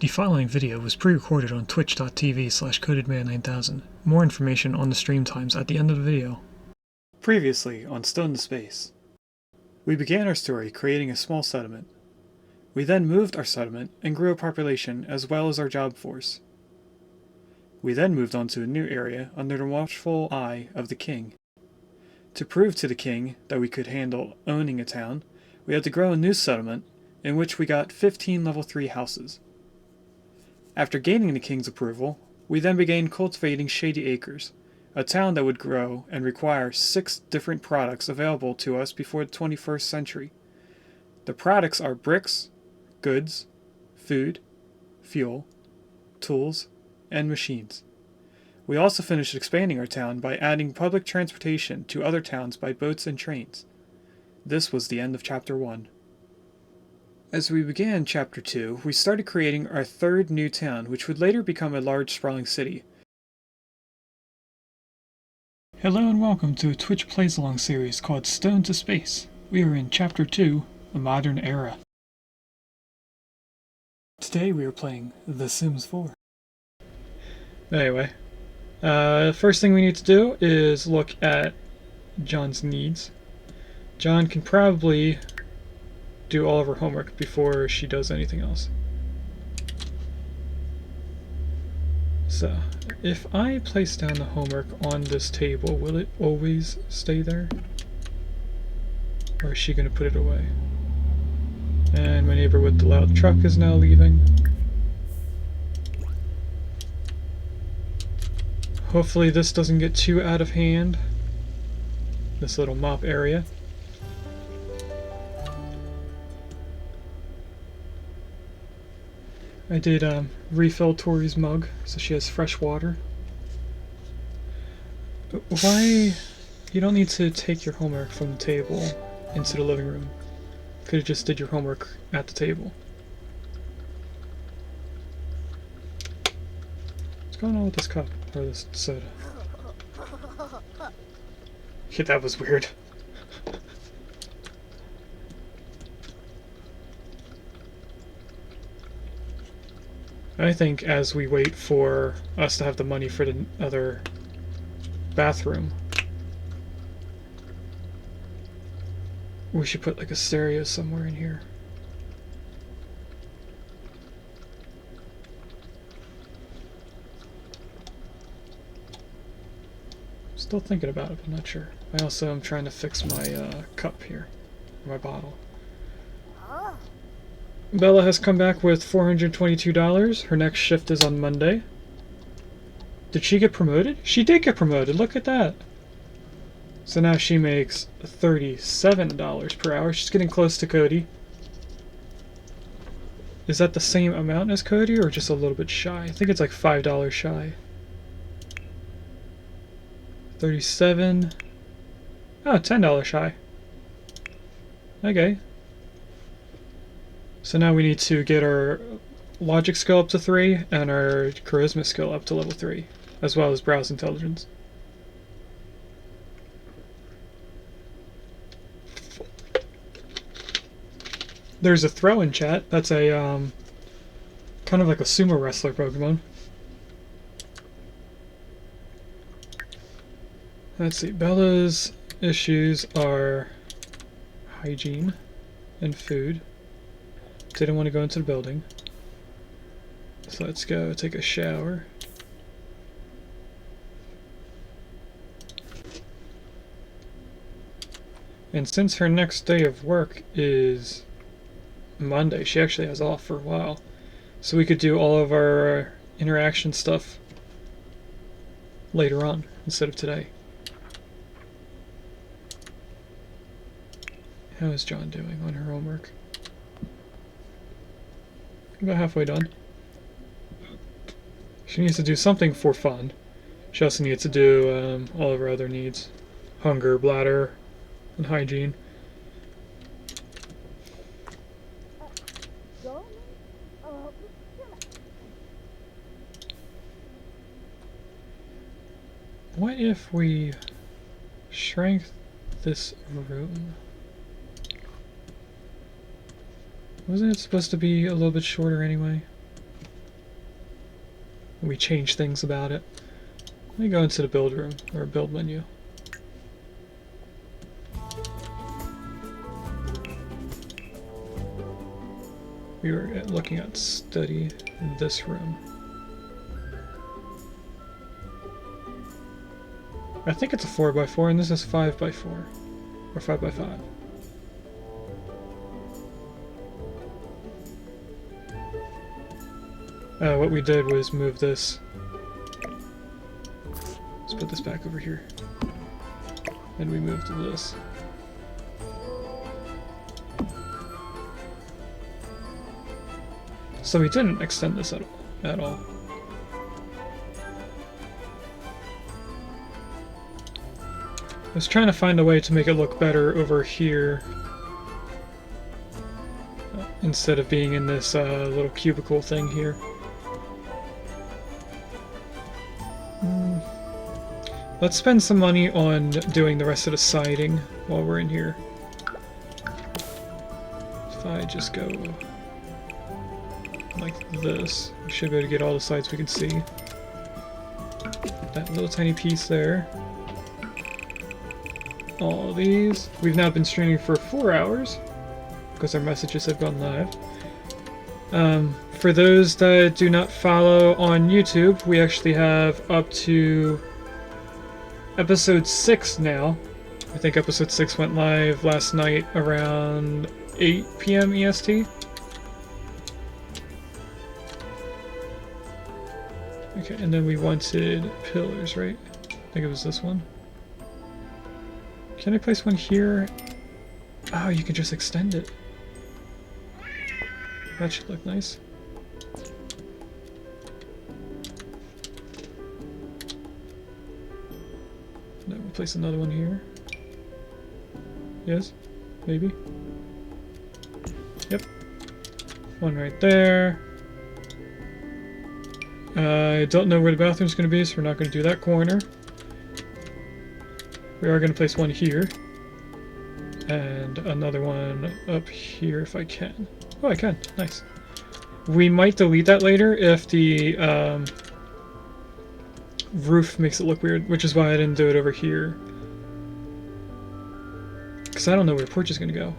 The following video was pre-recorded on twitch.tv/codedman9000. More information on the stream times at the end of the video. Previously on Stone to Space. We began our story creating a small settlement. We then moved our settlement and grew a population as well as our job force. We then moved on to a new area under the watchful eye of the king. To prove to the king that we could handle owning a town, we had to grow a new settlement in which we got 15 level 3 houses. After gaining the king's approval, we then began cultivating Shady Acres, a town that would grow and require 6 different products available to us before the 21st century. The products are bricks, goods, food, fuel, tools, and machines. We also finished expanding our town by adding public transportation to other towns by boats and trains. This was the end of Chapter 1. As we began Chapter 2, we started creating our third new town, which would later become a large sprawling city. Hello and welcome to a Twitch Plays Along series called Stone to Space. We are in Chapter 2, A Modern Era. Today we are playing The Sims 4. Anyway, first thing we need to do is look at John's needs. John can probably do all of her homework before she does anything else. So, if I place down the homework on this table, will it always stay there? Or is she going to put it away? And my neighbor with the loud truck is now leaving. Hopefully this doesn't get too out of hand. This little mop area. I did refill Tori's mug, so she has fresh water. Why? You don't need to take your homework from the table into the living room. Could have just did your homework at the table. What's going on with this cup, or this soda? Yeah, that was weird. I think as we wait for us to have the money for the other bathroom, we should put like a stereo somewhere in here. Still thinking about it, but not sure. I also am trying to fix my cup here, my bottle. Bella has come back with $422. Her next shift is on Monday. Did she get promoted? She did get promoted, look at that! So now she makes $37 per hour. She's getting close to Cody. Is that the same amount as Cody, or just a little bit shy? I think it's like $5 shy. 37. Oh, $10 shy. Okay. So now we need to get our logic skill up to 3 and our charisma skill up to level 3, as well as browse intelligence. There's a throw in chat. That's a kind of like a sumo wrestler Pokemon. Let's see. Bella's issues are hygiene and food. Didn't want to go into the building. So let's go take a shower. And since her next day of work is Monday, she actually has off for a while. So we could do all of our interaction stuff later on instead of today. How is John doing on her homework? About halfway done. She needs to do something for fun. She also needs to do all of her other needs. Hunger, bladder, and hygiene. What if we shrank this room? Wasn't it supposed to be a little bit shorter anyway? We change things about it. Let me go into the build room, or build menu. We were looking at study in this room. I think it's a 4x4 and this is 5x4. Or 5x5. What we did was move this. Let's put this back over here. And we moved to this. So we didn't extend this at all. I was trying to find a way to make it look better over here instead of being in this little cubicle thing here. Let's spend some money on doing the rest of the siding while we're in here. If I just go like this, we should be able to get all the sides we can see. That little tiny piece there. All of these. We've now been streaming for 4 hours because our messages have gone live. For those that do not follow on YouTube, we actually have up to episode 6 now. I think episode 6 went live last night around 8 PM EST. Okay, and then we wanted pillars, right? I think it was this one. Can I place one here? Oh, you can just extend it. That should look nice. Then we'll place another one here. Yes? Maybe? Yep. One right there. I don't know where the bathroom's going to be, so we're not going to do that corner. We are going to place one here. And another one up here if I can. Oh, I can. Nice. We might delete that later if the roof makes it look weird, which is why I didn't do it over here. Because I don't know where the porch is going to go.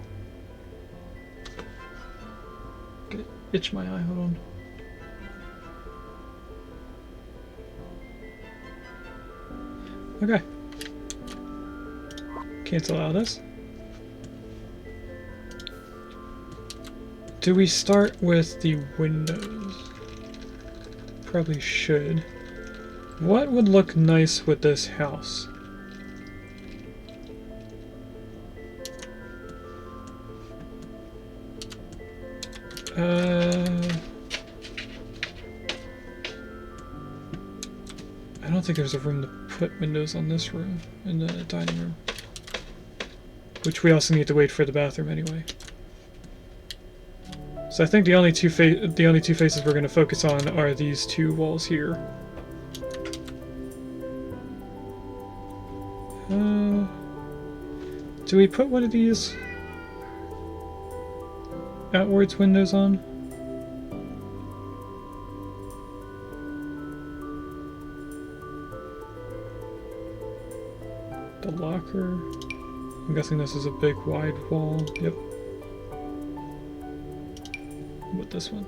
Gonna itch my eye, hold on. Okay. Cancel out of this. Do we start with the windows? Probably should. What would look nice with this house? I don't think there's a room to put windows on this room, in the dining room. Which we also need to wait for the bathroom anyway. So I think the only two faces we're going to focus on are these two walls here. Do we put one of these outwards windows on? The locker. I'm guessing this is a big wide wall. Yep. With this one.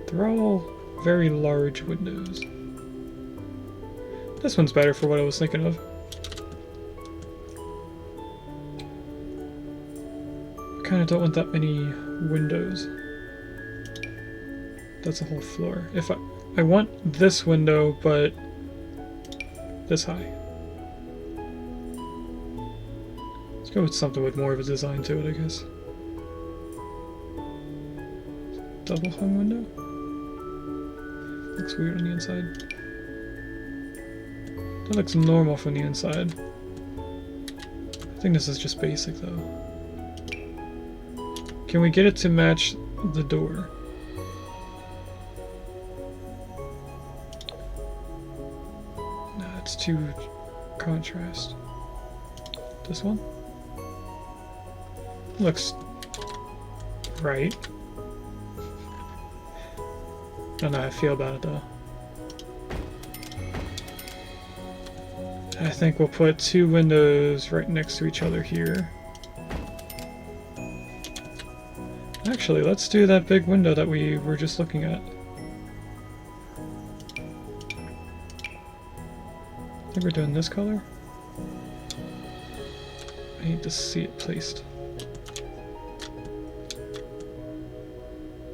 They're all very large windows. This one's better for what I was thinking of. I kind of don't want that many windows. That's a whole floor. If I want this window, but this high. Let's go with something with more of a design to it, I guess. Double hung window? Looks weird on the inside. That looks normal from the inside. I think this is just basic though. Can we get it to match the door? No, it's too contrast. This one? Looks right. I don't know how I feel about it though. I think we'll put 2 windows right next to each other here. Actually, let's do that big window that we were just looking at. I think we're doing this color. I need to see it placed.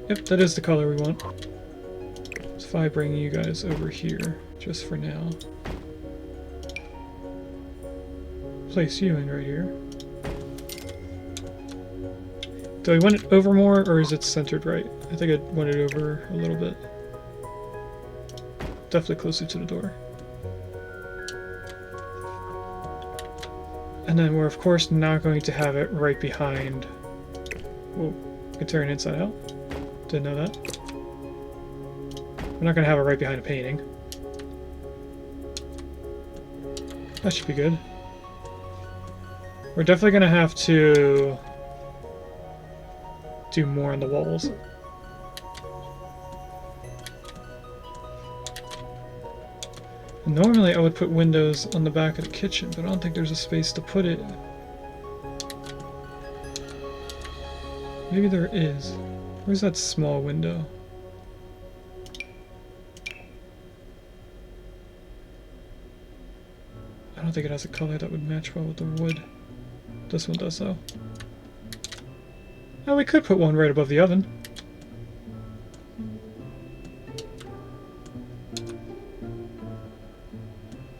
Yep, that is the color we want. So if I bring you guys over here, just for now. Place you in right here. Do I want it over more, or is it centered right? I think I'd want it over a little bit. Definitely closer to the door. And then we're of course not going to have it right behind... Whoa, I can turn it inside out. Didn't know that. We're not going to have it right behind a painting. That should be good. We're definitely going to have to do more on the walls. Normally I would put windows on the back of the kitchen, but I don't think there's a space to put it. Maybe there is. Where's that small window? I don't think it has a color that would match well with the wood. This one does though. Oh, we could put one right above the oven.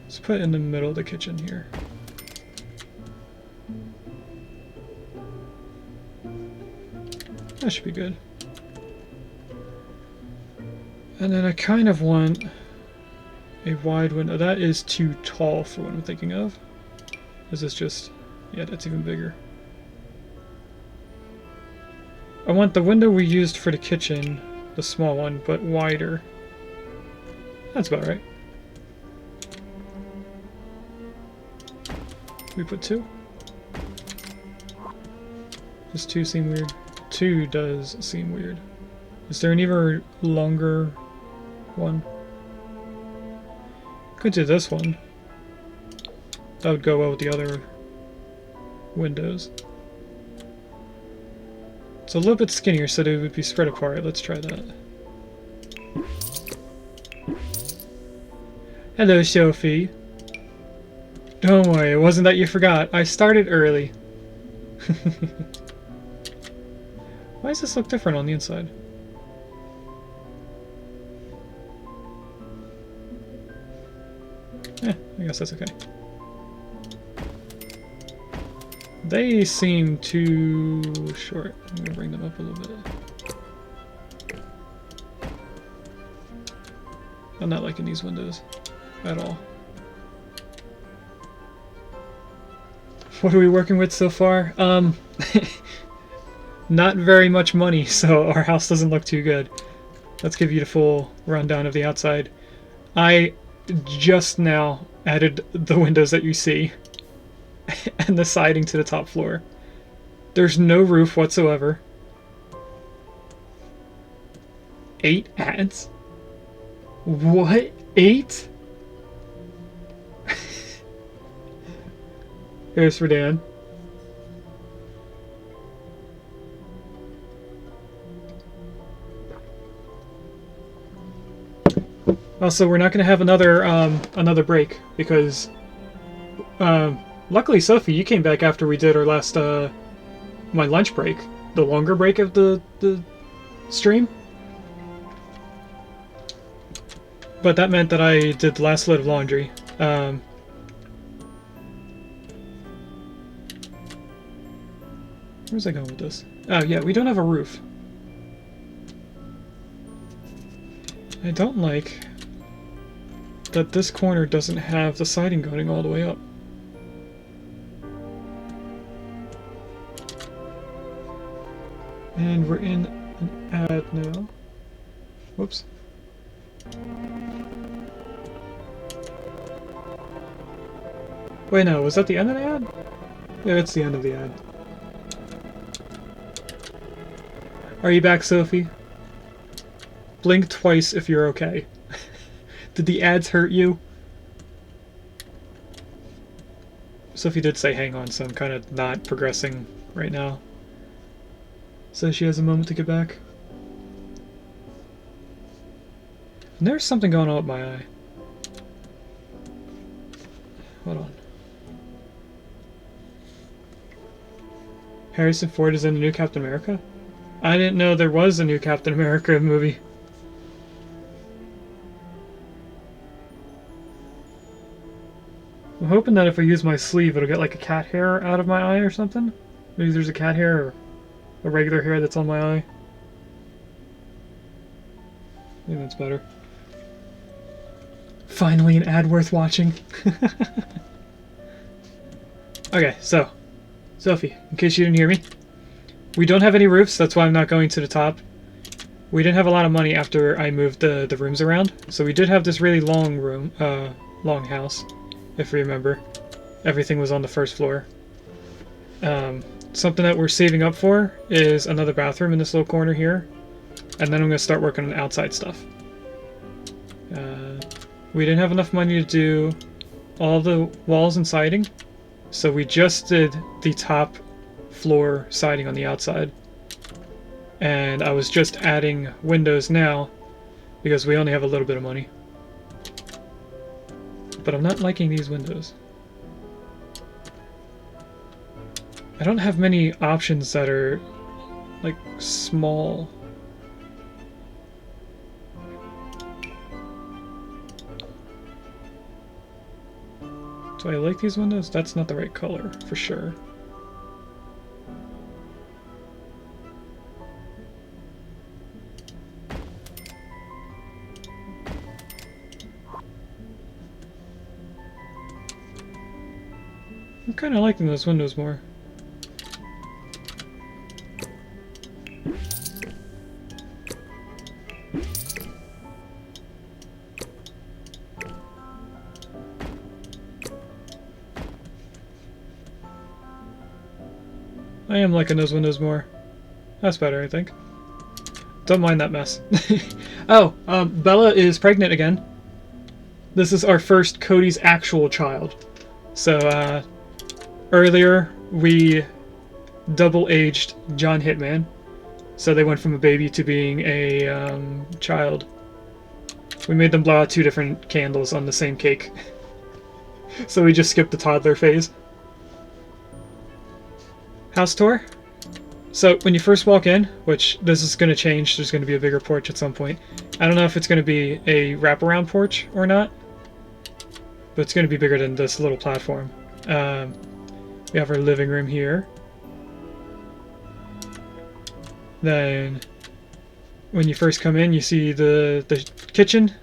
Let's put it in the middle of the kitchen here. That should be good. And then I kind of want a wide window. That is too tall for what I'm thinking of. Is this just... yeah, that's even bigger. I want the window we used for the kitchen, the small one, but wider. That's about right. We put 2? Does 2 seem weird? 2 does seem weird. Is there an even longer one? Could do this one. That would go well with the other windows. It's a little bit skinnier, so they would be spread apart. Let's try that. Hello, Sophie. Don't worry, it wasn't that you forgot. I started early. Why does this look different on the inside? I guess that's okay. They seem too short. I'm going to bring them up a little bit. I'm not liking these windows at all. What are we working with so far? Not very much money, so our house doesn't look too good. Let's give you the full rundown of the outside. I just now added the windows that you see. And the siding to the top floor. There's no roof whatsoever. 8 ads? What? 8? Here's for Dan. Also, we're not going to have another break because luckily, Sophie, you came back after we did our last, my lunch break. The longer break of the stream. But that meant that I did the last load of laundry. Where's I going with this? Oh, yeah, we don't have a roof. I don't like that this corner doesn't have the siding going all the way up. And we're in an ad now. Whoops. Wait, no, was that the end of the ad? Yeah, it's the end of the ad. Are you back, Sophie? Blink twice if you're okay. Did the ads hurt you? Sophie did say hang on, so I'm kind of not progressing right now. So she has a moment to get back. And there's something going on with my eye. Hold on. Harrison Ford is in the new Captain America? I didn't know there was a new Captain America movie. I'm hoping that if I use my sleeve, it'll get like a cat hair out of my eye or something. Maybe there's a cat hair or a regular hair that's on my eye. Maybe that's better. Finally, an ad worth watching. Okay, so, Sophie, in case you didn't hear me, we don't have any roofs, that's why I'm not going to the top. We didn't have a lot of money after I moved the rooms around, so we did have this really long room, long house, if you remember. Everything was on the first floor. Something that we're saving up for is another bathroom in this little corner here, and then I'm going to start working on outside stuff. We didn't have enough money to do all the walls and siding, so we just did the top floor siding on the outside. And I was just adding windows now because we only have a little bit of money. But I'm not liking these windows. I don't have many options that are like small. Do I like these windows? That's not the right color, for sure. I'm kind of liking those windows more. I am liking those windows more. That's better, I think. Don't mind that mess. Oh, Bella is pregnant again. This is our first Cody's actual child. So, earlier we double-aged John Hitman. So they went from a baby to being a child. We made them blow out 2 different candles on the same cake. So we just skipped the toddler phase. House tour. So when you first walk in, which this is going to change, there's going to be a bigger porch at some point. I don't know if it's going to be a wraparound porch or not, but it's going to be bigger than this little platform. We have our living room here. Then when you first come in, you see the kitchen,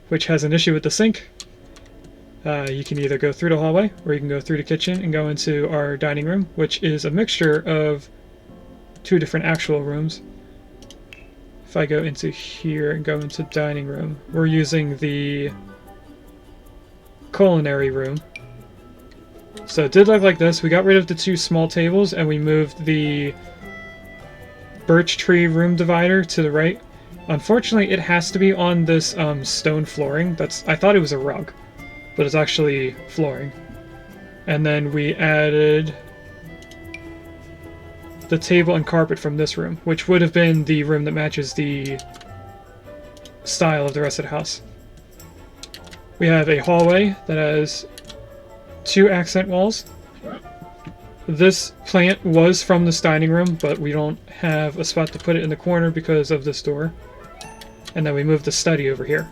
which has an issue with the sink. You can either go through the hallway, or you can go through the kitchen and go into our dining room, which is a mixture of 2 different actual rooms. If I go into here and go into dining room, we're using the culinary room. So it did look like this. We got rid of the 2 small tables and we moved the birch tree room divider to the right. Unfortunately, it has to be on this stone flooring. I thought it was a rug, but it's actually flooring. And then we added the table and carpet from this room, which would have been the room that matches the style of the rest of the house. We have a hallway that has 2 accent walls. This plant was from this dining room, but we don't have a spot to put it in the corner because of this door. And then we moved the study over here.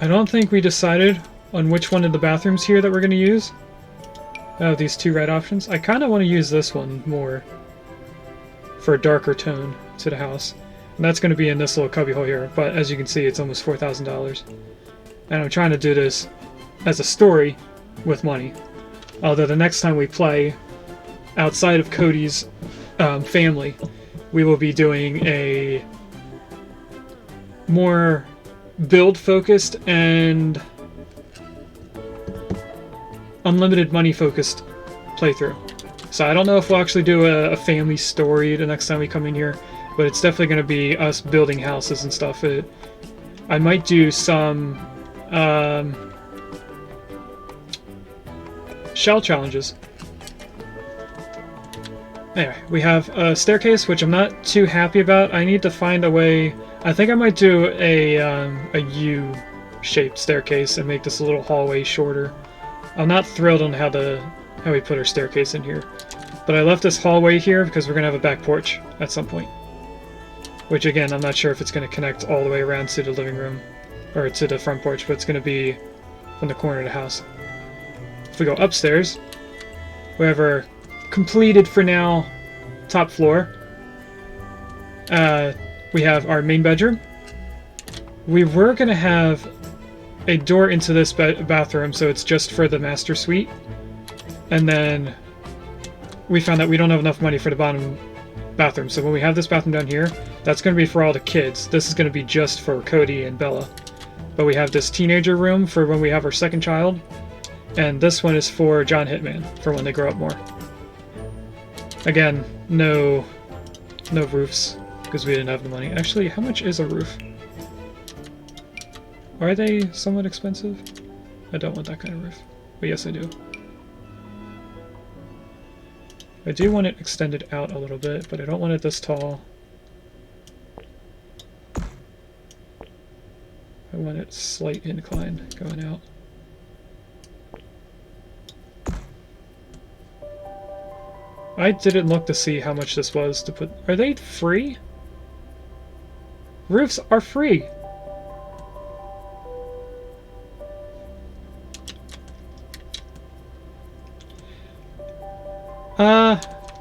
I don't think we decided on which one of the bathrooms here that we're going to use. Oh, these 2 red options. I kind of want to use this one more for a darker tone to the house. And that's going to be in this little cubbyhole here, but as you can see, it's almost $4,000. And I'm trying to do this as a story with money. Although the next time we play outside of Cody's family, we will be doing a more build-focused and unlimited money-focused playthrough. So I don't know if we'll actually do a family story the next time we come in here, but it's definitely going to be us building houses and stuff. I might do some shell challenges. Anyway, we have a staircase, which I'm not too happy about. I need to find a way. I think I might do a U-shaped staircase and make this a little hallway shorter. I'm not thrilled on how we put our staircase in here. But I left this hallway here because we're going to have a back porch at some point. Which, again, I'm not sure if it's going to connect all the way around to the living room. Or to the front porch, but it's going to be from the corner of the house. If we go upstairs, we have our completed, for now, top floor. We have our main bedroom. We were going to have a door into this bathroom, so it's just for the master suite. And then we found that we don't have enough money for the bottom bathroom. So when we have this bathroom down here, that's going to be for all the kids. This is going to be just for Cody and Bella. But we have this teenager room for when we have our second child. And this one is for John Hitman, for when they grow up more. Again, no roofs, because we didn't have the money. Actually, how much is a roof? Are they somewhat expensive? I don't want that kind of roof. But yes, I do. I do want it extended out a little bit, but I don't want it this tall. I want it slight incline going out. I didn't look to see how much this was to put... Are they free? Roofs are free!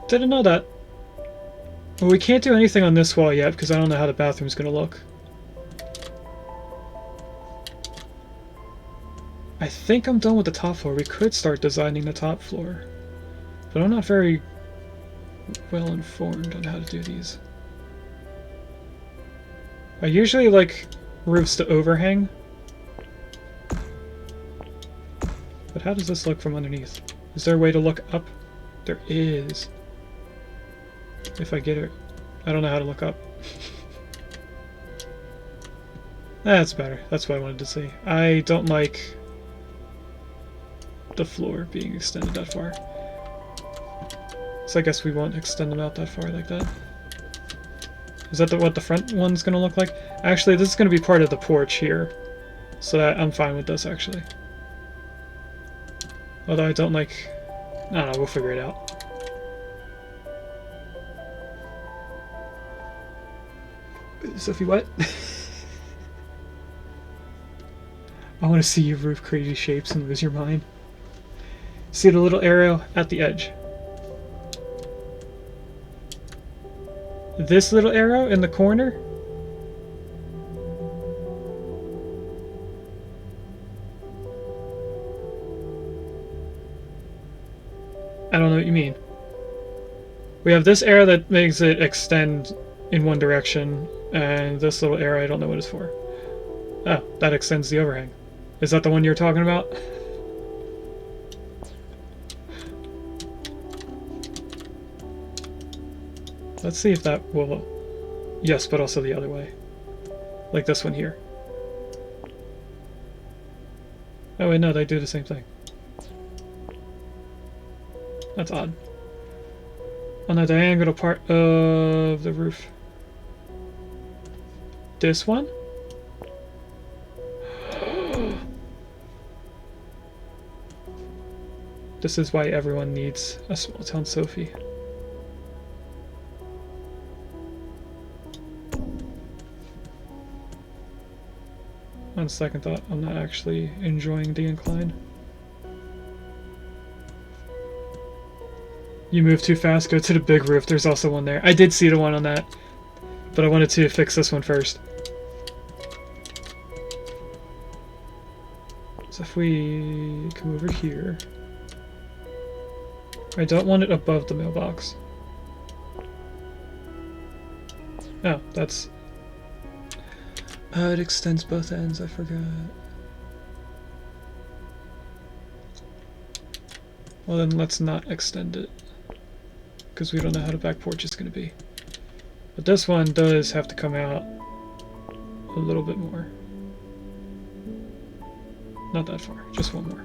Didn't know that. Well, we can't do anything on this wall yet because I don't know how the bathroom's gonna look. I think I'm done with the top floor. We could start designing the top floor. But I'm not very well informed on how to do these. I usually like roofs to overhang. But how does this look from underneath? Is there a way to look up? There is. If I get it. I don't know how to look up. That's better. That's what I wanted to see. I don't like the floor being extended that far. So I guess we won't extend them out that far like that. Is that what the front one's going to look like? Actually, this is going to be part of the porch here. So that I'm fine with this, actually. Although I don't like... I don't know, we'll figure it out. Sophie, what? I want to see your roof crazy shapes and lose your mind. See the little arrow at the edge. This little arrow in the corner? I don't know what you mean. We have this arrow that makes it extend in one direction, and this little arrow I don't know what it's for. Oh, that extends the overhang. Is that the one you're talking about? Let's see if that will... Yes, but also the other way. Like this one here. Oh wait, no, they do the same thing. That's odd. On the diagonal part of the roof. This one? This is why everyone needs a small town Sophie. On second thought, I'm not actually enjoying the incline. You move too fast, go to the big roof. There's also one there. I did see the one on that, but I wanted to fix this one first. So if we come over here, I don't want it above the mailbox. Oh, that's... it extends both ends, I forgot. Well then let's not extend it, because we don't know how the back porch is going to be. But this one does have to come out a little bit more. Not that far, just one more.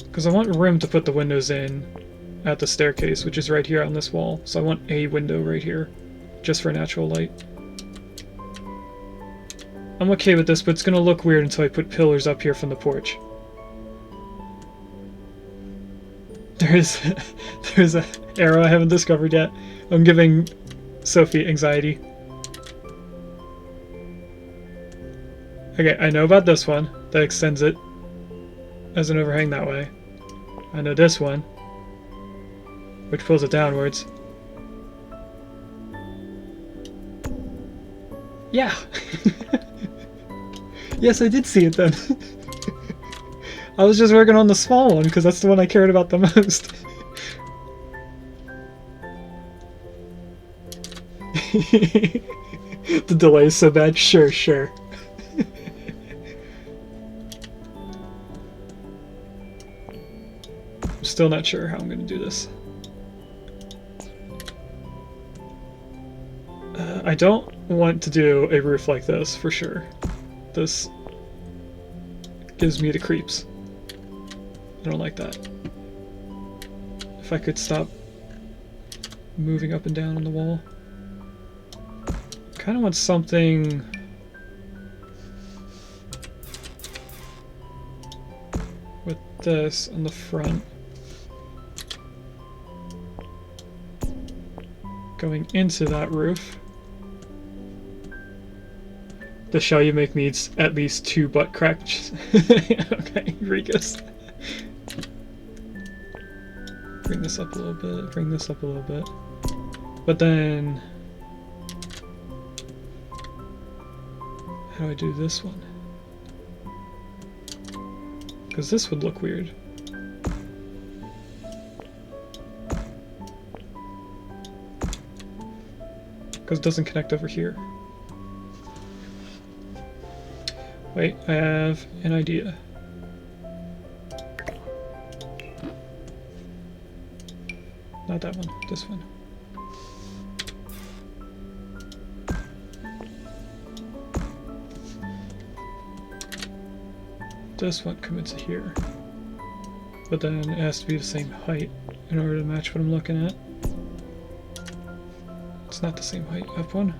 Because I want room to put the windows in at the staircase, which is right here on this wall. So I want a window right here, just for natural light. I'm okay with this, but it's gonna look weird until I put pillars up here from the porch. There's a arrow I haven't discovered yet. I'm giving Sophie anxiety. Okay, I know about this one that extends it as an overhang that way. I know this one, which pulls it downwards. Yeah! Yes, I did see it then. I was just working on the small one because that's the one I cared about the most. The delay is so bad. Sure, sure. I'm still not sure how I'm going to do this. I don't want to do a roof like this, for sure. This gives me the creeps. I don't like that. If I could stop moving up and down on the wall. Kind of want something with this on the front. Going into that roof. The shell you make needs at least 2 butt cracks. Okay, Regus. Bring this up a little bit, bring this up a little bit. But then... how do I do this one? Because this would look weird. Because it doesn't connect over here. Wait, I have an idea. Not that one, this one. This one comes here. But then it has to be the same height in order to match what I'm looking at. It's not the same height. Up one.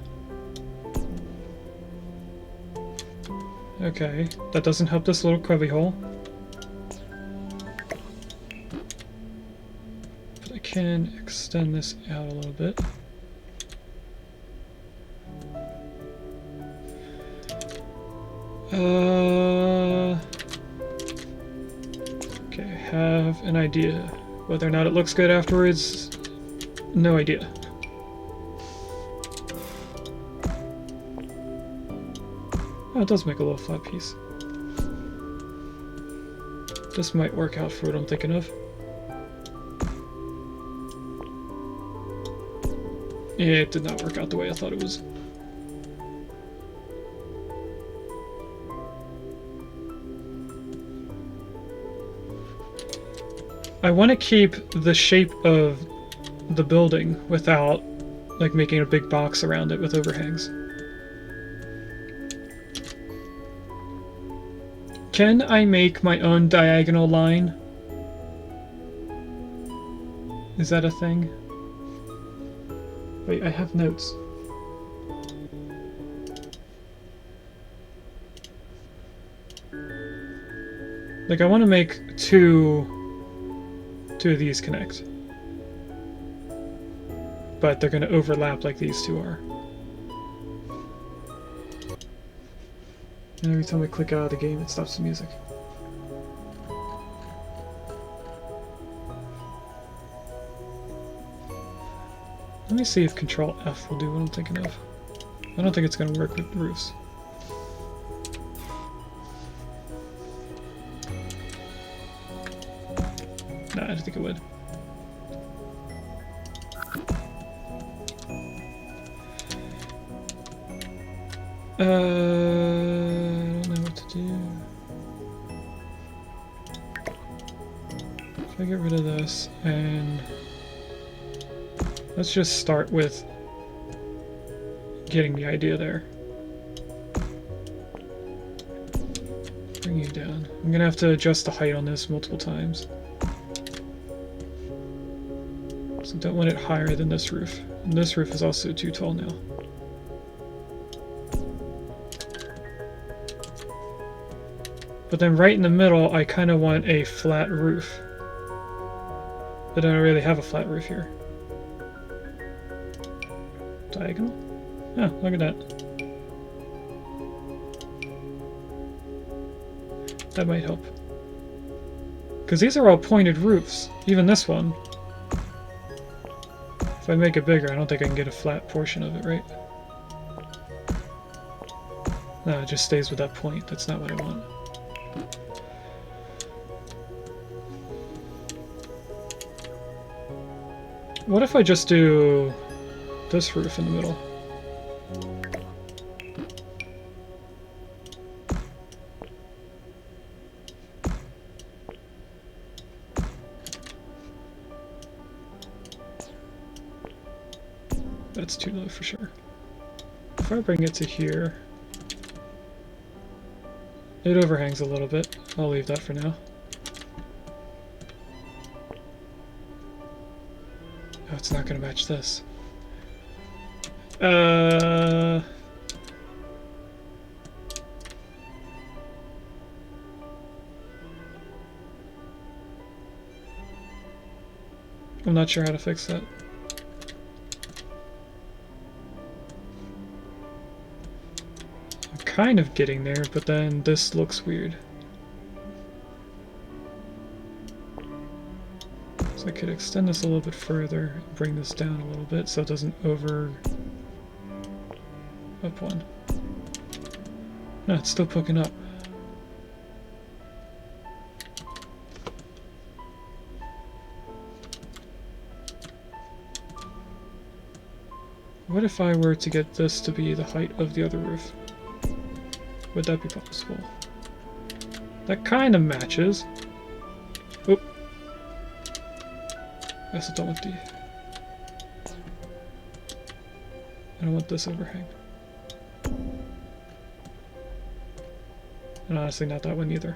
Okay, that doesn't help this little cubby hole. But I can extend this out a little bit. Okay, I have an idea. Whether or not it looks good afterwards, no idea. Oh, it does make a little flat piece. This might work out for what I'm thinking of. It did not work out the way I thought it was. I want to keep the shape of the building without, like, making a big box around it with overhangs. Can I make my own diagonal line? Is that a thing? Wait, I have notes. Like, I want to make two of these connect. But they're going to overlap like these two are. And every time I click out of the game, it stops the music. Let me see if Control F will do what I'm thinking of. I don't think it's going to work with roofs. Nah, I don't think it would. I don't know what to do. If I get rid of this, and let's just start with getting the idea there. Bring you down. I'm gonna have to adjust the height on this multiple times. So don't want it higher than this roof. And this roof is also too tall now. But then right in the middle, I kind of want a flat roof. But I don't really have a flat roof here. Diagonal? Oh, look at that. That might help. Because these are all pointed roofs. Even this one. If I make it bigger, I don't think I can get a flat portion of it, right? No, it just stays with that point. That's not what I want. What if I just do this roof in the middle? That's too low for sure. If I bring it to here, it overhangs a little bit. I'll leave that for now. Oh, it's not going to match this. I'm not sure how to fix that. I'm kind of getting there, but then this looks weird. So I could extend this a little bit further, bring this down a little bit so it doesn't over... up one. No, it's still poking up. What if I were to get this to be the height of the other roof? Would that be possible? That kind of matches. Oop. I also don't want the... I don't want this overhang. And honestly, not that one either.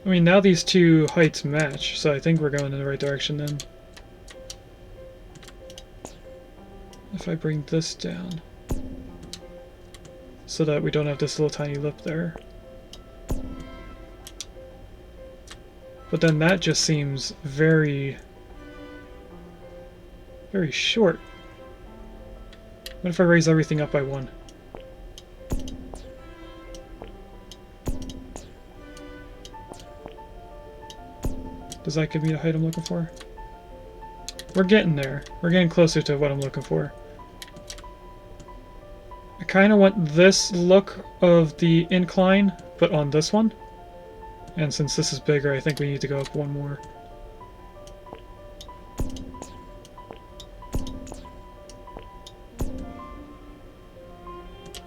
I mean, now these two heights match, so I think we're going in the right direction then. If I bring this down, so that we don't have this little tiny lip there. But then that just seems very, very short. What if I raise everything up by one? Does that give me the height I'm looking for? We're getting there. We're getting closer to what I'm looking for. I kind of want this look of the incline, but on this one. And since this is bigger, I think we need to go up one more.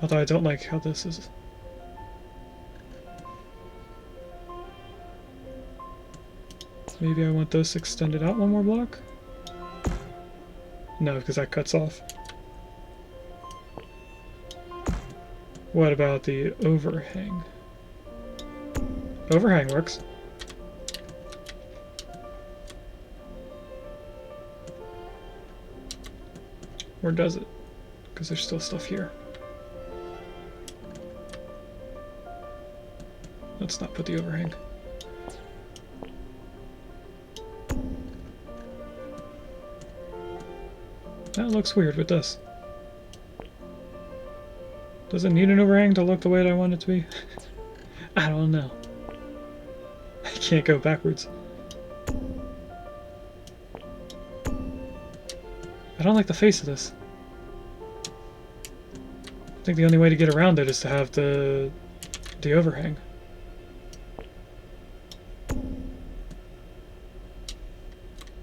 Although I don't like how this is. Maybe I want this extended out one more block? No, because that cuts off. What about the overhang? Overhang works. Or does it? Because there's still stuff here. Let's not put the overhang. That looks weird with this. Does it need an overhang to look the way that I want it to be? I don't know. I can't go backwards. I don't like the face of this. I think the only way to get around it is to have the overhang.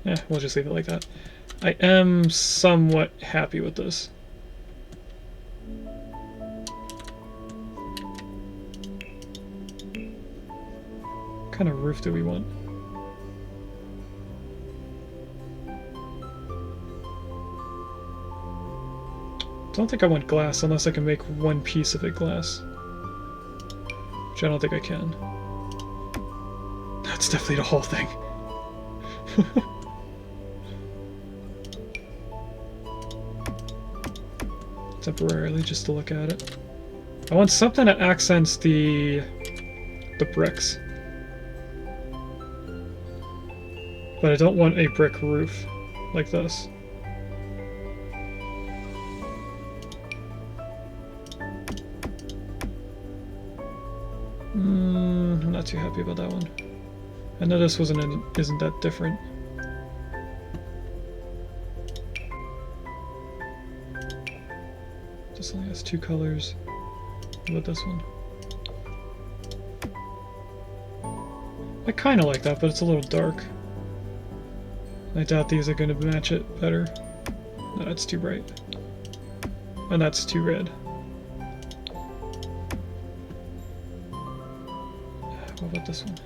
Yeah, we'll just leave it like that. I am somewhat happy with this. What kind of roof do we want? Don't think I want glass unless I can make one piece of it glass. Which I don't think I can. That's definitely the whole thing. Temporarily, just to look at it. I want something that accents the bricks. But I don't want a brick roof like this. I'm not too happy about that one. I know this isn't that different. This only has 2 colors. What about this one? I kind of like that, but it's a little dark. I doubt these are going to match it better. No, that's too bright. And that's too red. What about this one?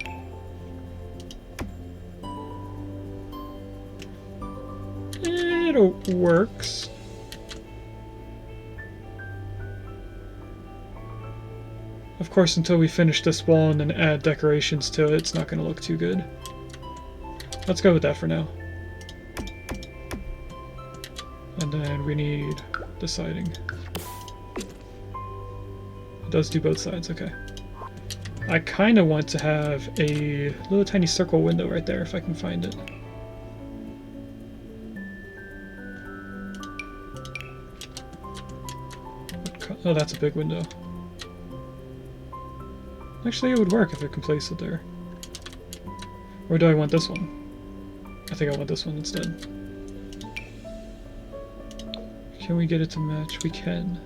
It works. Of course, until we finish this wall and then add decorations to it, it's not going to look too good. Let's go with that for now. And then we need the siding. It does do both sides, okay. I kind of want to have a little tiny circle window right there if I can find it. Oh, that's a big window. Actually, it would work if I can place it there. Or do I want this one? I think I want this one instead. Can we get it to match? We can.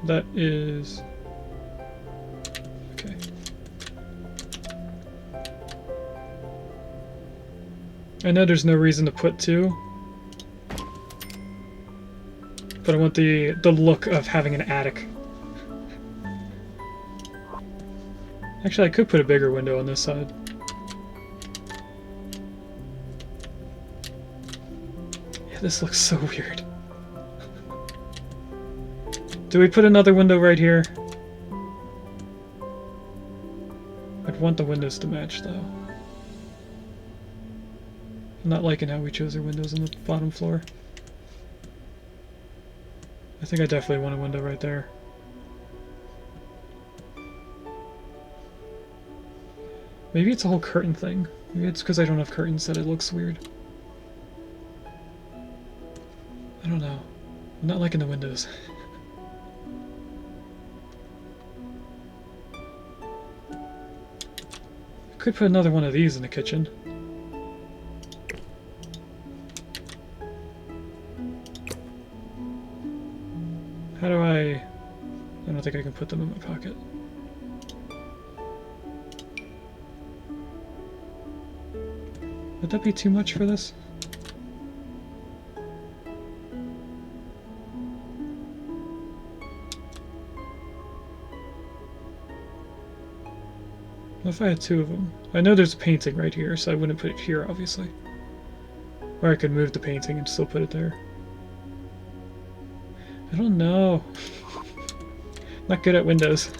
That is... okay. I know there's no reason to put 2. But I want the look of having an attic. Actually, I could put a bigger window on this side. Yeah, this looks so weird. Do we put another window right here? I'd want the windows to match, though. I'm not liking how we chose our windows on the bottom floor. I think I definitely want a window right there. Maybe it's a whole curtain thing. Maybe it's because I don't have curtains that it looks weird. I don't know. I'm not liking the windows. I could put another one of these in the kitchen. How do I don't think I can put them in my pocket. Would that be too much for this? What if I had 2 of them? I know there's a painting right here, so I wouldn't put it here, obviously. Or I could move the painting and still put it there. I don't know. Not good at windows.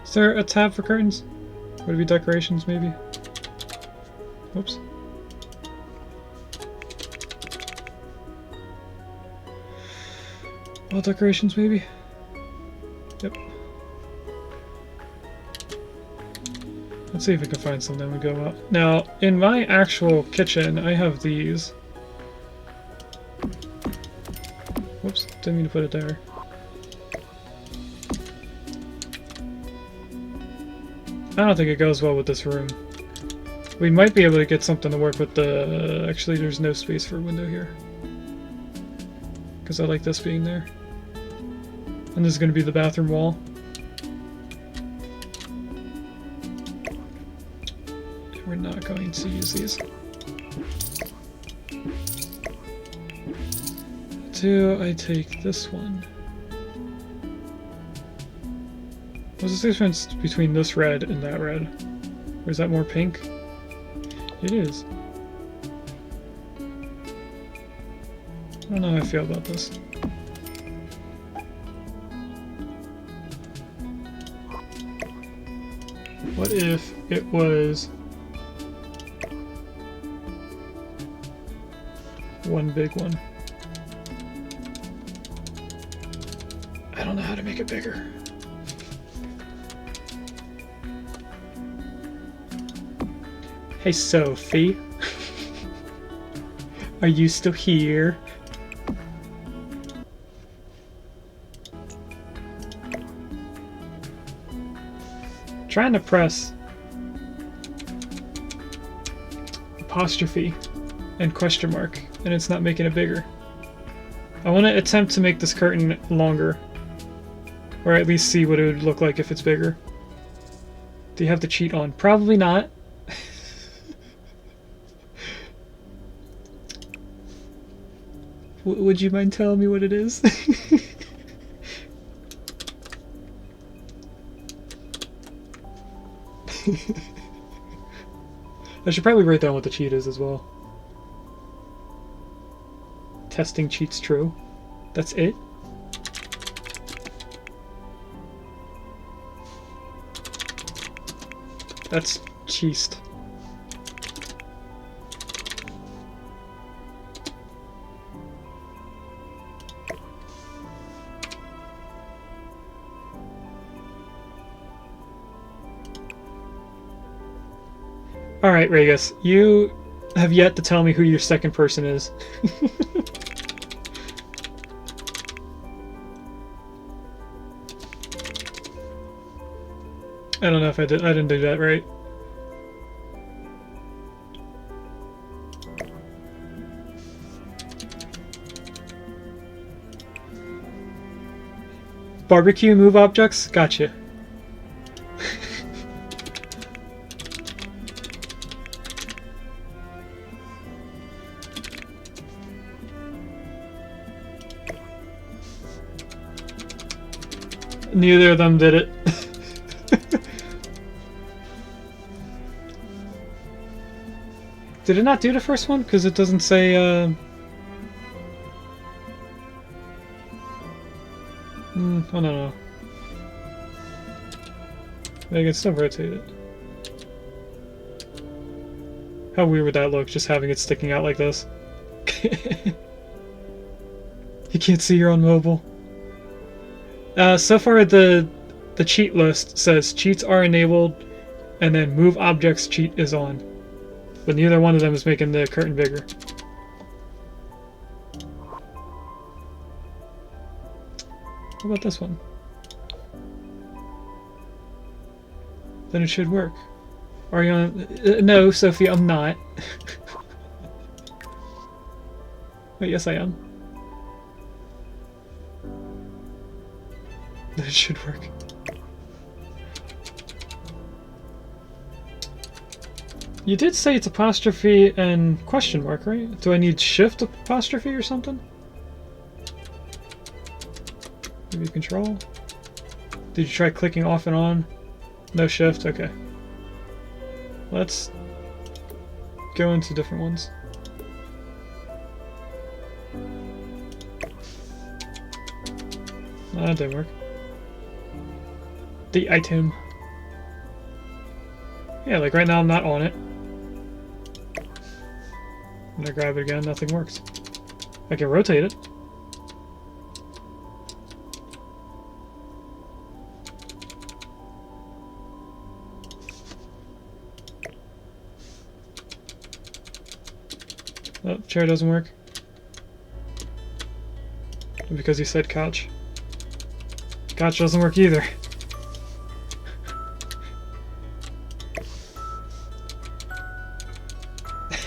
Is there a tab for curtains? Would it be decorations, maybe? Whoops. All decorations, maybe? Yep. Let's see if we can find some, then we go up. Now, in my actual kitchen, I have these. Whoops, didn't mean to put it there. I don't think it goes well with this room. We might be able to get something to work with the... Actually, there's no space for a window here. Because I like this being there. And this is going to be the bathroom wall. And we're not going to use these. Do I take this one? What's the difference between this red and that red? Or is that more pink? It is. I don't know how I feel about this. What if it was one big one? I don't know how to make it bigger. Hey Sophie, are you still here? Trying to press apostrophe and question mark, and it's not making it bigger. I want to attempt to make this curtain longer, or at least see what it would look like if it's bigger. Do you have the cheat on? Probably not. Would you mind telling me what it is? I should probably write down what the cheat is as well. Testing cheats true. That's it? That's cheesed. Alright, Regus, you have yet to tell me who your second person is. I don't know if I didn't do that right. Barbecue move objects? Gotcha. Neither of them did it. Did it not do the first one? Because it doesn't say, oh, no. I can still rotate it. How weird would that look, just having it sticking out like this? You can't see you're on mobile. So far the cheat list says cheats are enabled and then move objects cheat is on. But neither one of them is making the curtain bigger. How about this one? Then it should work. Are you on? No, Sophie, I'm not. Wait, yes I am. Then it should work. You did say it's apostrophe and question mark, right? Do I need shift apostrophe or something? Maybe control? Did you try clicking off and on? No shift? Okay. Let's go into different ones. That didn't work. The item. Yeah, like right now I'm not on it. When I grab it again, nothing works. I can rotate it. Oh, chair doesn't work. Because you said couch. Couch doesn't work either.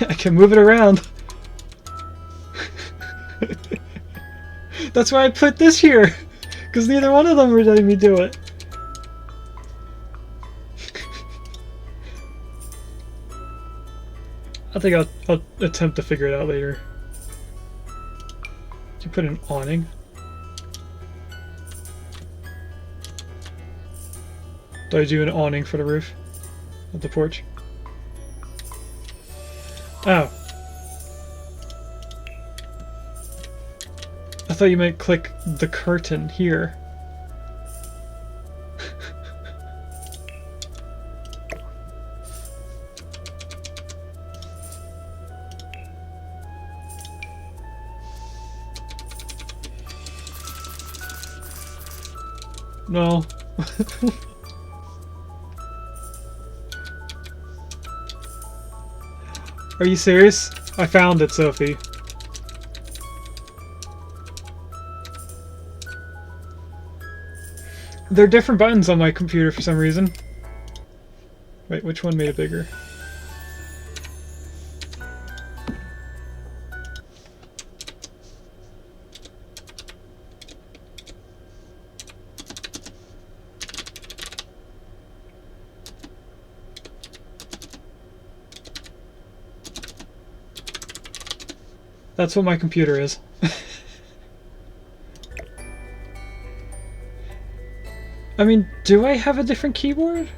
I can move it around. That's why I put this here, because neither one of them were letting me do it. I think I'll attempt to figure it out later. Did you put an awning? Do I do an awning for the roof of the porch? Oh. I thought you might click the curtain here. No. Are you serious? I found it, Sophie. There are different buttons on my computer for some reason. Wait, which one made it bigger? That's what my computer is. I mean, do I have a different keyboard?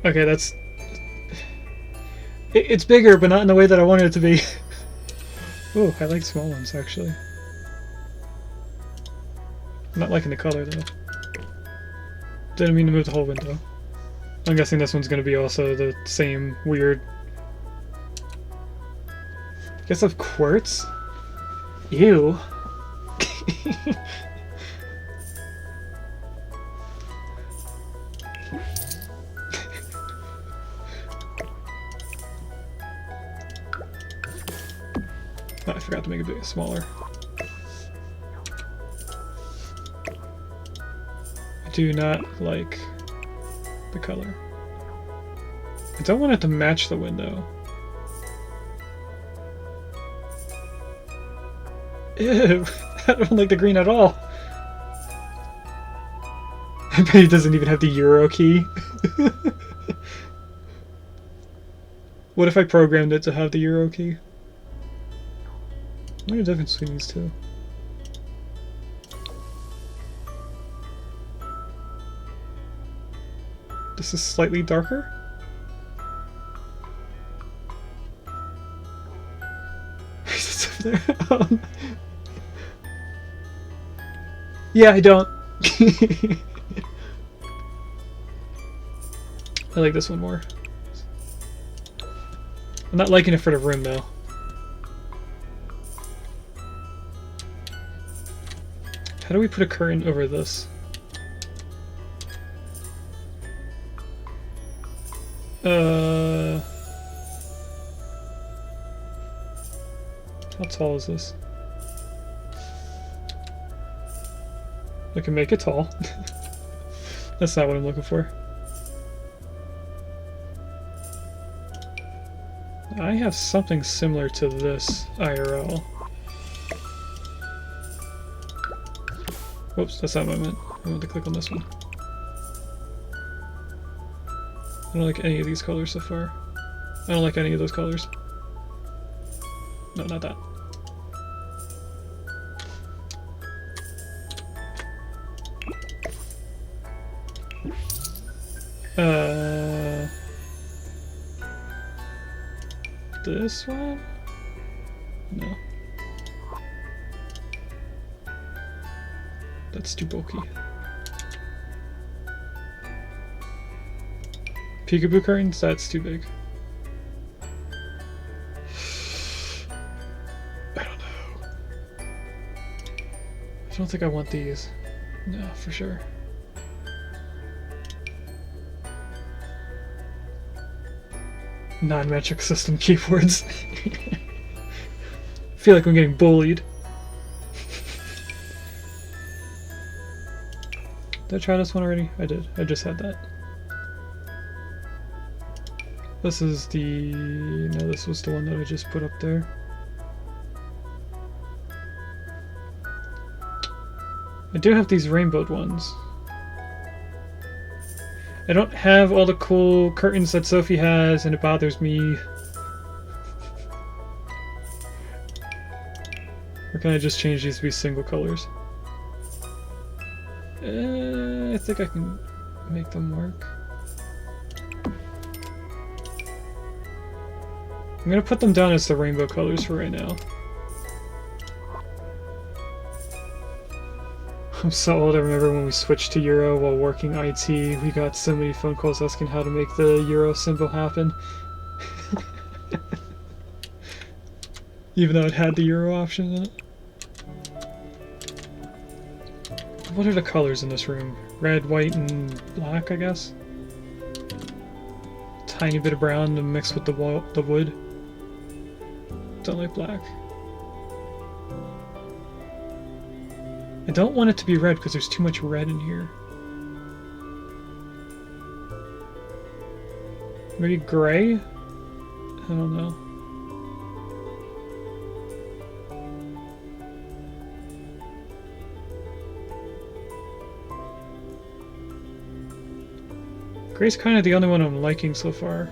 Okay, that's... It's bigger, but not in the way that I wanted it to be. Oh, I like small ones, actually. I'm not liking the color, though. Didn't mean to move the whole window. I'm guessing this one's going to be also the same weird... Guess of quartz? Ew. Oh, I forgot to make it bit smaller. I do not like the color. I don't want it to match the window. Ew, I don't like the green at all. I bet he doesn't even have the Euro key. What if I programmed it to have the Euro key? What are the difference between these two? This is slightly darker? It's up there. Yeah, I don't. I like this one more. I'm not liking it for the rim, though. How do we put a curtain over this? How tall is this? I can make it tall. That's not what I'm looking for. I have something similar to this IRL. Whoops, that's not what I meant. I meant to click on this one. I don't like any of these colors so far. I don't like any of those colors. No, not that. This one? No. That's too bulky. Peekaboo curtains? That's too big. I don't know. I don't think I want these. No, for sure. Non-metric system keyboards. I feel like I'm getting bullied. Did I try this one already? I did. I just had that. This is the... No, this was the one that I just put up there. I do have these rainbowed ones. I don't have all the cool curtains that Sophie has, and it bothers me. Or can I just change these to be single colors? I think I can make them work. I'm gonna put them down as the rainbow colors for right now. I'm so old, I remember when we switched to Euro while working IT, we got so many phone calls asking how to make the Euro symbol happen. Even though it had the Euro option in it. What are the colors in this room? Red, white, and black, I guess? Tiny bit of brown to mix with the wood. Don't like black. I don't want it to be red because there's too much red in here. Maybe gray? I don't know. Gray's kind of the only one I'm liking so far.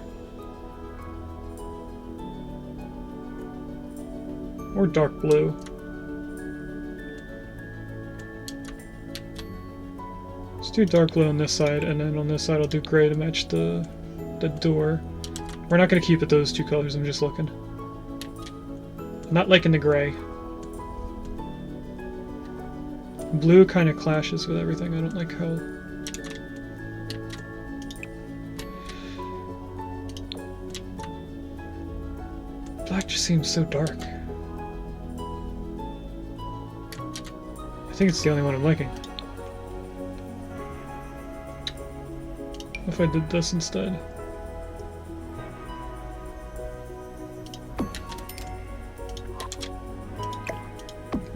Or dark blue. Let's do dark blue on this side, and then on this side I'll do gray to match the door. We're not going to keep it those two colors, I'm just looking. I'm not liking the gray. Blue kind of clashes with everything, I don't like how... Black just seems so dark. I think it's the only one I'm liking. What if I did this instead?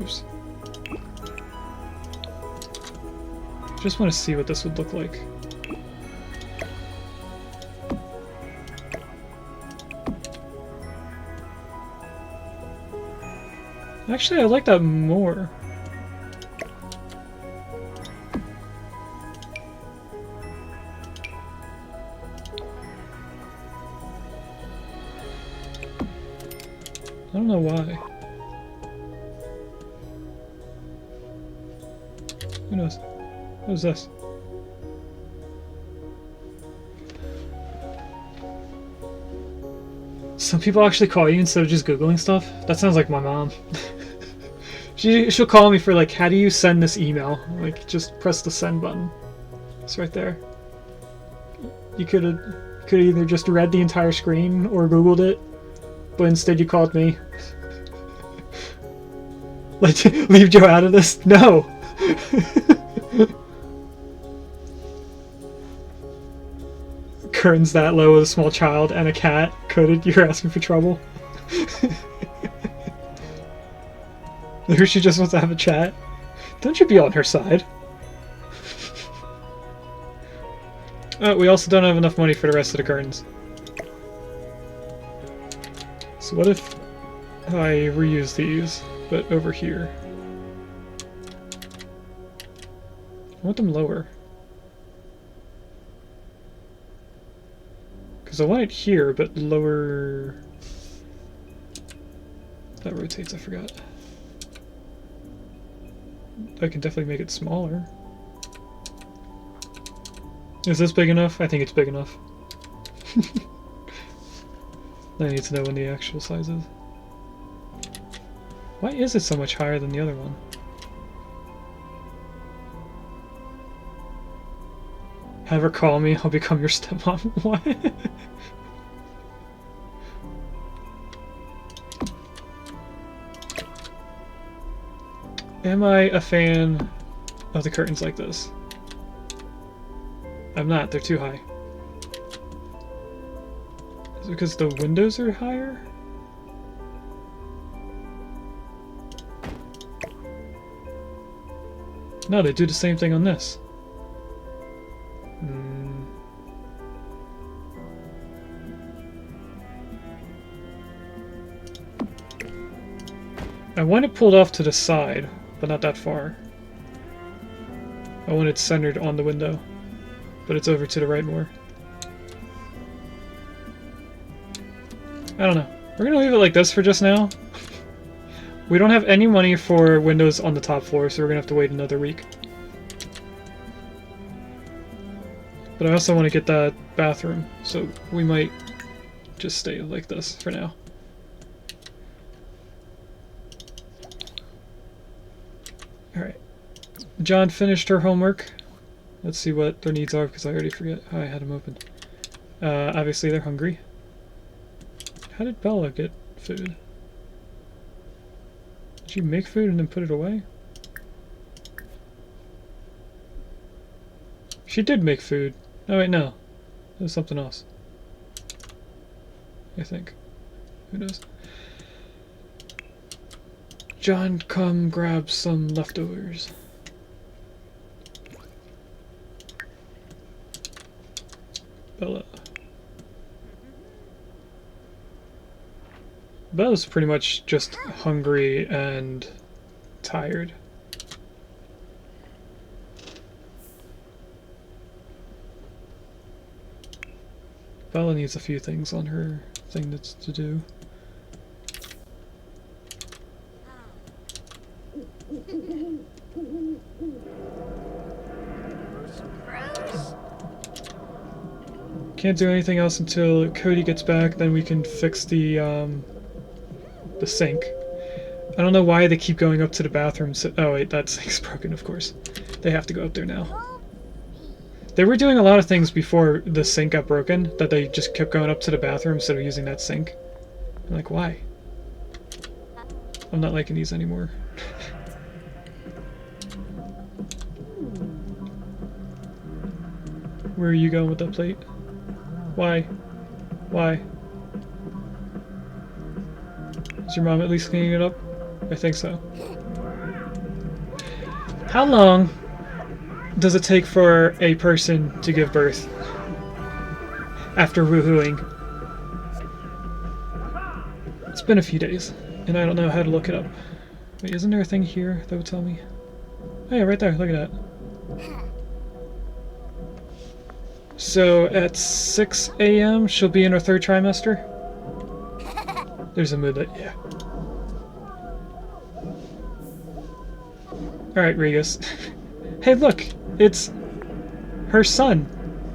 Oops. Just want to see what this would look like. Actually, I like that more. I don't know why. Who knows? What is this? Some people actually call you instead of just Googling stuff? That sounds like my mom. She'll call me for like, how do you send this email? Like, just press the send button. It's right there. You could either just read the entire screen or Googled it, but instead you called me. Like, leave Joe out of this? No! Curtains that low with a small child and a cat. Coded, you're asking for trouble. Maybe she just wants to have a chat. Don't you be on her side. We also don't have enough money for the rest of the curtains. So what if I reuse these, but over here? I want them lower. Because I want it here, but lower... That rotates, I forgot. I can definitely make it smaller. Is this big enough? I think it's big enough. I need to know when the actual size is. Why is it so much higher than the other one? Have her call me, I'll become your stepmom. What? Am I a fan of the curtains like this? I'm not, they're too high. Is it because the windows are higher? No, they do the same thing on this. I want it pulled off to the side, but not that far. I want it centered on the window, but it's over to the right more. I don't know. We're gonna leave it like this for just now. We don't have any money for windows on the top floor, so we're gonna have to wait another week. But I also want to get that bathroom, so we might just stay like this for now. Alright. John finished her homework. Let's see what their needs are, because I already forget how I had them open. Obviously they're hungry. How did Bella get food? Did she make food and then put it away? She did make food. Oh wait, no. It was something else. I think. Who knows? John, come grab some leftovers. Bella. Bella's pretty much just hungry and tired. Bella needs a few things on her thing that's to do. Can't do anything else until Cody gets back, then we can fix the sink. I don't know why they keep going up to the bathroom. Oh wait, that sink's broken, of course. They have to go up there now. They were doing a lot of things before the sink got broken, that they just kept going up to the bathroom instead of using that sink. I'm like, why? I'm not liking these anymore. Where are you going with that plate? Why? Why? Is your mom at least cleaning it up? I think so. How long does it take for a person to give birth after woohooing? It's been a few days, and I don't know how to look it up. Wait, isn't there a thing here that would tell me? Oh yeah, right there, look at that. So at 6 a.m. she'll be in her 3rd trimester? There's a mood that, yeah. Alright, Regis. Hey look! It's her son,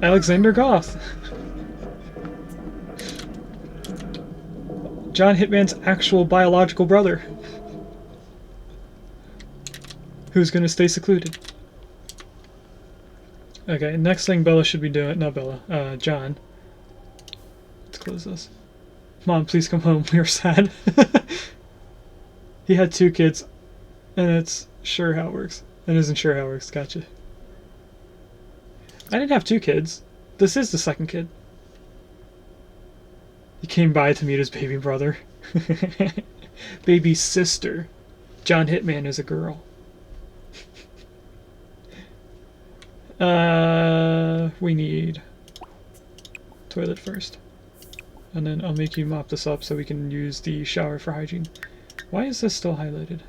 Alexander Goth. John Hitman's actual biological brother. Who's gonna stay secluded. Okay, next thing Bella should be doing, not Bella, John. Let's close this. Mom, please come home, we are sad. He had 2 kids, and it's sure how it works. It isn't sure how it works, gotcha. I didn't have 2 kids. This is the 2nd kid. He came by to meet his baby brother. Baby sister. John Hitman is a girl. We need toilet first. And then I'll make you mop this up so we can use the shower for hygiene. Why is this still highlighted?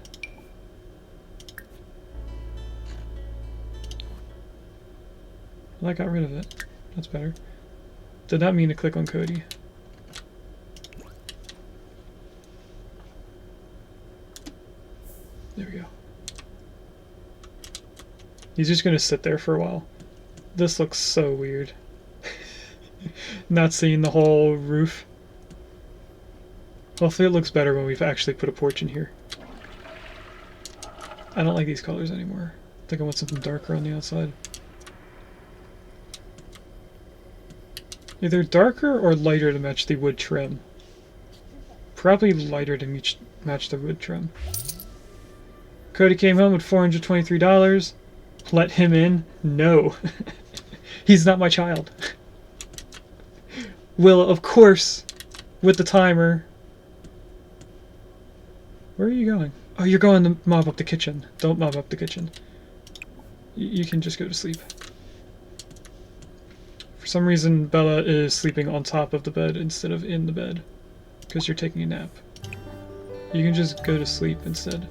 Well, I got rid of it. That's better. Did not mean to click on Cody. There we go. He's just gonna sit there for a while. This looks so weird. Not seeing the whole roof. Hopefully it looks better when we've actually put a porch in here. I don't like these colors anymore. I think I want something darker on the outside. Either darker or lighter to match the wood trim. Probably lighter to match the wood trim. Cody came home with $423. Let him in? No. He's not my child. Will, of course, with the timer. Where are you going? Oh, you're going to mop up the kitchen. Don't mop up the kitchen. You can just go to sleep. For some reason, Bella is sleeping on top of the bed instead of in the bed. Because you're taking a nap. You can just go to sleep instead.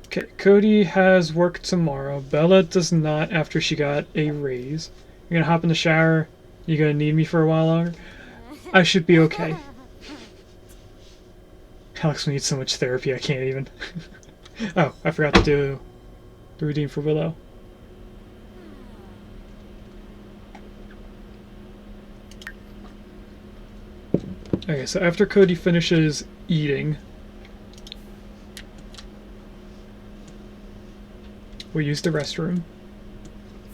Okay, Cody has work tomorrow. Bella does not after she got a raise. You're gonna hop in the shower. You're gonna need me for a while longer. I should be okay. Alex needs so much therapy, I can't even. Oh, I forgot to do the routine for Willow. Okay, so after Cody finishes eating, We'll use the restroom.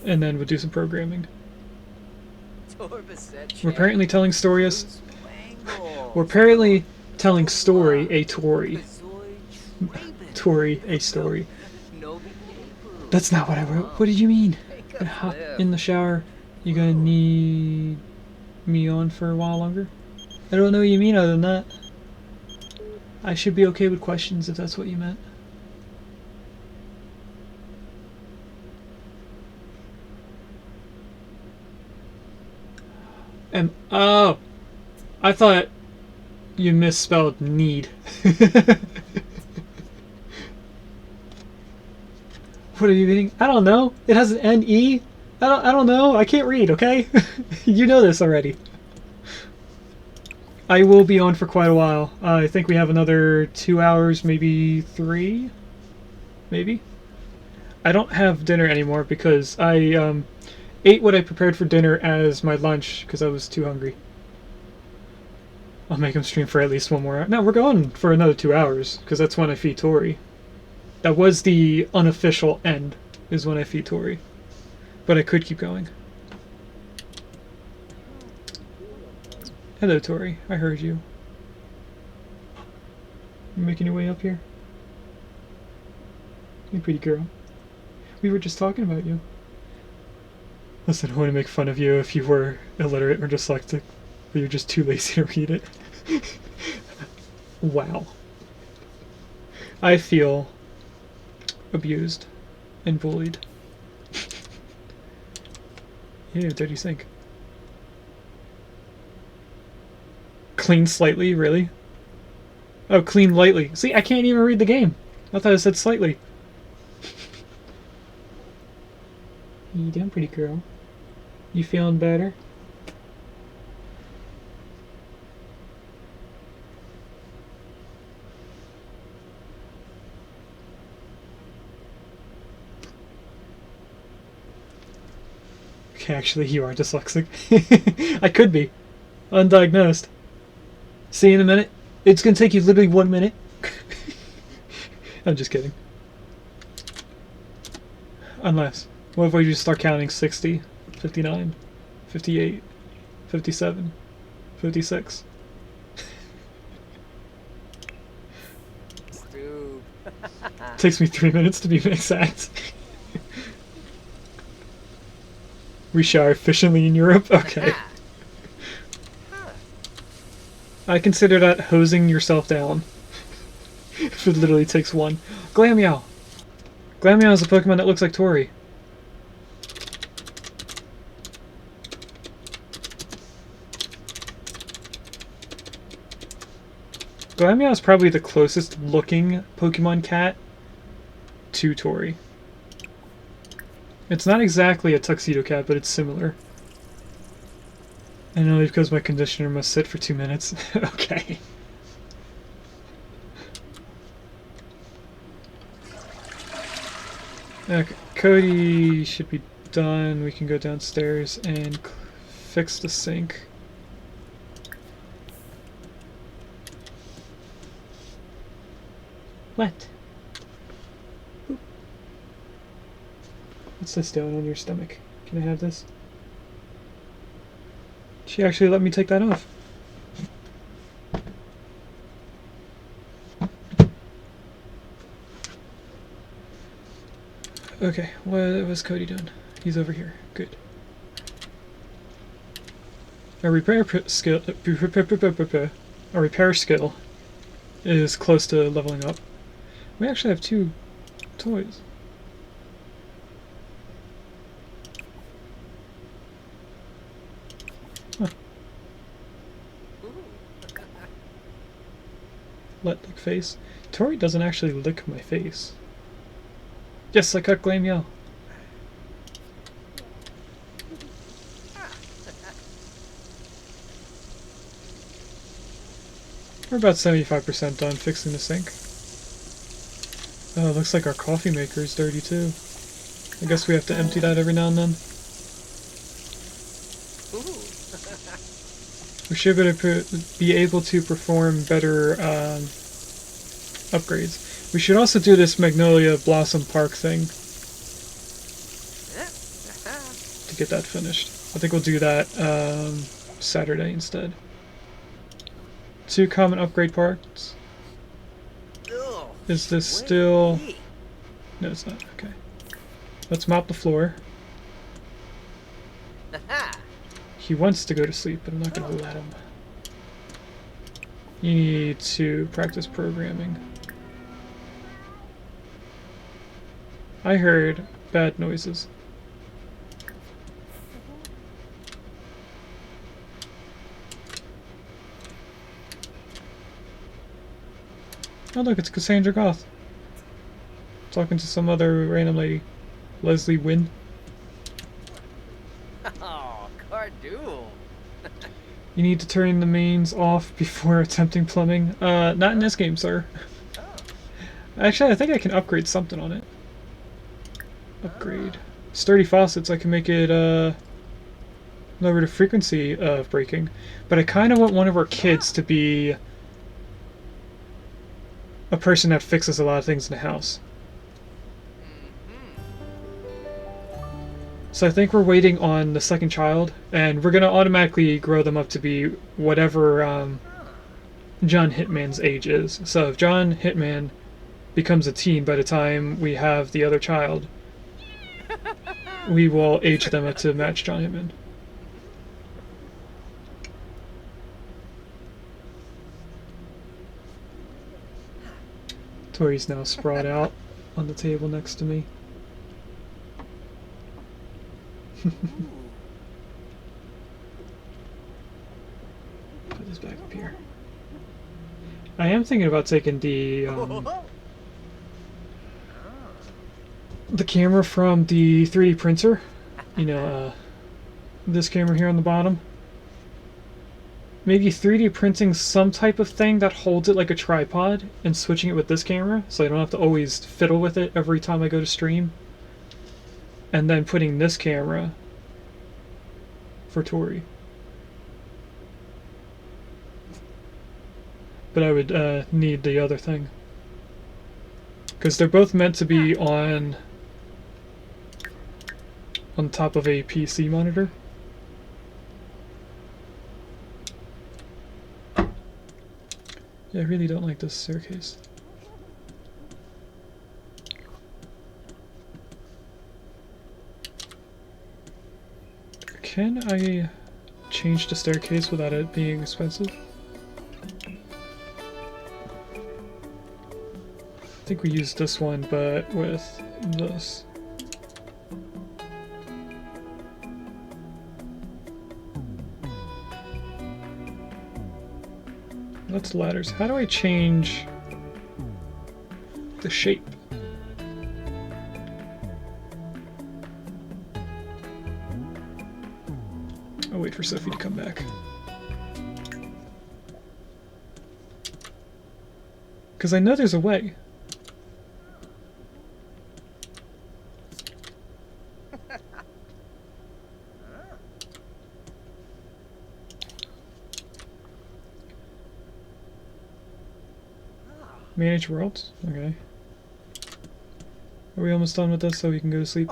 And then we'll do some programming. We're apparently telling stories. We're apparently telling story a Tory. Tory a story. That's not what I wrote. What did you mean? Gonna hop in the shower. You gonna need me on for a while longer? I don't know what you mean other than that. I should be okay with questions if that's what you meant. Oh, I thought you misspelled need. What are you reading? I don't know. It has an N-E. I don't know. I can't read, okay? You know this already. I will be on for quite a while. I think we have another 2 hours, maybe 3? Maybe? I don't have dinner anymore because I ate what I prepared for dinner as my lunch because I was too hungry. I'll make him stream for at least 1 more hour. No, we're going for another 2 hours because that's when I feed Tori. That was the unofficial end, is when I feed Tori. But I could keep going. Hello, Tori. I heard you. You making your way up here? You pretty girl. We were just talking about you. Listen, I want to make fun of you if you were illiterate or dyslexic, but you're just too lazy to read it. Wow. I feel abused and bullied. Ew, dirty sink. Clean slightly, really? Oh, clean lightly. See, I can't even read the game. I thought it said slightly. You doing pretty, girl? You feeling better? Okay, actually, you are dyslexic. I could be. Undiagnosed. See you in a minute. It's gonna take you literally 1 minute. I'm just kidding. Unless. What if we just start counting 60, 59, 58, 57, 56? Takes me 3 minutes to be exact. We shower efficiently in Europe? Okay. I consider that hosing yourself down. If it literally takes 1. Glameow! Glameow is a Pokemon that looks like Tori. Glameow is probably the closest looking Pokemon cat to Tori. It's not exactly a tuxedo cat, but it's similar. And only because my conditioner must sit for 2 minutes. Okay. Okay, Cody should be done. We can go downstairs and fix the sink. What? Oop. What's this doing on your stomach? Can I have this? She actually let me take that off. Okay, what was Cody doing? He's over here. Good. Our repair skill is close to leveling up. We actually have 2 toys. Huh. Lick face. Tori doesn't actually lick my face. Yes, I cut Glameow. We're about 75% done fixing the sink. Oh, it looks like our coffee maker is dirty too. I guess we have to empty that every now and then. We should be able to perform better upgrades. We should also do this Magnolia Blossom Park thing. to get that finished. I think we'll do that Saturday instead. 2 common upgrade parts. Is this still... No, it's not. Okay. Let's mop the floor. He wants to go to sleep, but I'm not going to let him. You need to practice programming. I heard bad noises. Oh look, it's Cassandra Goth. Talking to some other random lady. Leslie Wynn. Oh, Cardool. You need to turn the mains off before attempting plumbing. Not in this game, sir. Actually, I think I can upgrade something on it. Upgrade. Sturdy faucets, I can make it, lower the frequency of breaking. But I kind of want one of our kids to be a person that fixes a lot of things in the house. So I think we're waiting on the second child, and we're going to automatically grow them up to be whatever John Hitman's age is. So if John Hitman becomes a teen by the time we have the other child, we will age them up to match John Hitman. Tori's now sprawled out on the table next to me. Put this back up here. I am thinking about taking the camera from the 3D printer. You know, this camera here on the bottom. Maybe 3D printing some type of thing that holds it like a tripod and switching it with this camera so I don't have to always fiddle with it every time I go to stream. And then putting this camera for Tori. But I would need the other thing. Because they're both meant to be on top of a PC monitor. Yeah, I really don't like this staircase. Can I change the staircase without it being expensive? I think we used this one, but with this. That's ladders. How do I change the shape? I'll wait for Sophie to come back. Because I know there's a way. Manage worlds? Okay. Are we almost done with this so we can go to sleep?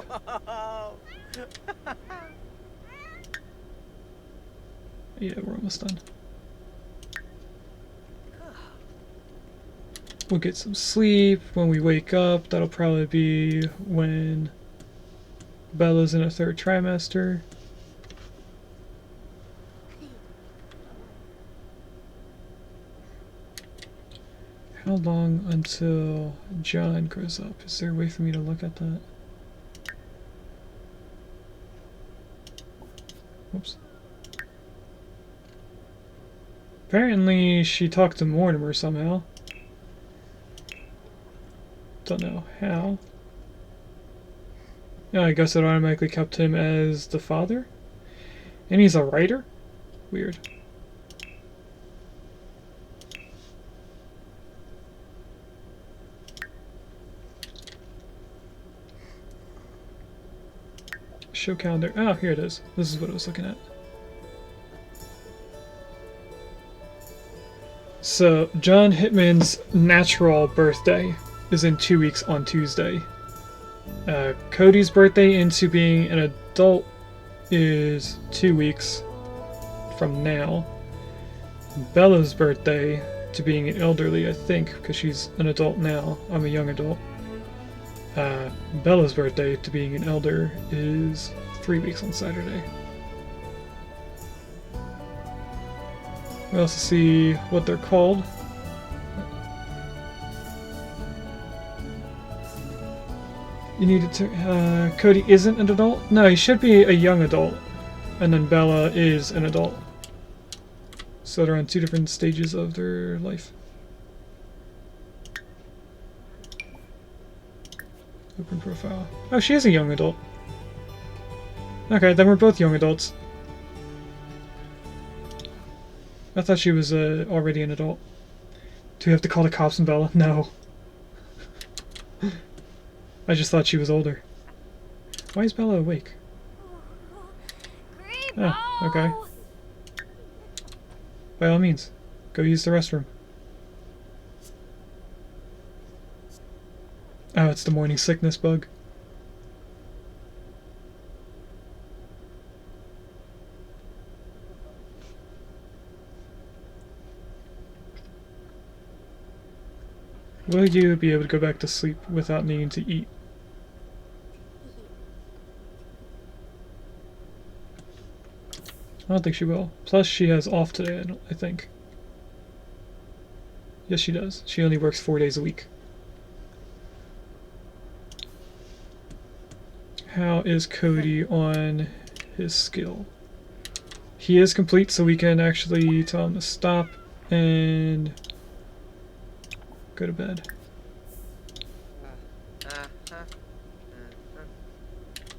Yeah, we're almost done. We'll get some sleep. When we wake up, that'll probably be when Bella's in her 3rd trimester. How long until John grows up? Is there a way for me to look at that? Whoops. Apparently she talked to Mortimer somehow. Don't know how. Yeah, I guess it automatically kept him as the father? And he's a writer? Weird. Show calendar. Oh, here it is. This is what I was looking at. So, John Hitman's natural birthday is in 2 weeks on Tuesday. Cody's birthday into being an adult is 2 weeks from now. Bella's birthday to being an elderly, I think, because she's an adult now. I'm a young adult. Bella's birthday to being an elder is 3 weeks on Saturday. We also see what they're called. You need to. Cody isn't an adult? No, he should be a young adult. And then Bella is an adult. So they're on 2 different stages of their life. Open profile. Oh, she is a young adult. Okay, then we're both young adults. I thought she was already an adult. Do we have to call the cops on Bella? No. I just thought she was older. Why is Bella awake? Oh, okay. By all means, go use the restroom. Oh, it's the morning sickness bug. Will you be able to go back to sleep without needing to eat? I don't think she will. Plus, she has off today, I think. Yes, she does. She only works 4 days a week. How is Cody on his skill? He is complete, so we can actually tell him to stop and go to bed.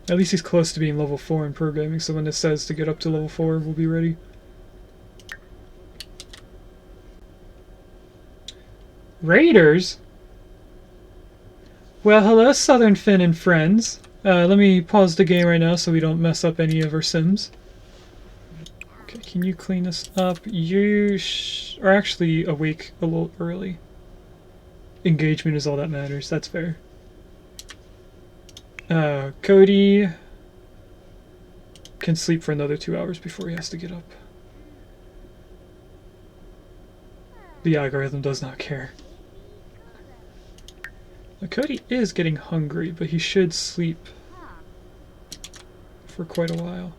At least he's close to being level 4 in programming, so when it says to get up to level 4, we'll be ready. Raiders? Well, hello, Southern Finn and friends. Let me pause the game right now so we don't mess up any of our sims. Okay, can you clean this up? You are actually awake a little early. Engagement is all that matters, that's fair. Cody can sleep for another 2 hours before he has to get up. The algorithm does not care. Now, Cody is getting hungry, but he should sleep for quite a while.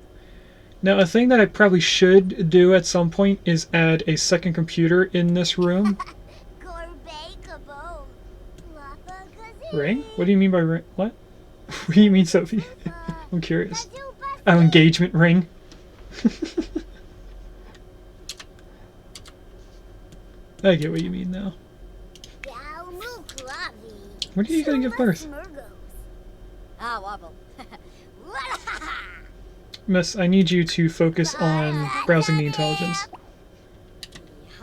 Now, a thing that I probably should do at some point is add a second computer in this room. Ring? What do you mean by ring? What? What do you mean, Sophie? I'm curious. Oh, engagement ring. I get what you mean now. When are you gonna give birth? Miss, I need you to focus on browsing the intelligence.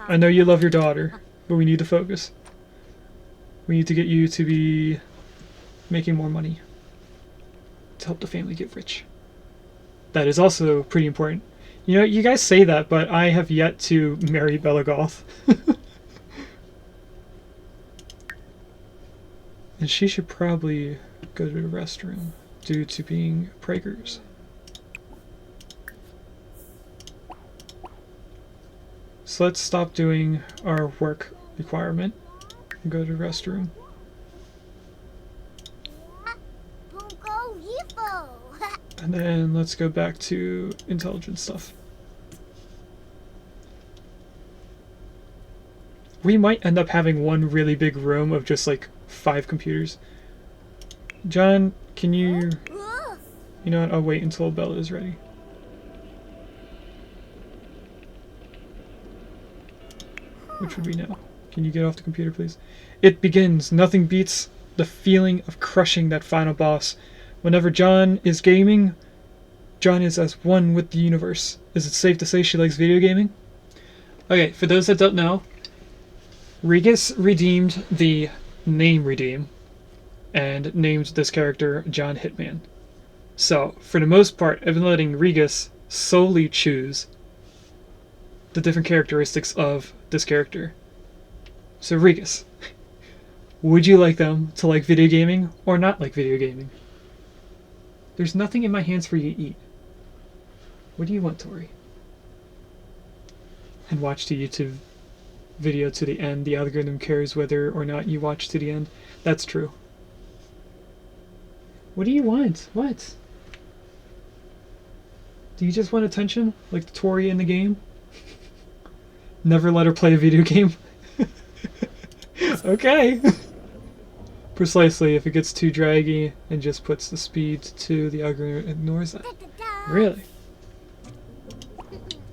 I know you love your daughter, but we need to focus. We need to get you to be making more money to help the family get rich. That is also pretty important. You know, you guys say that, but I have yet to marry Bella Goth. And she should probably go to the restroom due to being preggers. So let's stop doing our work requirement and go to the restroom. And then let's go back to intelligence stuff. We might end up having one really big room of just like 5 computers. John, can you... You know what, I'll wait until Bella is ready. Which would be now. Can you get off the computer, please? It begins. Nothing beats the feeling of crushing that final boss. Whenever John is gaming, John is as one with the universe. Is it safe to say she likes video gaming? Okay, for those that don't know, Regis redeemed the name redeem and named this character John Hitman. So, for the most part, I've been letting Regis solely choose the different characteristics of this character. So Regis, would you like them to like video gaming or not like video gaming? There's nothing in my hands for you to eat. What do you want, Tori? And watch the YouTube video to the end. The algorithm cares whether or not you watch to the end. That's true. What do you want? What? Do you just want attention? Like the Tori in the game? Never let her play a video game? Okay. Precisely, if it gets too draggy and just puts the speed to, the algorithm ignores that. Really?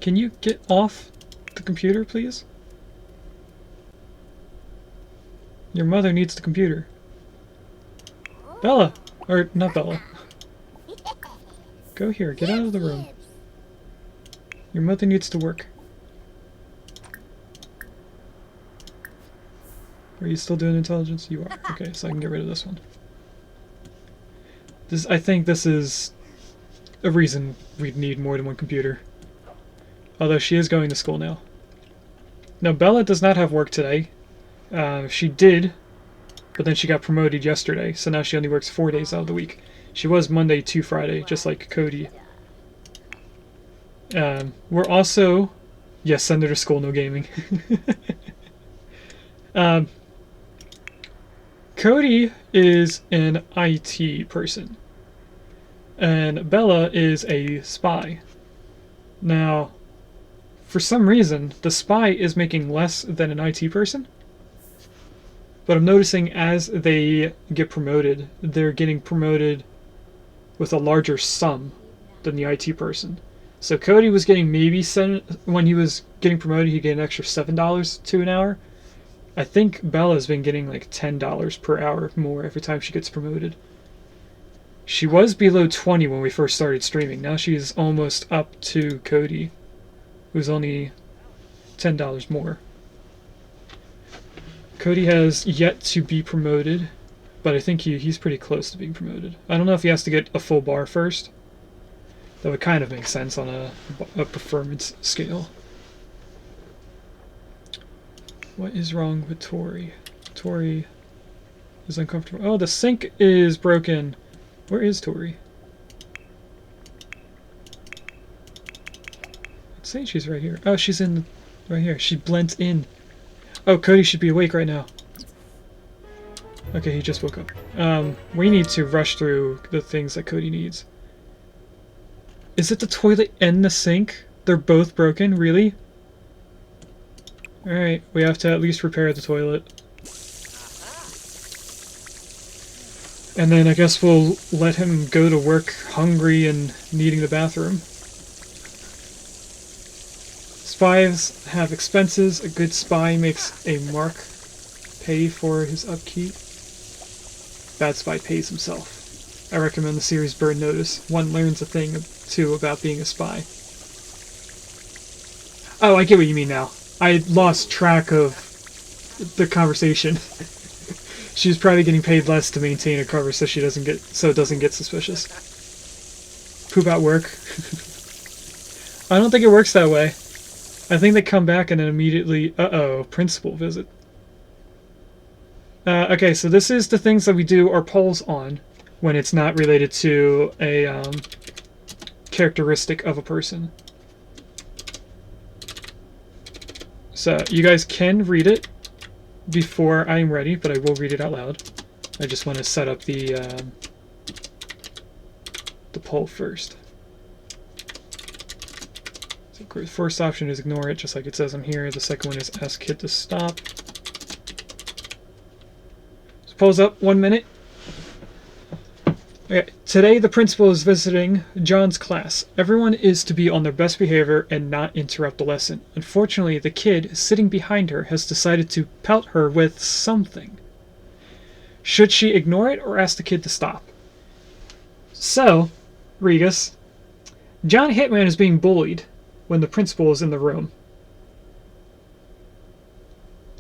Can you get off the computer, please? Your mother needs the computer. Bella! Or, not Bella. Go here, get out of the room. Your mother needs to work. Are you still doing intelligence? You are. Okay, so I can get rid of this one. I think this is a reason we'd need more than one computer. Although she is going to school now. Now, Bella does not have work today. She did, but then she got promoted yesterday, so now she only works 4 days out of the week. She was Monday to Friday, just like Cody. We're also... Yes, send her to school, no gaming. Cody is an IT person, and Bella is a spy. Now, for some reason, the spy is making less than an IT person, but I'm noticing as they get promoted, they're getting promoted with a larger sum than the IT person. So Cody was getting maybe when he was getting promoted, he'd get an extra $7 to an hour. I think Bella's been getting like $10 per hour more every time she gets promoted. She was below 20 when we first started streaming. Now she's almost up to Cody, who's only $10 more. Cody has yet to be promoted, but I think he's pretty close to being promoted. I don't know if he has to get a full bar first. That would kind of make sense on a performance scale. What is wrong with Tori? Tori is uncomfortable. Oh, the sink is broken. Where is Tori? I'd say she's right here. Oh, she's in right here. She blends in. Oh, Cody should be awake right now. Okay, he just woke up. We need to rush through the things that Cody needs. Is it the toilet and the sink? They're both broken? Really? Alright, we have to at least repair the toilet. And then I guess we'll let him go to work hungry and needing the bathroom. Spies have expenses. A good spy makes a mark pay for his upkeep. Bad spy pays himself. I recommend the series Burn Notice. One learns a thing or two about being a spy. Oh, I get what you mean now. I lost track of the conversation. She's probably getting paid less to maintain a cover so it doesn't get suspicious. Poop at work. I don't think it works that way. I think they come back and then immediately principal visit. Okay, so this is the things that we do our polls on when it's not related to a characteristic of a person. So you guys can read it before I'm ready, but I will read it out loud. I just want to set up the poll first. So the first option is ignore it, just like it says on here. The second one is ask kid to stop. So poll's up, 1 minute. Okay. Today the principal is visiting John's class. Everyone is to be on their best behavior and not interrupt the lesson. Unfortunately, the kid sitting behind her has decided to pelt her with something. Should she ignore it or ask the kid to stop? So, Regus, John Hitman is being bullied when the principal is in the room.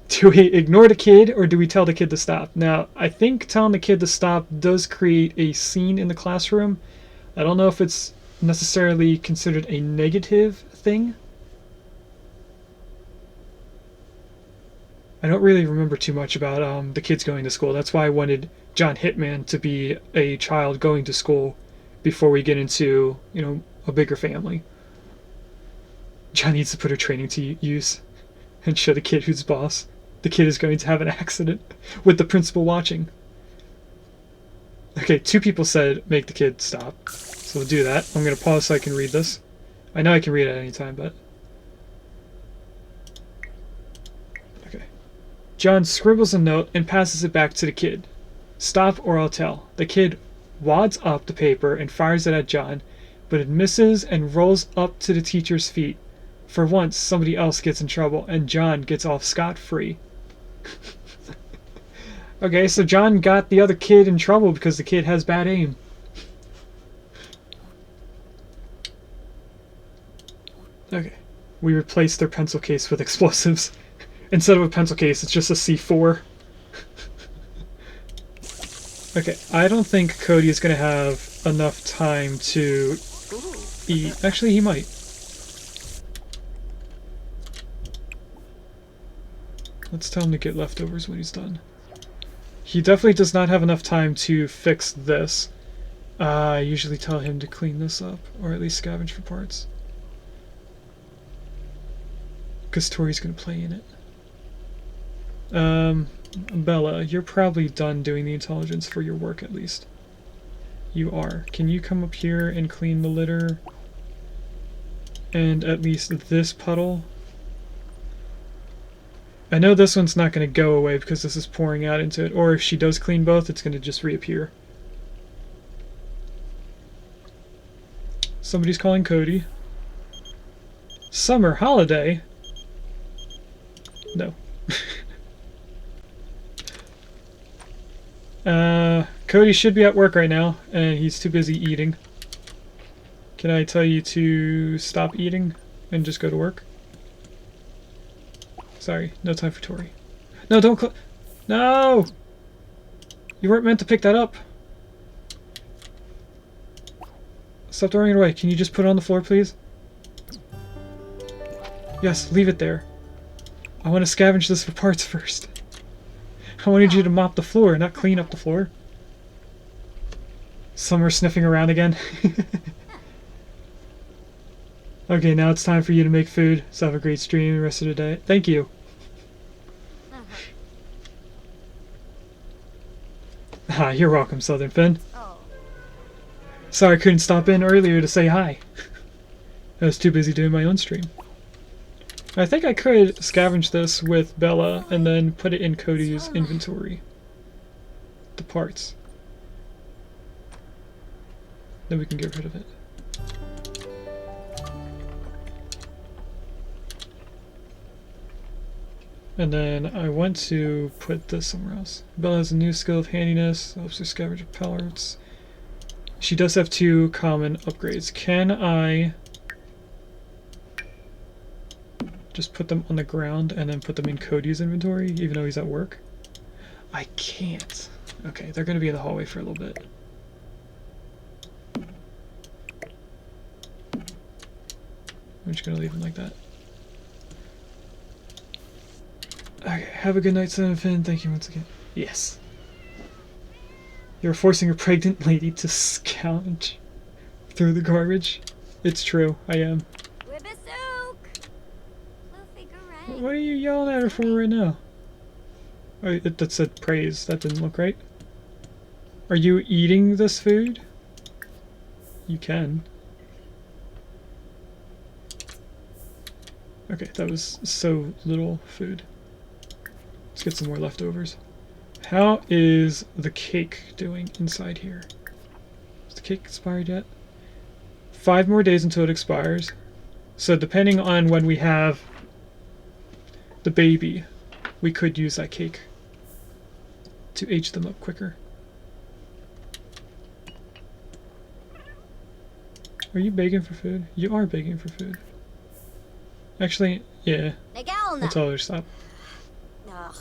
Do we ignore the kid or do we tell the kid to stop? Now, I think telling the kid to stop does create a scene in the classroom. I don't know if it's necessarily considered a negative thing. I don't really remember too much about the kids going to school. That's why I wanted John Hitman to be a child going to school before we get into, a bigger family. John needs to put her training to use and show the kid who's boss. The kid is going to have an accident with the principal watching. Okay, 2 people said make the kid stop. So we'll do that. I'm going to pause so I can read this. I know I can read it at any time, but... Okay. John scribbles a note and passes it back to the kid. Stop or I'll tell. The kid wads up the paper and fires it at John, but it misses and rolls up to the teacher's feet. For once, somebody else gets in trouble, and John gets off scot-free. Okay, so John got the other kid in trouble because the kid has bad aim. Okay. We replaced their pencil case with explosives. Instead of a pencil case, it's just a C4. Okay, I don't think Cody is going to have enough time to eat. Actually, he might. Let's tell him to get leftovers when he's done. He definitely does not have enough time to fix this. I usually tell him to clean this up, or at least scavenge for parts. Because Tori's going to play in it. Bella, you're probably done doing the intelligence for your work at least. You are. Can you come up here and clean the litter? And at least this puddle? I know this one's not going to go away because this is pouring out into it, or if she does clean both, it's going to just reappear. Somebody's calling Cody. Summer holiday? No. Cody should be at work right now, and he's too busy eating. Can I tell you to stop eating and just go to work? Sorry, no time for Tori. No, don't no! You weren't meant to pick that up. Stop throwing it away. Can you just put it on the floor, please? Yes, leave it there. I want to scavenge this for parts first. I wanted you to mop the floor, not clean up the floor. Summer sniffing around again. Okay, now it's time for you to make food. So have a great stream the rest of the day. Thank you. Ah, you're welcome, Southern Finn. Sorry I couldn't stop in earlier to say hi. I was too busy doing my own stream. I think I could scavenge this with Bella and then put it in Cody's inventory. The parts. Then we can get rid of it. And then I want to put this somewhere else. Bella has a new skill of handiness, helps her scavenge pellets. She does have 2 common upgrades. Can I just put them on the ground and then put them in Cody's inventory, even though he's at work? I can't. Okay, they're going to be in the hallway for a little bit. I'm just going to leave them like that. Okay, have a good night, Son of Finn. Thank you once again. Yes. You're forcing a pregnant lady to scavenge through the garbage. It's true, I am. What are you yelling at her for right now? Oh, that said praise. That didn't look right. Are you eating this food? You can. Okay, that was so little food. Let's get some more leftovers. How is the cake doing inside here? Is the cake expired yet? 5 more days until it expires. So depending on when we have the baby, we could use that cake to age them up quicker. Are you begging for food? You are begging for food. Actually, yeah. I'll tell her to stop. Ugh.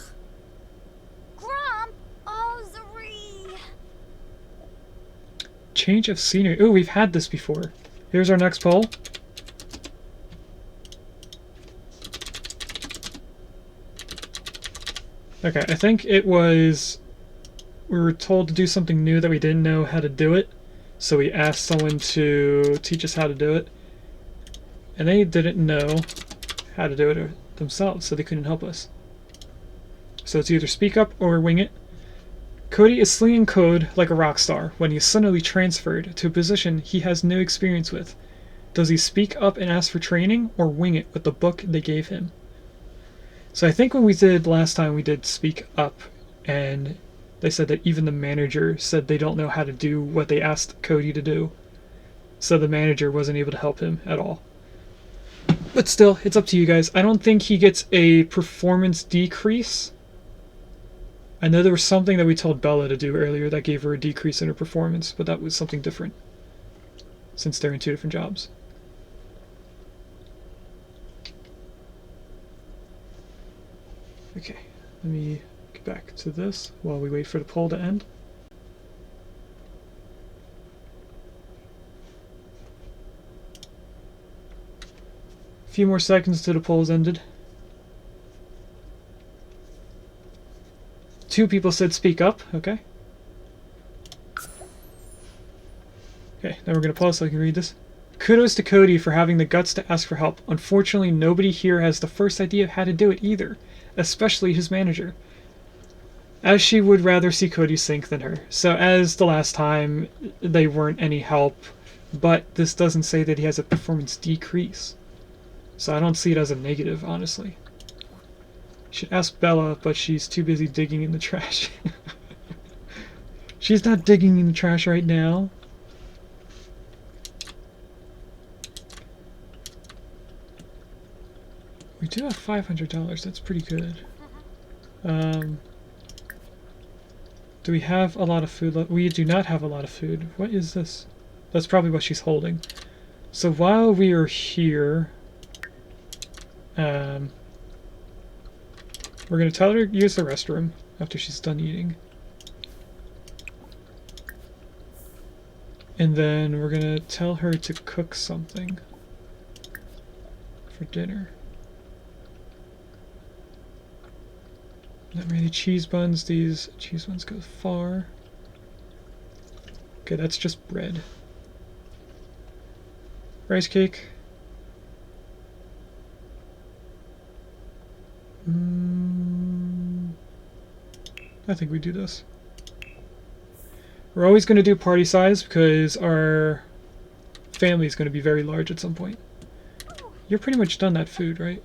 Grump! Oh, Zari! Change of scenery. Ooh, we've had this before. Here's our next poll. Okay, I think it was... We were told to do something new that we didn't know how to do it. So we asked someone to teach us how to do it. And they didn't know how to do it themselves, so they couldn't help us. So it's either speak up or wing it. Cody is slinging code like a rock star when he is suddenly transferred to a position he has no experience with. Does he speak up and ask for training, or wing it with the book they gave him? So I think when we did last time, we did speak up, and they said that even the manager said they don't know how to do what they asked Cody to do. So the manager wasn't able to help him at all. But still, it's up to you guys. I don't think he gets a performance decrease. I know there was something that we told Bella to do earlier that gave her a decrease in her performance, but that was something different, since they're in 2 different jobs. Okay, let me get back to this while we wait for the poll to end. A few more seconds till the poll's ended. 2 people said speak up, okay. Okay, now we're going to pause so I can read this. Kudos to Cody for having the guts to ask for help. Unfortunately, nobody here has the first idea of how to do it either, especially his manager, as she would rather see Cody sink than her. So as the last time, they weren't any help, but this doesn't say that he has a performance decrease. So I don't see it as a negative, honestly. Should ask Bella, but she's too busy digging in the trash. She's not digging in the trash right now. We do have $500, that's pretty good. Do we have a lot of food left? We do not have a lot of food. What is this? That's probably what she's holding. So while we are here, we're going to tell her to use the restroom after she's done eating. And then we're going to tell her to cook something for dinner. Not really cheese buns. These cheese buns go far. Okay, that's just bread. Rice cake. I think we do this. We're always going to do party size because our family is going to be very large at some point. You're pretty much done that food, right?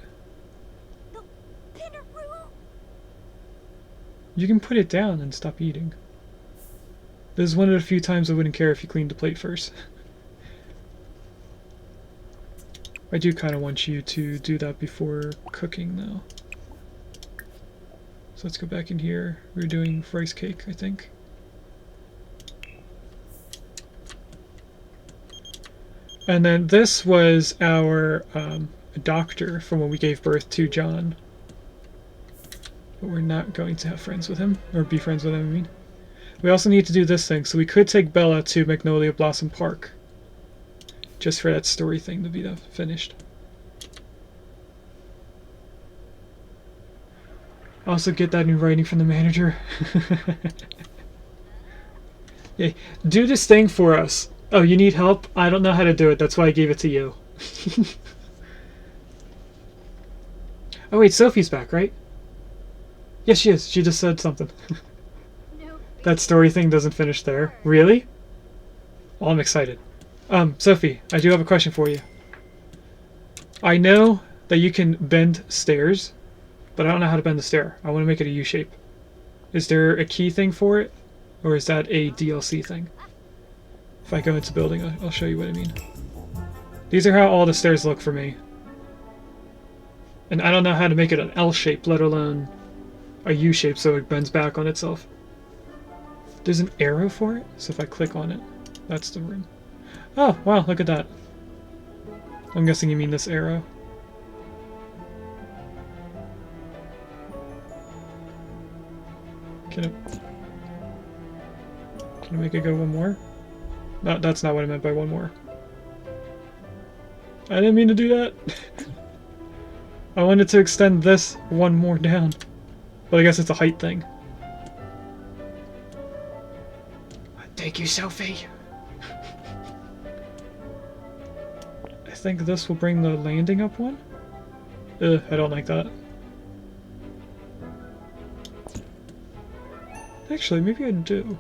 You can put it down and stop eating. This is one of the few times I wouldn't care if you cleaned the plate first. I do kind of want you to do that before cooking, though. So let's go back in here. We're doing rice cake, I think. And then this was our doctor from when we gave birth to John. But we're not going to have friends with him, or be friends with him, I mean. We also need to do this thing, so we could take Bella to Magnolia Blossom Park. Just for that story thing to be finished. Also get that in writing from the manager. Yeah, do this thing for us. Oh, you need help? I don't know how to do it, that's why I gave it to you. Oh wait, Sophie's back, right? Yes, she is. She just said something. That story thing doesn't finish there. Really? Well, I'm excited. Sophie, I do have a question for you. I know that you can bend stairs, but I don't know how to bend the stair. I want to make it a U shape. Is there a key thing for it? Or is that a DLC thing? If I go into building, I'll show you what I mean. These are how all the stairs look for me. And I don't know how to make it an L shape, let alone a U shape so it bends back on itself. There's an arrow for it, so if I click on it, that's the room. Oh, wow, look at that. I'm guessing you mean this arrow. Can I make it go one more? No, that's not what I meant by one more. I didn't mean to do that. I wanted to extend this one more down. But I guess it's a height thing. Thank you, Sophie. I think this will bring the landing up one. Ugh, I don't like that. Actually, maybe I do.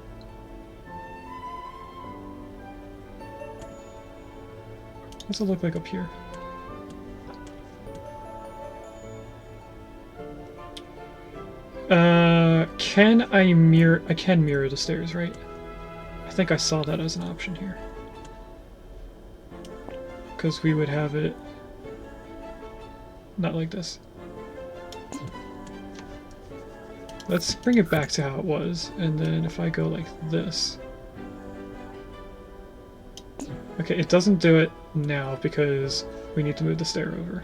What's it look like up here? Can I mirror? I can mirror the stairs, right? I think I saw that as an option here. Because we would have it not like this. Let's bring it back to how it was, and then if I go like this... Okay, it doesn't do it now because we need to move the stair over.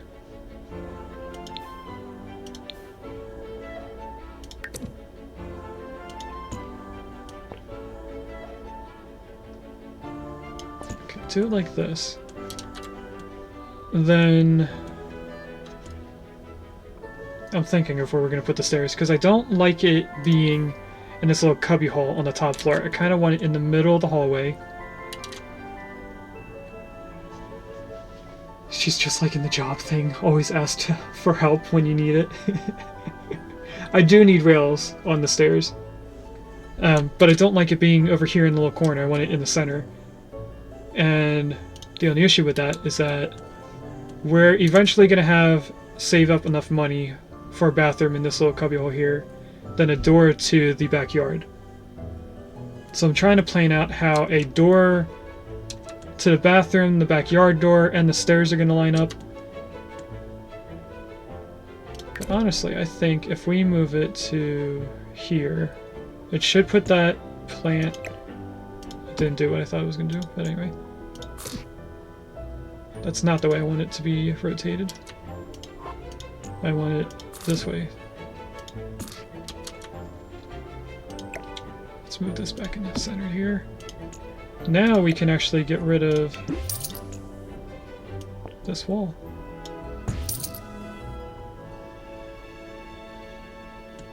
Okay, do it like this. Then... I'm thinking of where we're going to put the stairs, because I don't like it being in this little cubby hole on the top floor. I kind of want it in the middle of the hallway. She's just like in the job thing, always asked for help when you need it. I do need rails on the stairs, but I don't like it being over here in the little corner. I want it in the center. And the only issue with that is that we're eventually going to have save up enough money for a bathroom in this little cubbyhole here, then a door to the backyard. So I'm trying to plan out how a door to the bathroom, the backyard door, and the stairs are going to line up. But honestly, I think if we move it to here, it should put that plant... It didn't do what I thought it was going to do, but anyway. That's not the way I want it to be rotated. I want it this way. Let's move this back into the center here. Now we can actually get rid of this wall.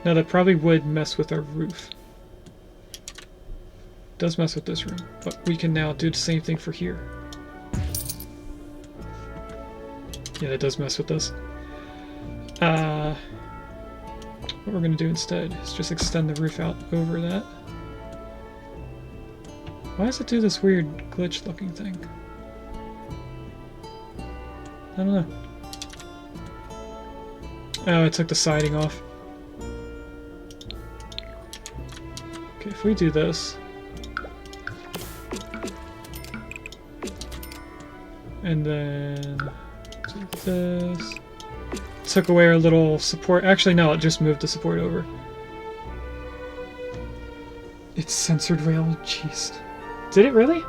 Now that probably would mess with our roof. It does mess with this room, but we can now do the same thing for here. Yeah, that does mess with this. What we're going to do instead is just extend the roof out over that. Why does it do this weird glitch looking thing? I don't know. Oh, it took the siding off. Okay, if we do this, and then do this, took away our little support. Actually, no, it just moved the support over. It's censored rail. Jeez. Did it really?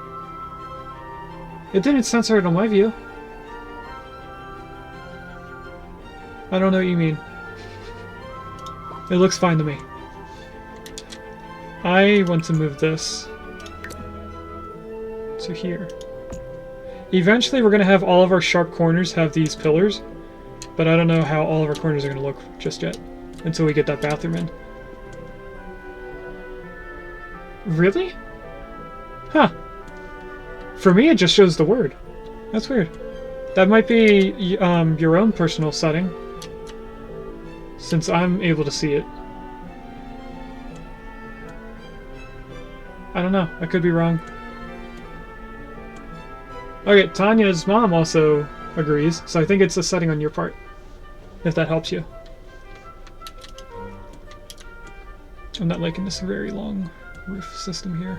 It didn't censor it on my view. I don't know what you mean. It looks fine to me. I want to move this to here. Eventually we're going to have all of our sharp corners have these pillars, but I don't know how all of our corners are going to look just yet until we get that bathroom in. Really? Huh. For me, it just shows the word. That's weird. That might be your own personal setting, since I'm able to see it. I don't know. I could be wrong. Okay, Tanya's mom also agrees, so I think it's a setting on your part, if that helps you. I'm not liking this very long roof system here.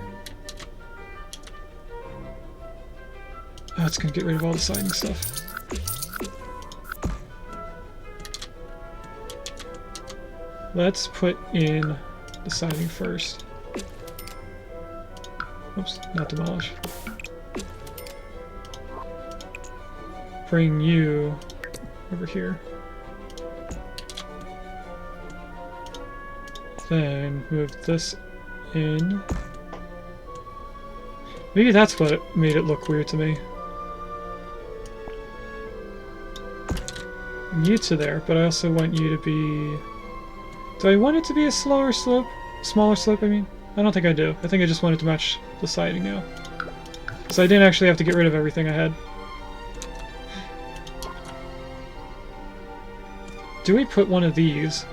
Oh, it's gonna get rid of all the siding stuff. Let's put in the siding first. Oops, not demolish. Bring you over here. Then move this in. Maybe that's what made it look weird to me. You to there, but I also want you to be... Do I want it to be a slower slope? Smaller slope, I mean? I don't think I do. I think I just want it to match the siding now. So I didn't actually have to get rid of everything I had. do we put one of these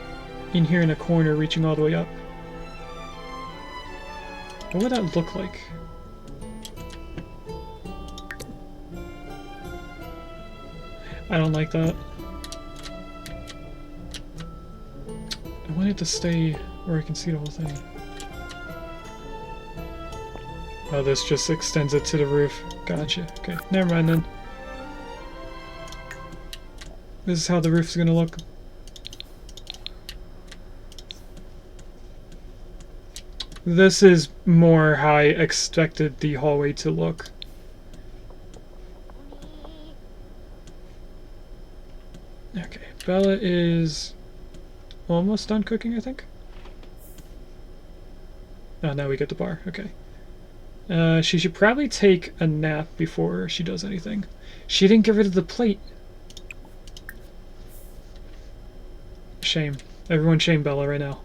in here in a corner reaching all the way up? What would that look like? I don't like that. I want it to stay where I can see the whole thing. Oh, this just extends it to the roof. Gotcha. Okay, never mind then. This is how the roof's gonna look. This is more how I expected the hallway to look. Okay, Bella is almost done cooking, I think. Oh, now we get the bar. Okay. She should probably take a nap before she does anything. She didn't get rid of the plate. Shame. Everyone shame Bella right now.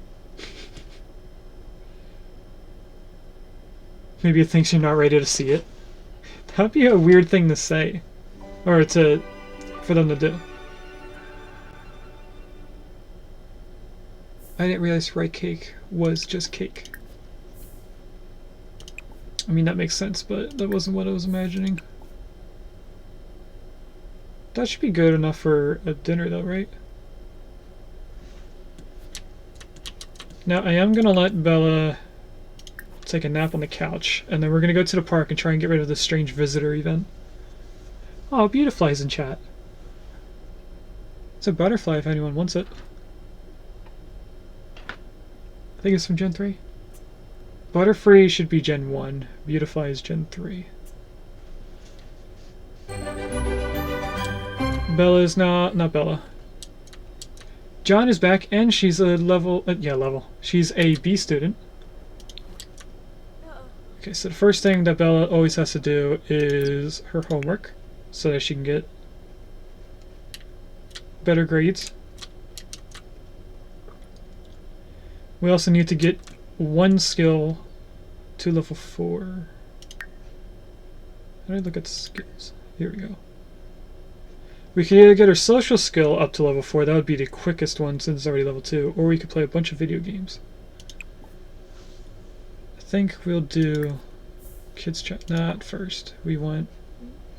Maybe it thinks you're not ready to see it. That'd be a weird thing to say. Or for them to do. I didn't realize rice cake was just cake. I mean, that makes sense, but that wasn't what I was imagining. That should be good enough for a dinner though, right? Now, I am gonna let Bella take a nap on the couch, and then we're gonna go to the park and try and get rid of this strange visitor event. Oh, Beautifly's in chat. It's a butterfly if anyone wants it. I think it's from Gen 3. Butterfree should be Gen 1. Beautifly is Gen 3. Bella is not Bella. John is back, and she's a level. She's a B student. Okay, so the first thing that Bella always has to do is her homework, so that she can get better grades. We also need to get one skill to level 4. How do I look at skills? Here we go. We could either get her social skill up to level 4, that would be the quickest one since it's already level 2, or we could play a bunch of video games. I think we'll do kids chat. Not first. We want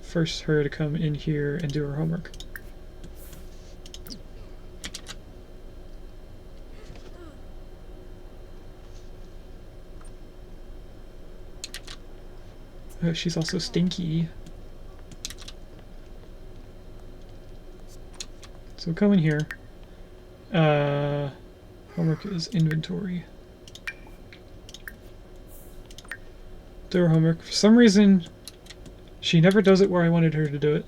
first her to come in here and do her homework. Oh, she's also stinky. So come in here. Homework is inventory. Do her homework. For some reason, she never does it where I wanted her to do it.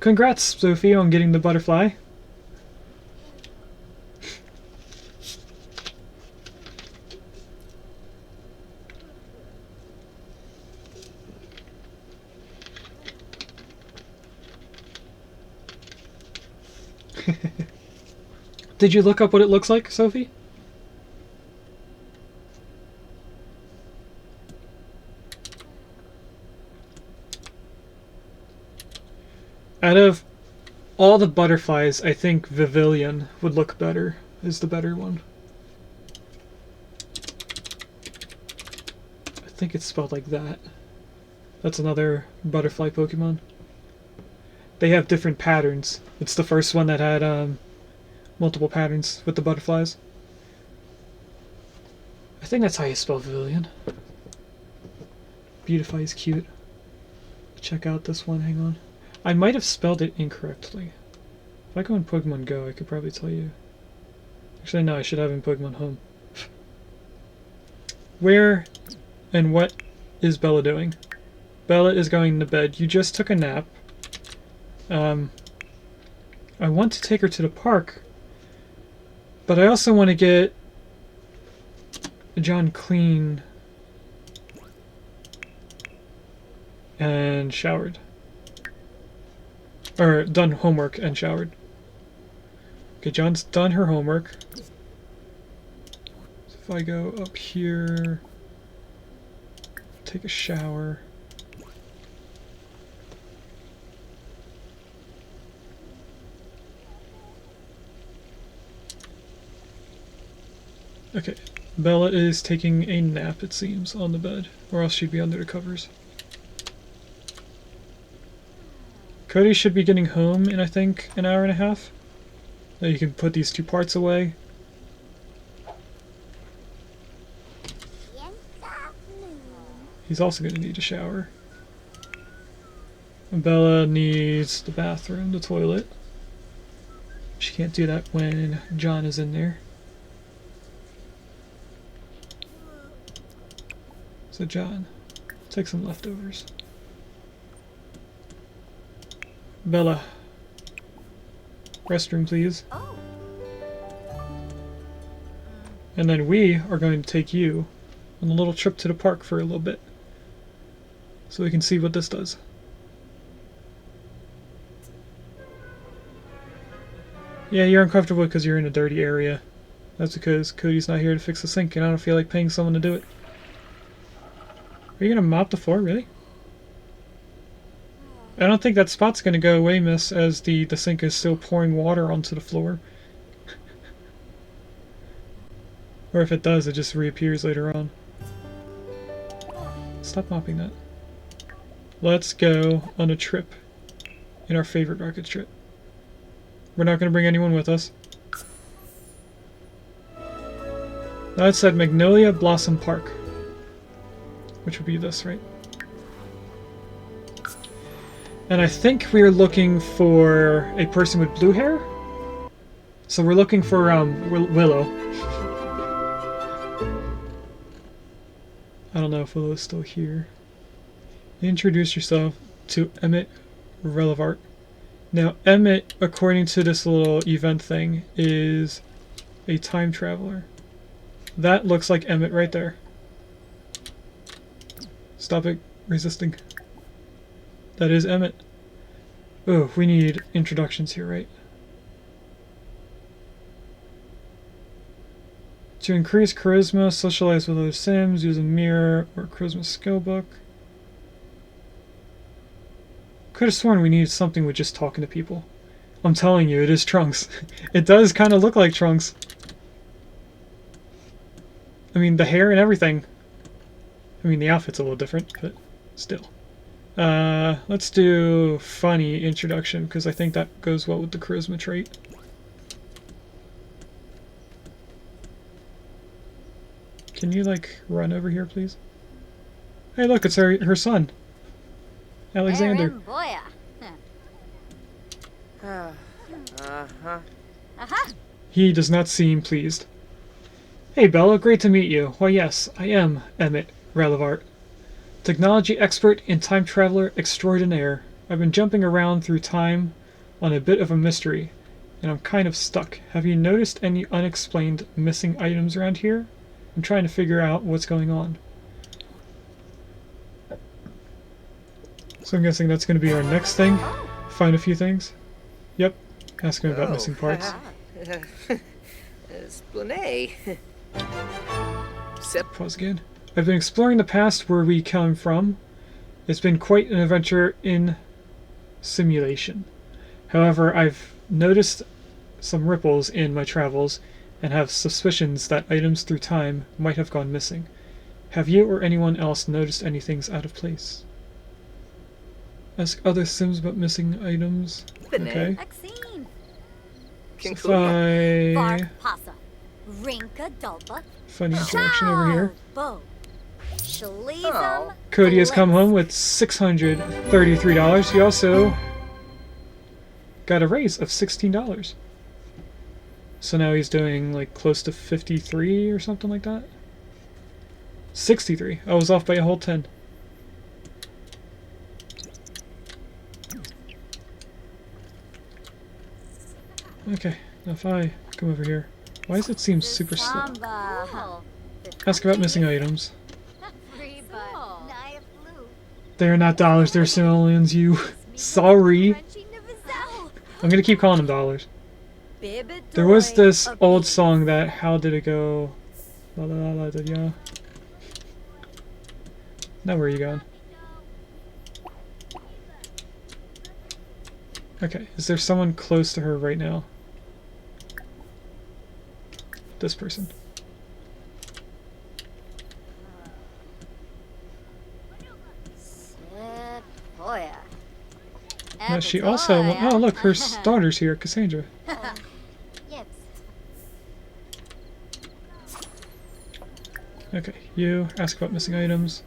Congrats, Sophie, on getting the butterfly. Did you look up what it looks like, Sophie? Out of all the butterflies, I think Vivilion would look better, is the better one. I think it's spelled like that. That's another butterfly Pokemon. They have different patterns. It's the first one that had multiple patterns with the butterflies. I think that's how you spell Vivilion. Beautify is cute. Check out this one, hang on. I might have spelled it incorrectly. If I go in Pokemon Go, I could probably tell you. Actually, no, I should have in Pokemon Home. Where and what is Bella doing? Bella is going to bed. You just took a nap. I want to take her to the park, but I also want to get John clean and showered. Or done homework and showered. Okay, John's done her homework. So if I go up here, take a shower. Okay. Bella is taking a nap, it seems, on the bed. Or else she'd be under the covers. Cody should be getting home in, I think, an hour and a half. Now you can put these 2 parts away. He's also going to need a shower. And Bella needs the bathroom, the toilet. She can't do that when John is in there. So John, take some leftovers. Bella, restroom please. Oh. And then we are going to take you on a little trip to the park for a little bit. So we can see what this does. Yeah, you're uncomfortable because you're in a dirty area. That's because Cody's not here to fix the sink and I don't feel like paying someone to do it. Are you gonna mop the floor, really? I don't think that spot's gonna go away, miss, as the sink is still pouring water onto the floor. Or if it does, it just reappears later on. Stop mopping that. Let's go on a trip. In our favorite rocket trip. We're not gonna bring anyone with us. That said Magnolia Blossom Park. Which would be this, right? And I think we're looking for a person with blue hair. So we're looking for Willow. I don't know if Willow's still here. Introduce yourself to Emmett Relevart. Now Emmett, according to this little event thing, is a time traveler. That looks like Emmett right there. Stop it resisting. That is Emmett. Oh, we need introductions here, right? To increase charisma, socialize with other Sims, use a mirror or a charisma skill book. Could have sworn we needed something with just talking to people. I'm telling you, it is Trunks. It does kind of look like Trunks. I mean, the hair and everything. I mean, the outfit's a little different, but still. Let's do funny introduction, because I think that goes well with the charisma trait. Can you, like, run over here, please? Hey, look, it's her son. Alexander. Boya. He does not seem pleased. Hey, Bella, great to meet you. Why, yes, I am Emmett Relevart. Technology expert and time traveler extraordinaire. I've been jumping around through time on a bit of a mystery, and I'm kind of stuck. Have you noticed any unexplained missing items around here? I'm trying to figure out what's going on. So I'm guessing that's going to be our next thing. Find a few things. Yep. Ask him about missing parts. Pause again. I've been exploring the past where we come from. It's been quite an adventure in simulation. However, I've noticed some ripples in my travels and have suspicions that items through time might have gone missing. Have you or anyone else noticed any things out of place? Ask other Sims about missing items. Okay. Funny interaction over here. Cody has come home with $633. He also got a raise of $16. So now he's doing like close to 53 or something like that. 63. I was off by a whole 10. Okay, now if I come over here. Why does it seem super slow? Ask about missing items. They're not dollars, they're simoleons, you. Sorry. I'm gonna keep calling them dollars. There was this old song that, how did it go? La la la la da ya. Now where are you going? Okay, is there someone close to her right now? This person. She also... Oh, look, her daughter's here, Cassandra. Yep. Okay, you ask about missing items.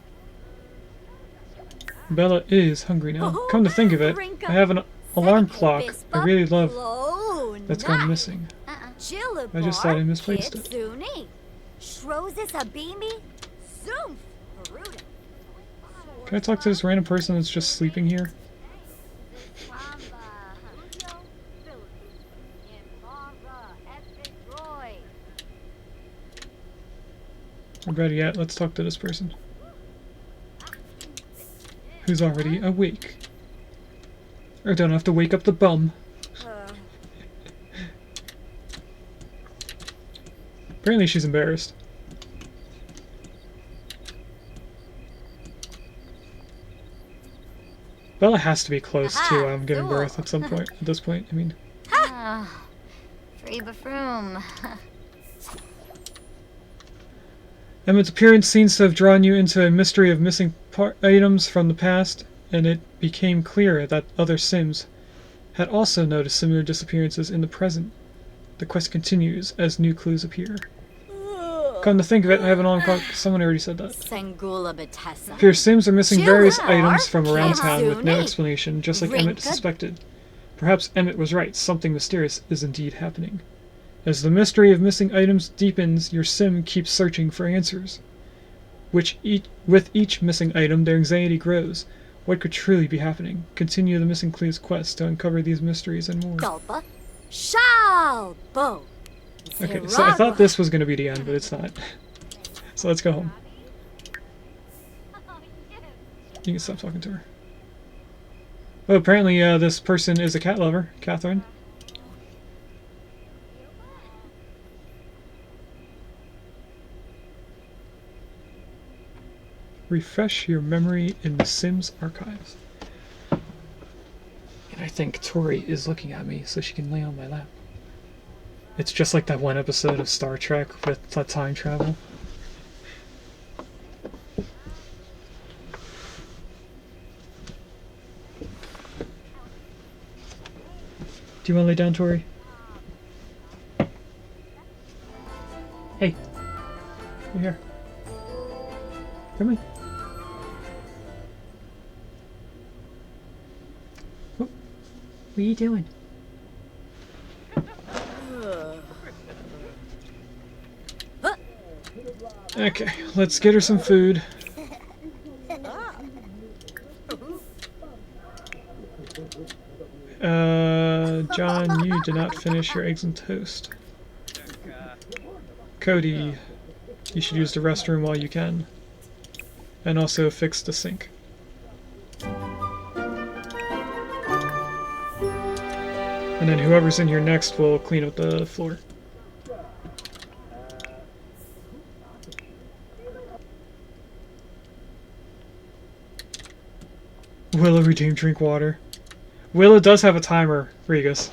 Bella is hungry now. Come to think of it, I have an alarm clock I really love that's gone missing. I just thought I misplaced it. Can I talk to this random person that's just sleeping here? Or better yet, let's talk to this person. Who's already awake. Or don't have to wake up the bum. Apparently she's embarrassed. Bella has to be close to giving birth at some point. At this point, I mean. Free befroom. Emmett's appearance seems to have drawn you into a mystery of missing items from the past, and it became clear that other Sims had also noticed similar disappearances in the present. The quest continues as new clues appear. Come to think of it, I have an alarm clock. Someone already said that. Appears Sims are missing various items from around town with no explanation, just like Emmett suspected. Perhaps Emmett was right. Something mysterious is indeed happening. As the mystery of missing items deepens, your Sim keeps searching for answers. With each missing item, their anxiety grows. What could truly be happening? Continue the Missing Clues quest to uncover these mysteries and more. Okay, so I thought this was going to be the end, but it's not. So let's go home. You can stop talking to her. Oh, apparently this person is a cat lover, Catherine. Refresh your memory in the Sims archives. And I think Tori is looking at me so she can lay on my lap. It's just like that one episode of Star Trek with time travel. Do you want to lay down, Tori? Hey. You're here. Come on. What are you doing? Okay, let's get her some food. John, you did not finish your eggs and toast. Cody, you should use the restroom while you can. And also fix the sink. And then whoever's in here next will clean up the floor. Willow redeemed drink water. Willow does have a timer, Regus.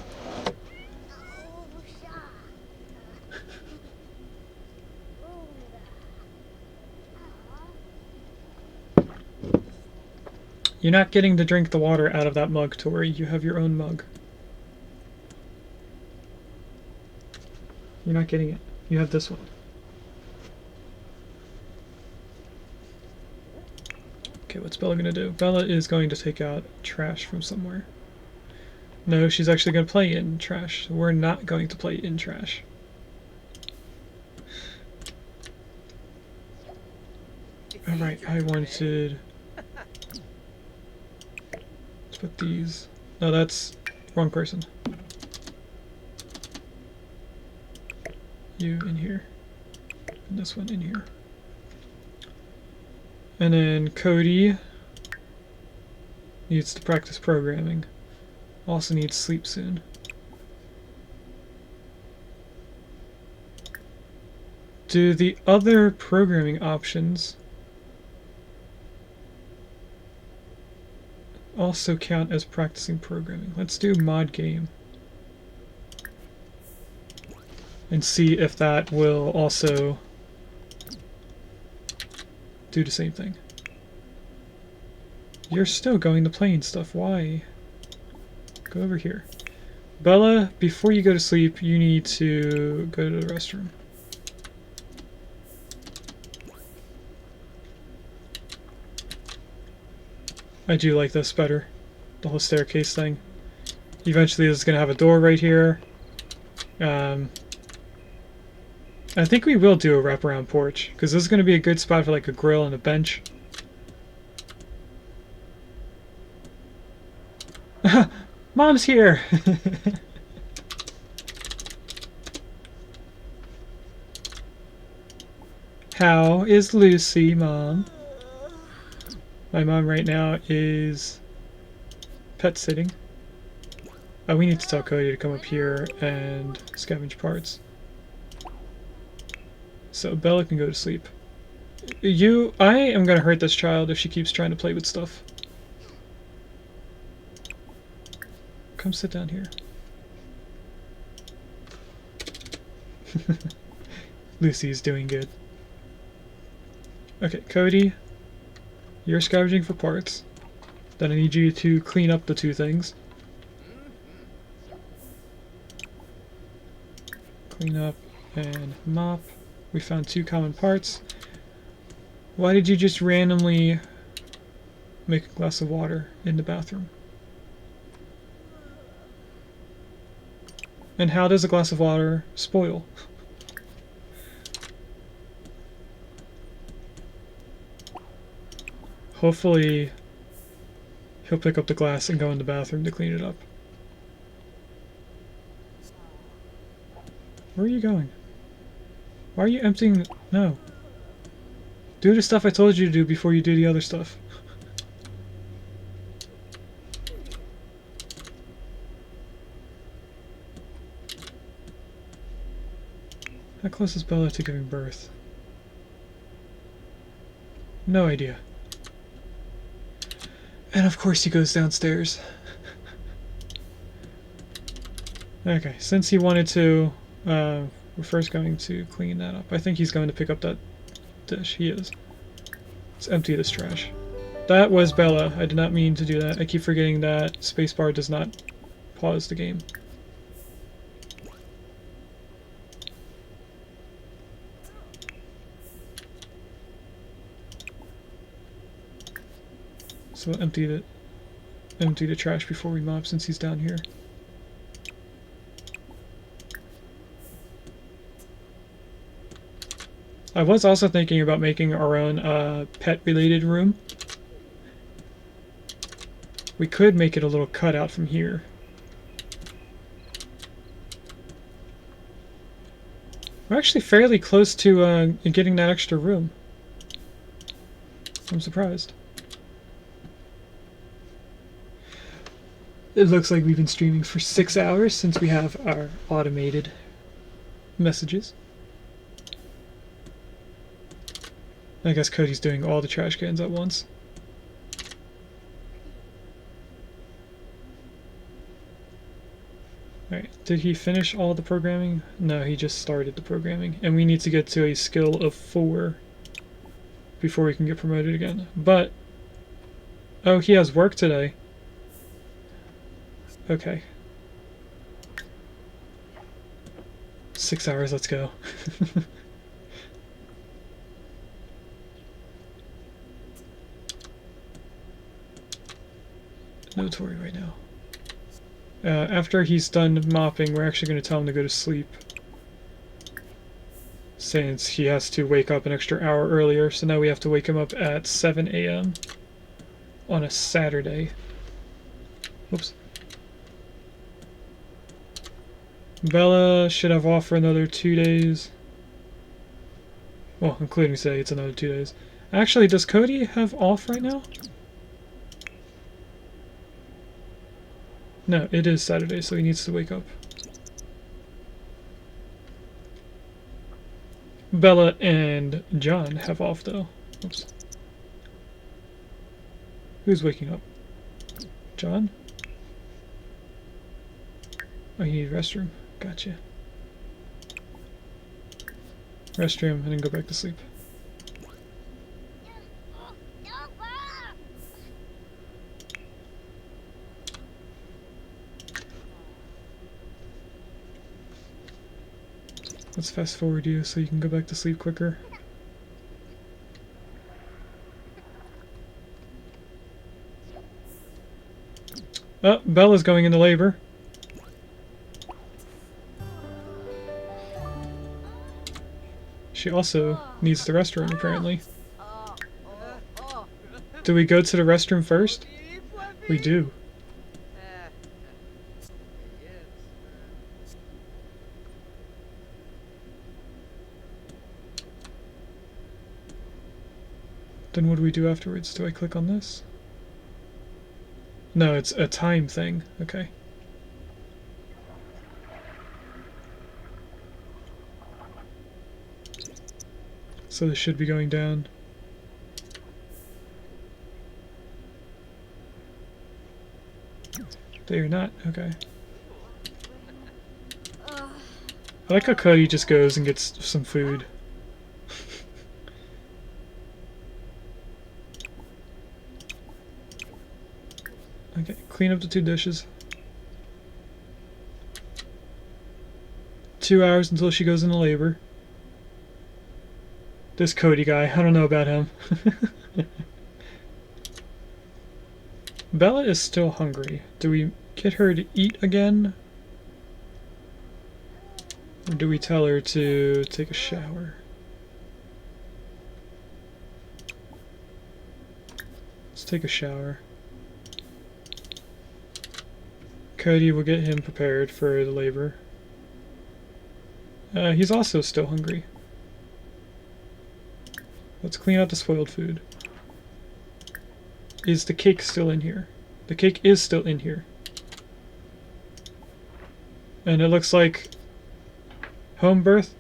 You're not getting to drink the water out of that mug, Tori. You have your own mug. You're not getting it. You have this one. Okay, what's Bella gonna do? Bella is going to take out trash from somewhere. No, she's actually gonna play in trash. We're not going to play in trash. Alright, I wanted... Let's put these... No, that's... wrong person. You in here. And this one in here. And then Cody needs to practice programming. Also needs sleep soon. Do the other programming options also count as practicing programming? Let's do mod game. And see if that will also do the same thing. You're still going to play and stuff, why? Go over here. Bella, before you go to sleep, you need to go to the restroom. I do like this better. The whole staircase thing. Eventually this is going to have a door right here. I think we will do a wraparound porch, because this is going to be a good spot for like a grill and a bench. Mom's here! How is Lucy, Mom? My mom right now is pet sitting. Oh, we need to tell Cody to come up here and scavenge parts. So Bella can go to sleep. I am gonna hurt this child if she keeps trying to play with stuff. Come sit down here. Lucy's doing good. Okay, Cody, you're scavenging for parts. Then I need you to clean up the two things. Clean up and mop. We found two common parts. Why did you just randomly make a glass of water in the bathroom? And how does a glass of water spoil? Hopefully he'll pick up the glass and go in the bathroom to clean it up. Where are you going? Why are you emptying? No. Do the stuff I told you to do before you do the other stuff. How close is Bella to giving birth? No idea. And of course he goes downstairs. Okay, since he wanted to, we're first going to clean that up. I think he's going to pick up that dish. He is. Let's empty this trash. That was Bella. I did not mean to do that. I keep forgetting that spacebar does not pause the game. So we'll empty the trash before we mop since he's down here. I was also thinking about making our own pet-related room. We could make it a little cutout from here. We're actually fairly close to getting that extra room. I'm surprised. It looks like we've been streaming for 6 hours since we have our automated messages. I guess Cody's doing all the trash cans at once. Alright, did he finish all the programming? No, he just started the programming. And we need to get to a skill of 4 before we can get promoted again. But, oh, he has work today. Okay. 6 hours, let's go. No Tori right now. After he's done mopping, we're actually going to tell him to go to sleep. Since he has to wake up an extra hour earlier, so now we have to wake him up at 7 a.m. on a Saturday. Whoops. Bella should have off for another 2 days. Well, including today, it's another 2 days. Actually, does Cody have off right now? No, it is Saturday, so he needs to wake up. Bella and John have off, though. Oops. Who's waking up? John? Oh, you need restroom. Gotcha. Restroom, and then go back to sleep. Let's fast forward you so you can go back to sleep quicker. Oh, Bella's going into labor. She also needs the restroom, apparently. Do we go to the restroom first? We do. Then what do we do afterwards? Do I click on this? No, it's a time thing. Okay. So this should be going down. They are not. Okay. I like how Cody just goes and gets some food. Okay, clean up the 2 dishes. 2 hours until she goes into labor. This Cody guy, I don't know about him. Bella is still hungry. Do we get her to eat again? Or do we tell her to take a shower? Let's take a shower. Cody will get him prepared for the labor. He's also still hungry. Let's clean out the spoiled food. Is the cake still in here? The cake is still in here. And it looks like home birth.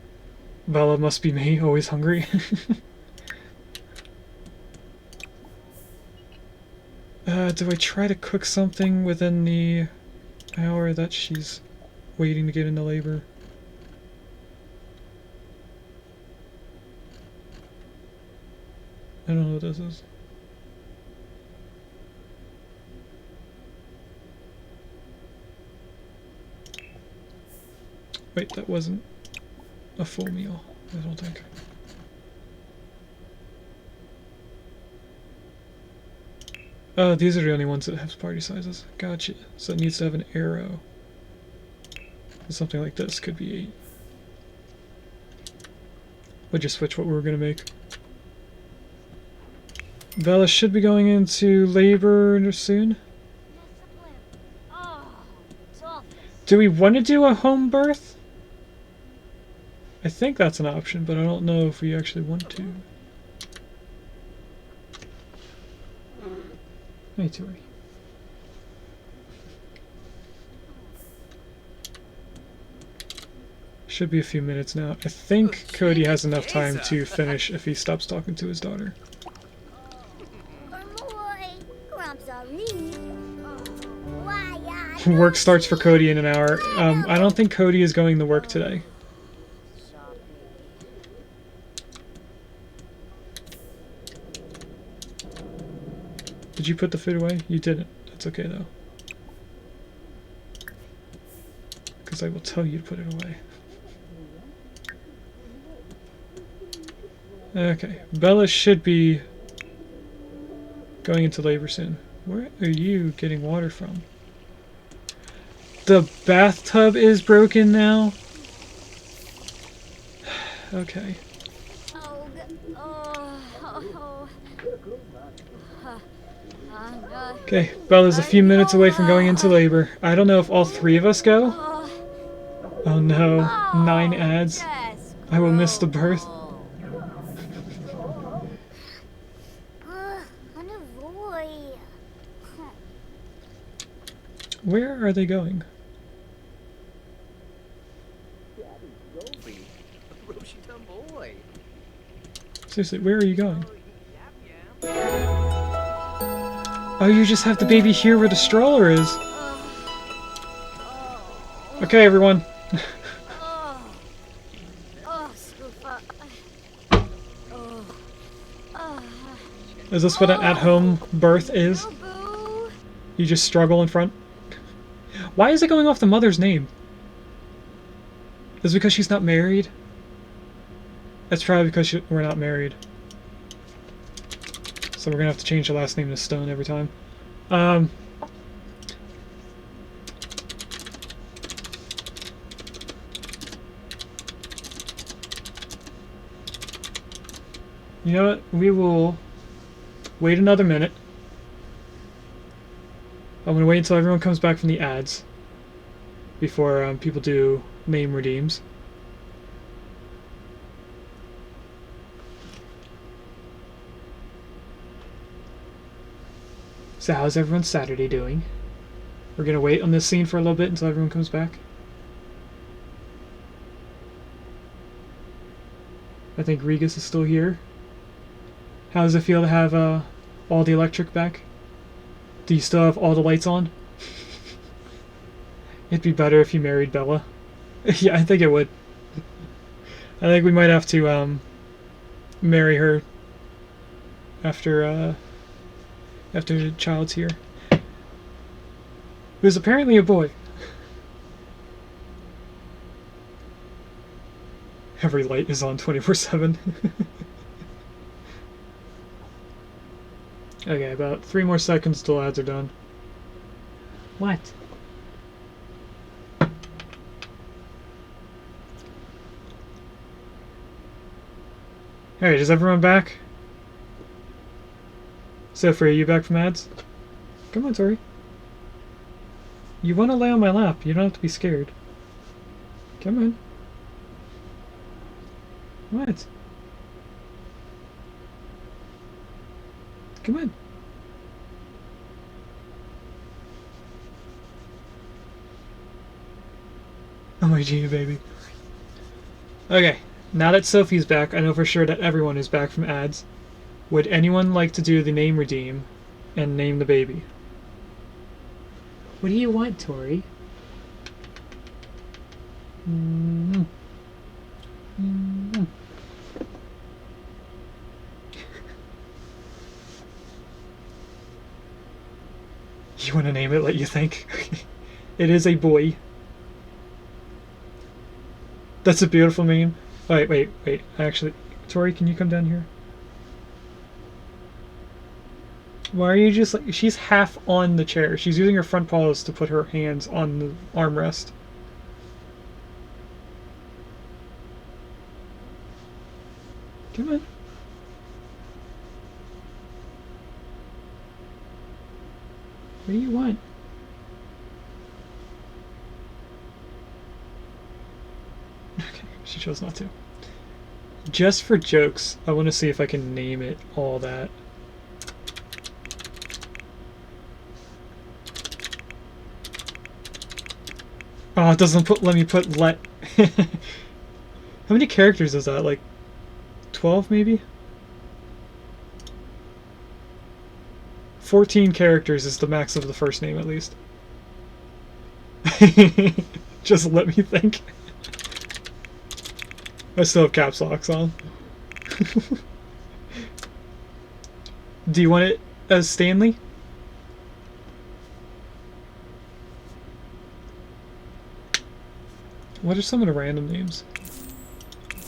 Bella must be me, always hungry. Do I try to cook something within the hour that she's waiting to get into labor? I don't know what this is. Wait, that wasn't a full meal, I don't think. Oh, these are the only ones that have party sizes. Gotcha. So it needs to have an arrow. Something like this could be 8. We'll just switch what we were gonna make. Bella should be going into labor soon. Do we want to do a home birth? I think that's an option, but I don't know if we actually want to. Hey, Tori. Should be a few minutes now. I think Cody has enough time to finish if he stops talking to his daughter. Work starts for Cody in an hour. I don't think Cody is going to work today. Did you put the food away? You didn't. That's okay though. Because I will tell you to put it away. Okay. Bella should be going into labor soon. Where are you getting water from? The bathtub is broken now? Okay. Okay, Bella's a few minutes away from going into labor. I don't know if all 3 of us go. Oh no, 9 ads. I will miss the birth. Where are they going? Seriously, where are you going? Oh, you just have the baby here where the stroller is. Okay, everyone. Is this what an at-home birth is? You just struggle in front? Why is it going off the mother's name? Is it because she's not married? That's probably because we're not married. So we're gonna have to change the last name to Stone every time. You know what? We will wait another minute. I'm gonna wait until everyone comes back from the ads before people do name redeems. So how's everyone's Saturday doing? We're gonna wait on this scene for a little bit until everyone comes back. I think Regus is still here. How does it feel to have all the electric back? Do you still have all the lights on? It'd be better if you married Bella. Yeah, I think it would. I think we might have to marry her after the child's here. Who's apparently a boy. Every light is on 24/7. Okay, about 3 more seconds till ads are done. What? Alright, is everyone back? Sophie, are you back from ads? Come on, Tori. You want to lay on my lap. You don't have to be scared. Come on. What? Come on. Oh my gee, baby. Okay, now that Sophie's back, I know for sure that everyone is back from ads. Would anyone like to do the name redeem and name the baby? What do you want, Tori? You want to name it like you think? It is a boy. That's a beautiful name. Wait. Actually, Tori, can you come down here? Why are you just like... She's half on the chair. She's using her front paws to put her hands on the armrest. Come on. What do you want? Okay, she chose not to. Just for jokes, I want to see if I can name it all that. Oh, it doesn't let me put let. How many characters is that? Like 12 maybe? 14 characters is the max of the first name, at least. Just let me think. I still have caps locks on. Do you want it as Stanley? What are some of the random names?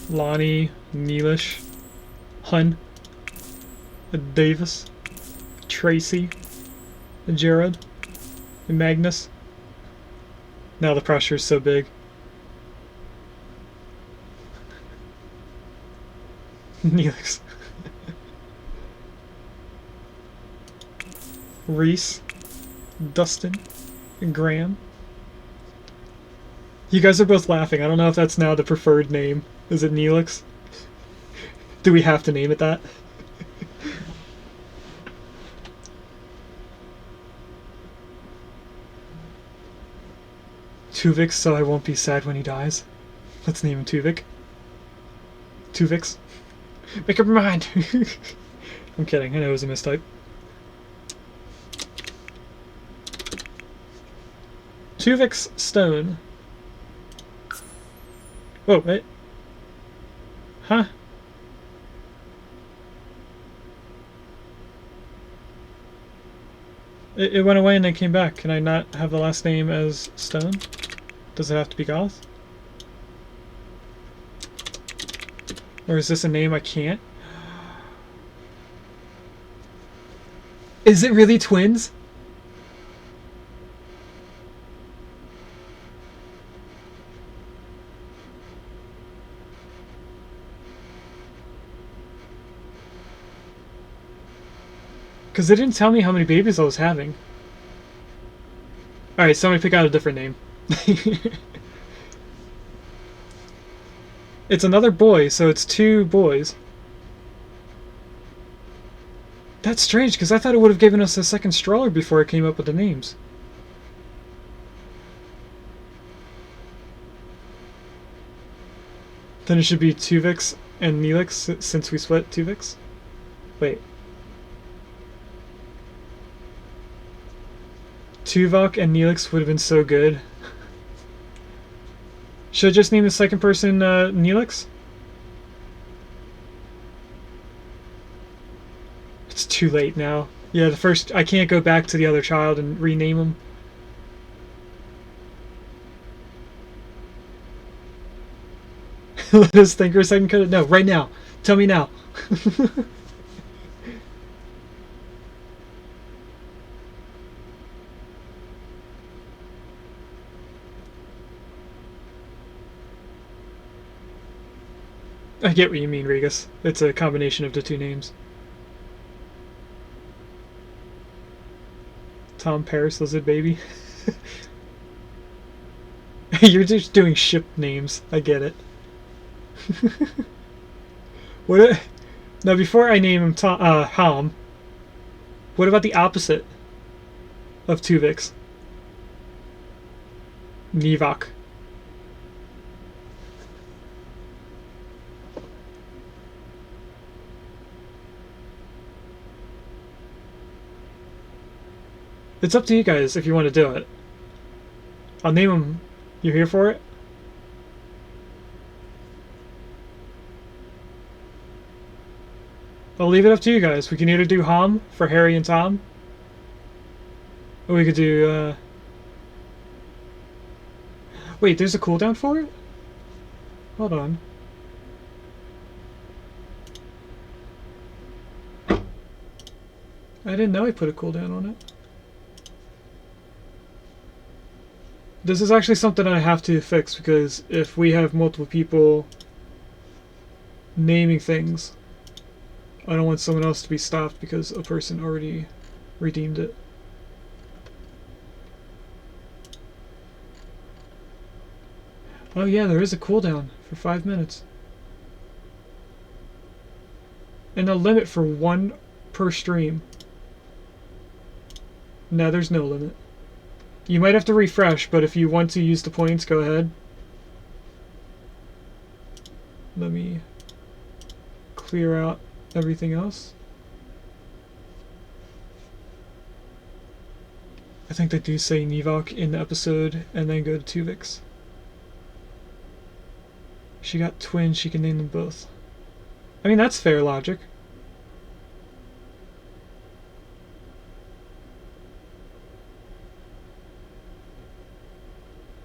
Lonnie, Neelish, Hun, Davis, Tracy, Jared, Magnus. Now the pressure is so big. Neelix. Reese, Dustin, Graham. You guys are both laughing. I don't know if that's now the preferred name. Is it Neelix? Do we have to name it that? Tuvix, so I won't be sad when he dies. Let's name him Tuvik. Tuvix. Make up your mind! I'm kidding, I know it was a mistype. Tuvix Stone. Whoa, wait. Huh? It went away and then came back. Can I not have the last name as Stone? Does it have to be Goth? Or is this a name I can't? Is it really twins? Because they didn't tell me how many babies I was having. Alright, somebody pick out a different name. It's another boy, so it's 2 boys. That's strange, because I thought it would have given us a second stroller before it came up with the names. Then it should be Tuvix and Neelix, since we split Tuvix. Wait. Tuvok and Neelix would have been so good. Should I just name the second person Neelix? It's too late now. Yeah, the first... I can't go back to the other child and rename him. Let us think for a second. Cut it. No, right now. Tell me now. I get what you mean, Regus. It's a combination of the 2 names. Tom Paris Lizard Baby. You're just doing ship names. I get it. What? Now, before I name him Ham, what about the opposite of Tuvix? Nivok. It's up to you guys if you want to do it. I'll name him. You here for it? I'll leave it up to you guys. We can either do Ham for Harry and Tom, or we could do, Wait, there's a cooldown for it? Hold on. I didn't know I put a cooldown on it. This is actually something I have to fix, because if we have multiple people naming things, I don't want someone else to be stopped because a person already redeemed it. Oh yeah, there is a cooldown for 5 minutes. And a limit for 1 per stream. No, there's no limit. You might have to refresh, but if you want to use the points, go ahead. Let me clear out everything else. I think they do say Nivok in the episode, and then go to Tuvix. She got twins, she can name them both. I mean, that's fair logic.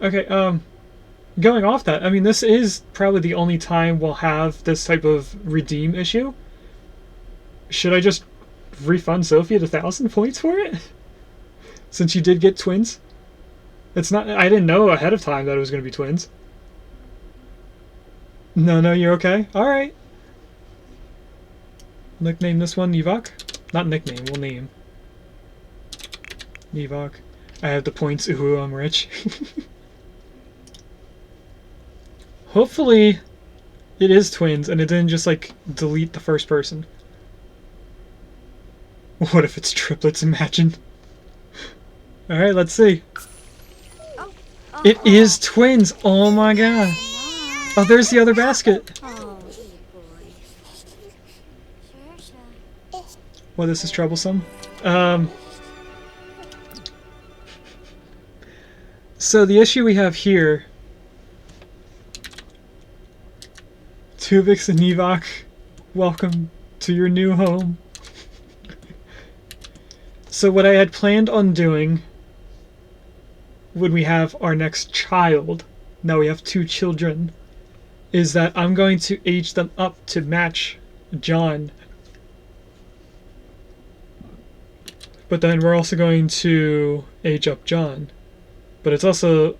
Okay, going off that, I mean, this is probably the only time we'll have this type of redeem issue. Should I just refund Sophie 1,000 points for it? Since you did get twins? It's not, I didn't know ahead of time that it was going to be twins. No, you're okay? Alright. Nickname this one Nivok? Not nickname, we'll name. Nivok. I have the points, ooh, I'm rich. Hopefully it is twins and it didn't just like delete the first person. What if it's triplets, imagine? Alright, let's see. It is twins! Oh my god! Oh, there's the other basket! Well, this is troublesome. So the issue we have here... Tuvix and Nivok, welcome to your new home. So what I had planned on doing when we have our next child, now we have 2 children, is that I'm going to age them up to match John. But then we're also going to age up John. But it's also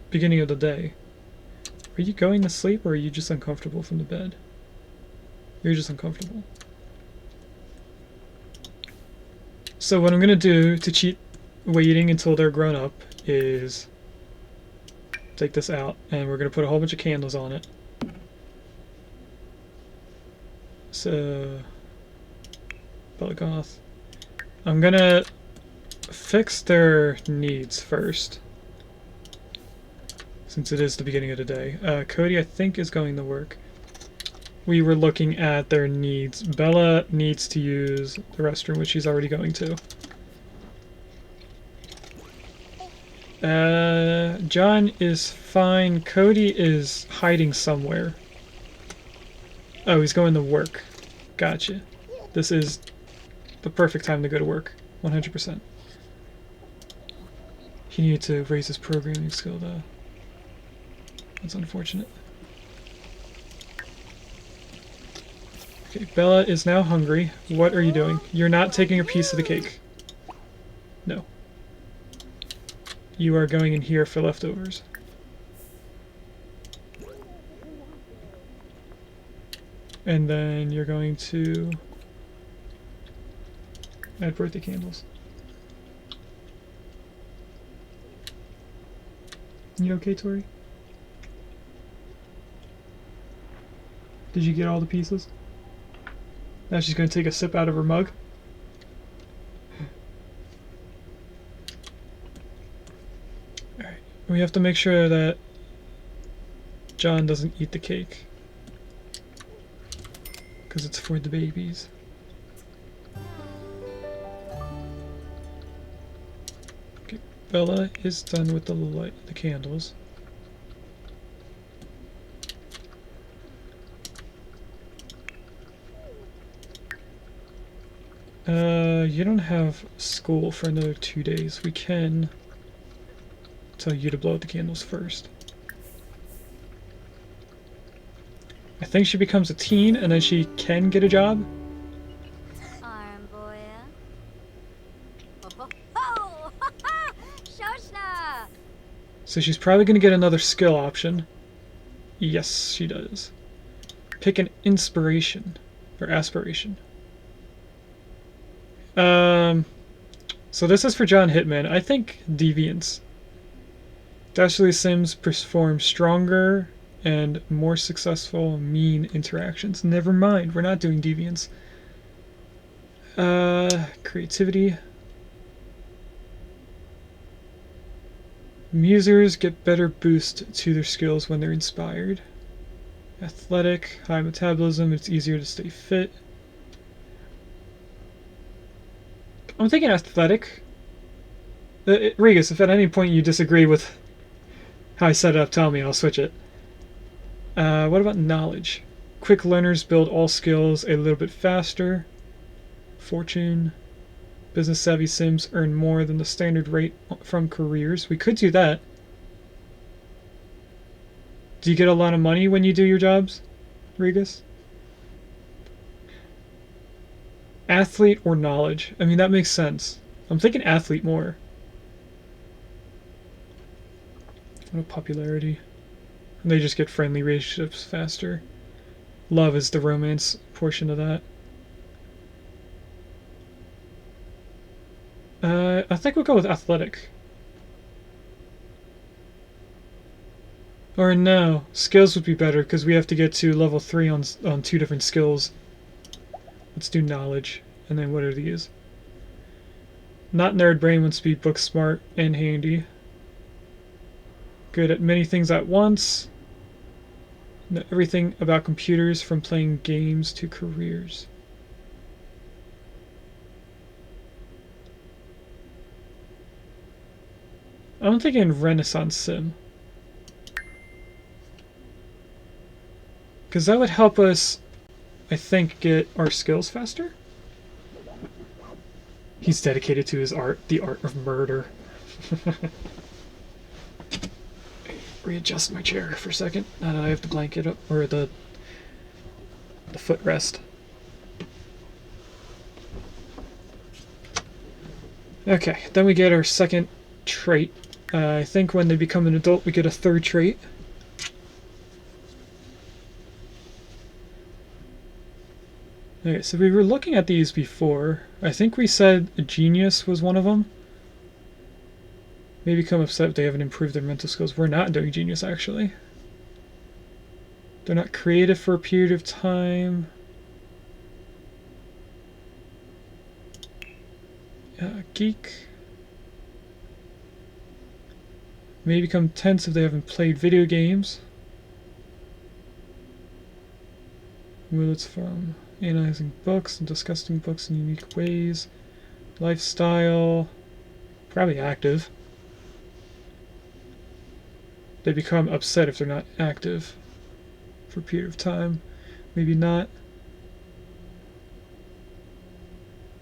beginning of the day. Are you going to sleep, or are you just uncomfortable from the bed? You're just uncomfortable. So what I'm going to do to cheat waiting until they're grown up is take this out, and we're going to put a whole bunch of candles on it. So, Bella Goth. I'm going to fix their needs first, since it is the beginning of the day. Cody, I think, is going to work. We were looking at their needs. Bella needs to use the restroom, which she's already going to. John is fine. Cody is hiding somewhere. Oh, he's going to work. Gotcha. This is the perfect time to go to work. 100%. He needed to raise his programming skill, though. That's unfortunate. Okay, Bella is now hungry. What are you doing? You're not taking a piece of the cake. No. You are going in here for leftovers. And then you're going to add birthday candles. You okay, Tori? Did you get all the pieces? Now she's going to take a sip out of her mug. Alright, we have to make sure that John doesn't eat the cake, because it's for the babies. Okay, Bella is done with the candles. You don't have school for another 2 days. We can tell you to blow out the candles first. I think she becomes a teen and then she can get a job. Arm boy. Oh, ho, ho. Shoshna. So she's probably going to get another skill option. Yes, she does. Pick an inspiration or aspiration. So this is for John Hitman. I think Deviance. Dastardly Sims perform stronger and more successful mean interactions. Never mind, we're not doing Deviance. Creativity. Musers get better boost to their skills when they're inspired. Athletic, high metabolism, it's easier to stay fit. I'm thinking athletic. Regus, if at any point you disagree with how I set it up, tell me, I'll switch it. What about knowledge? Quick learners build all skills a little bit faster. Fortune. Business savvy Sims earn more than the standard rate from careers. We could do that. Do you get a lot of money when you do your jobs, Regus? Athlete or knowledge? I mean, that makes sense. I'm thinking athlete more. What a popularity. And they just get friendly relationships faster. Love is the romance portion of that. I think we'll go with athletic. Or no, skills would be better because we have to get to level 3 on 2 different skills. Let's do knowledge. And then what are these? Not nerd brain wants to be book smart and handy. Good at many things at once. Know everything about computers from playing games to careers. I'm thinking Renaissance Sim. Because that would help us, I think, get our skills faster. He's dedicated to his art, the art of murder. readjust my chair for a second. Now that I have the blanket up, or the footrest. Okay, then we get our second trait. I think when they become an adult, we get a third trait. Okay, so we were looking at these before. I think we said a genius was one of them. May become upset if they haven't improved their mental skills. We're not doing genius, actually. They're not creative for a period of time. Geek. May become tense if they haven't played video games. Moods from analyzing books and discussing books in unique ways. Lifestyle. Probably active. They become upset if they're not active for a period of time. Maybe not.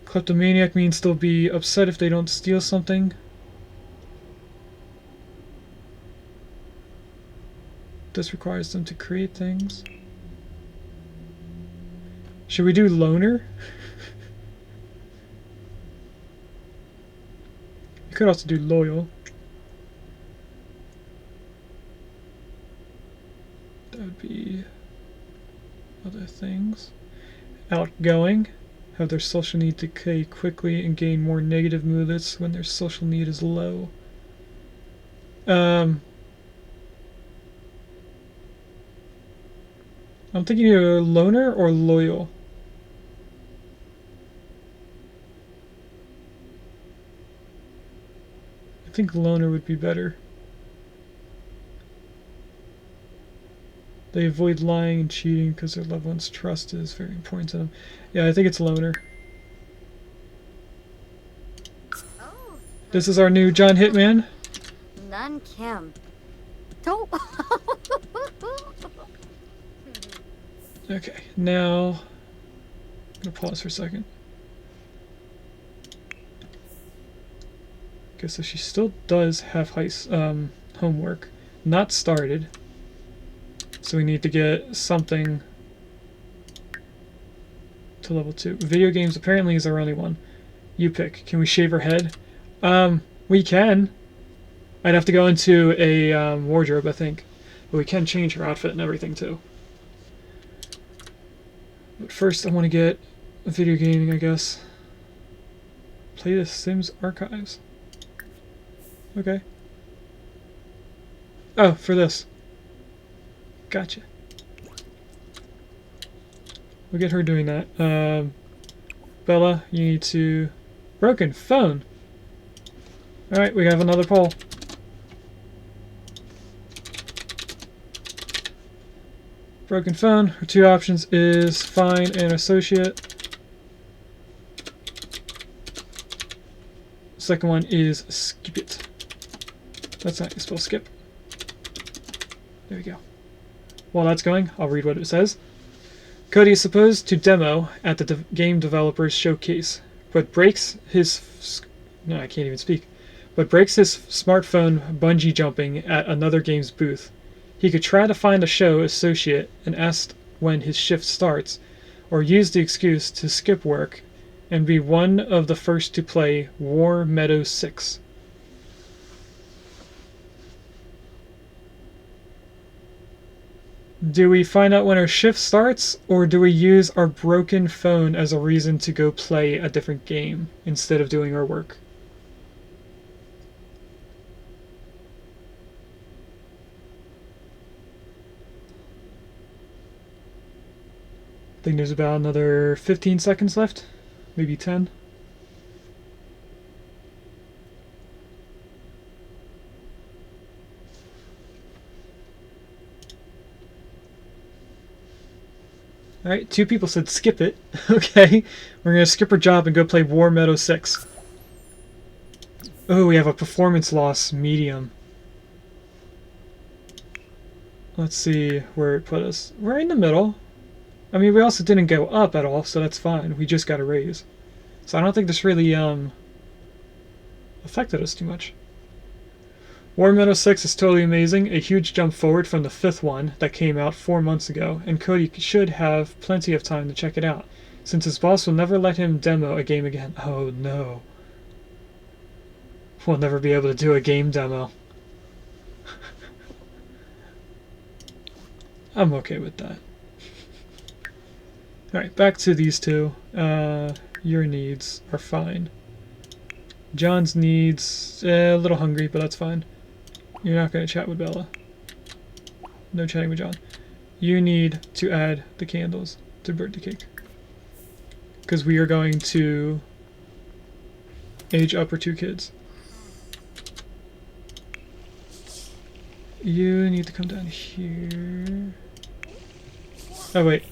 Kleptomaniac means they'll be upset if they don't steal something. This requires them to create things. Should we do loner? You could also do loyal. That would be other things. Outgoing. Have their social need decay quickly and gain more negative moods when their social need is low. I'm thinking either loner or loyal. I think loner would be better. They avoid lying and cheating because their loved one's trust is very important to them. Yeah, I think it's loner. Oh. This is our new John Hitman. None Kim. Don't. Okay, now I'm gonna pause for a second. Okay, so she still does have homework, not started. So we need to get something to level 2. Video games apparently is our only one. You pick. Can we shave her head? We can. I'd have to go into a wardrobe, I think. But we can change her outfit and everything too. But first I want to get video gaming, I guess. Play the Sims Archives. Okay. Oh, for this. Gotcha. We'll get her doing that. Bella, you need to... Broken phone! Alright, we have another poll. Broken phone. Her two options is find and associate. Second one is skip it. That's not how you spell skip. There we go. While that's going, I'll read what it says. Cody is supposed to demo at the game developer's showcase, but breaks his... No, I can't even speak. But breaks his smartphone bungee jumping at another game's booth. He could try to find a show associate and ask when his shift starts, or use the excuse to skip work and be one of the first to play War Meadow 6. Do we find out when our shift starts, or do we use our broken phone as a reason to go play a different game instead of doing our work? I think there's about another 15 seconds left, maybe 10. Alright, 2 people said skip it. Okay, we're going to skip our job and go play War Meadow 6. Oh, we have a performance loss medium. Let's see where it put us. We're in the middle. I mean, we also didn't go up at all, so that's fine. We just got a raise. So I don't think this really affected us too much. War Metal 6 is totally amazing, a huge jump forward from the 5th one that came out 4 months ago, and Cody should have plenty of time to check it out, since his boss will never let him demo a game again. Oh no. We'll never be able to do a game demo. I'm okay with that. Alright, back to these two. Your needs are fine. John's needs, a little hungry, but that's fine. You're not going to chat with Bella. No chatting with John. You need to add the candles to birthday cake. Because we are going to age up our 2 kids. You need to come down here. Oh wait.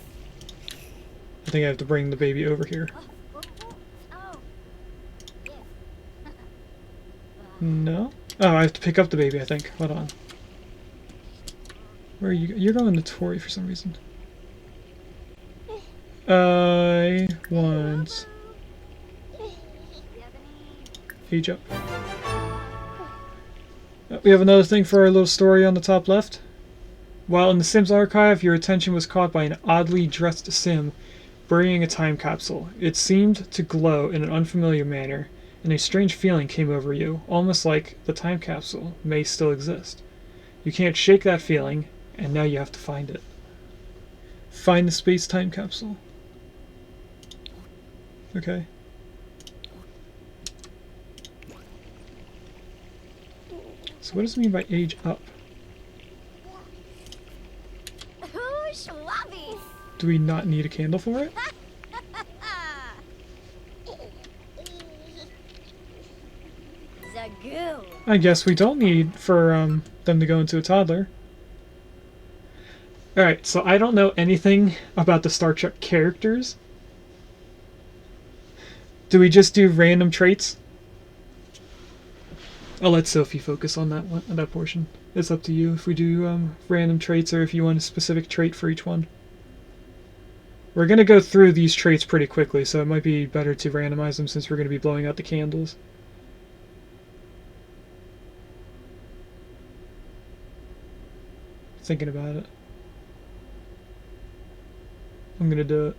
I think I have to bring the baby over here. No? Oh, I have to pick up the baby, I think. Hold on. Where are you? You're going to Tori for some reason. I want... age up. We have another thing for our little story on the top left. While in the Sims archive, your attention was caught by an oddly dressed Sim burying a time capsule. It seemed to glow in an unfamiliar manner, and a strange feeling came over you, almost like the time capsule may still exist. You can't shake that feeling, and now you have to find it. Find the space time capsule. Okay. So what does it mean by age up? Do we not need a candle for it? I guess we don't need for them to go into a toddler. Alright, so I don't know anything about the Star Trek characters. Do we just do random traits? I'll let Sophie focus on that one, that portion. It's up to you if we do random traits or if you want a specific trait for each one. We're going to go through these traits pretty quickly, so it might be better to randomize them since we're going to be blowing out the candles. Thinking about it. I'm going to do it.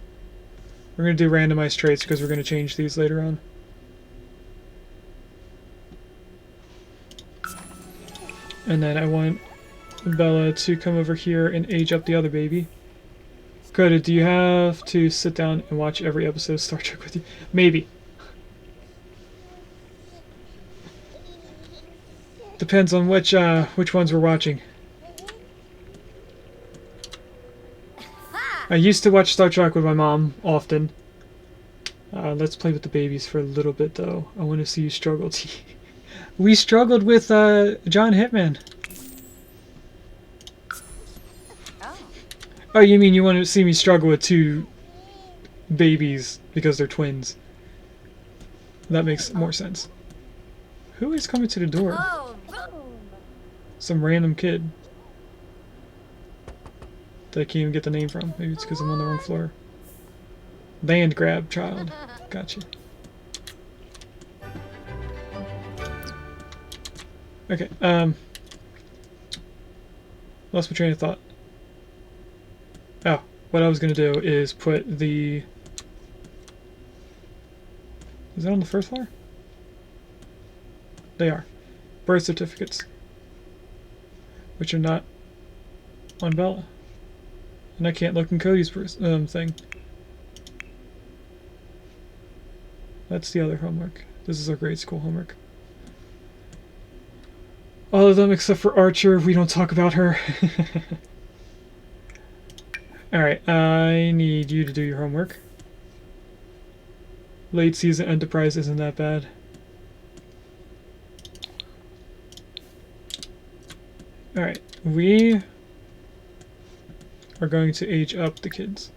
We're going to do randomized traits because we're going to change these later on. And then I want Bella to come over here and age up the other baby. Cody, do you have to sit down and watch every episode of Star Trek with you? Maybe. Depends on which ones we're watching. I used to watch Star Trek with my mom often. Let's play with the babies for a little bit, though. I want to see you struggle. We struggled with John Hitman. Oh, you mean you want to see me struggle with 2 babies because they're twins? That makes more sense. Who is coming to the door? Some random kid that I can't even get the name from. Maybe it's because I'm on the wrong floor. Land grab child. Gotcha. Okay, lost my train of thought. Oh, what I was gonna do is put the... Is that on the first floor? They are. Birth certificates. Which are not on Bella. And I can't look in Cody's thing. That's the other homework. This is our grade school homework. All of them except for Archer, we don't talk about her. Alright, I need you to do your homework. Late season Enterprise isn't that bad. Alright, we are going to age up the kids.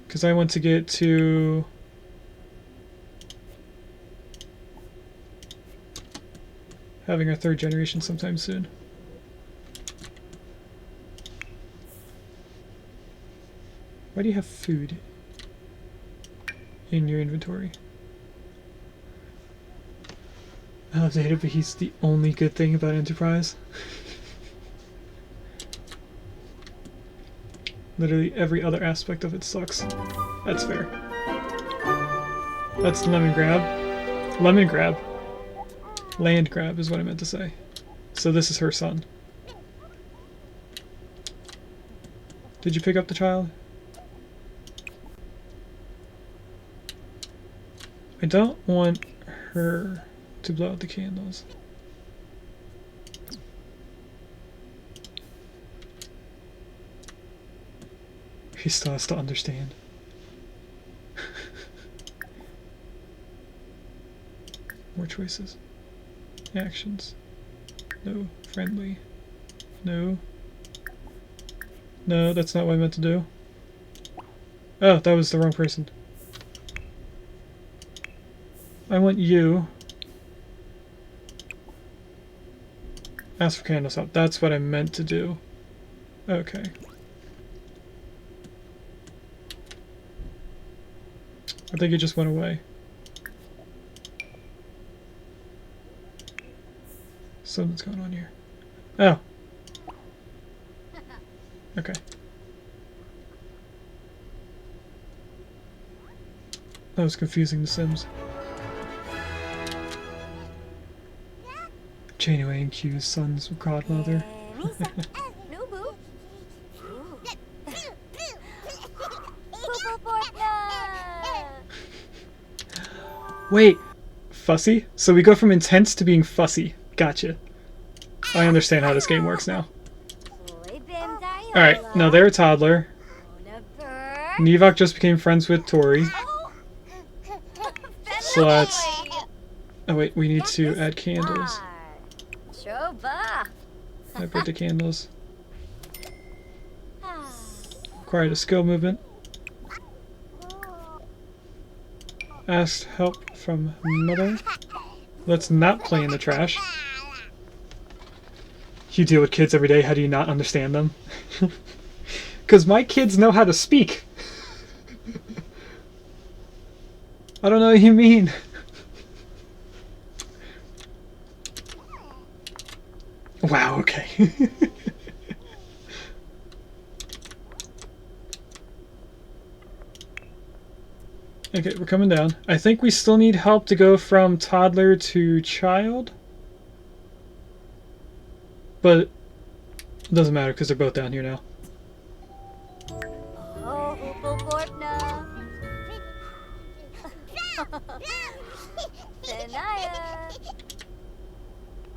Because I want to get to... having our 3rd generation sometime soon. Why do you have food in your inventory? I love Data, but he's the only good thing about Enterprise. Literally every other aspect of it sucks. That's fair. That's lemon grab. Lemon grab. Land grab is what I meant to say. So this is her son. Did you pick up the child? I don't want her to blow out the candles. He still has to understand. More choices. Actions. No. Friendly. No. No, that's not what I meant to do. Oh, that was the wrong person. I want you. Ask for candles help. That's what I meant to do. Okay. I think it just went away. Something's going on here. Oh. Okay. That was confusing the Sims. Janeway and Q's son's godmother. Wait, fussy? So we go from intense to being fussy. Gotcha. I understand how this game works now. Alright, now they're a toddler. Nevok just became friends with Tori. So let's... Oh wait, we need to add candles. I put the candles. Required a skill movement. Asked help from mother. Let's not play in the trash. You deal with kids every day, how do you not understand them? Because my kids know how to speak. I don't know what you mean. Wow, okay. Okay, we're coming down. I think we still need help to go from toddler to child. But it doesn't matter because they're both down here now.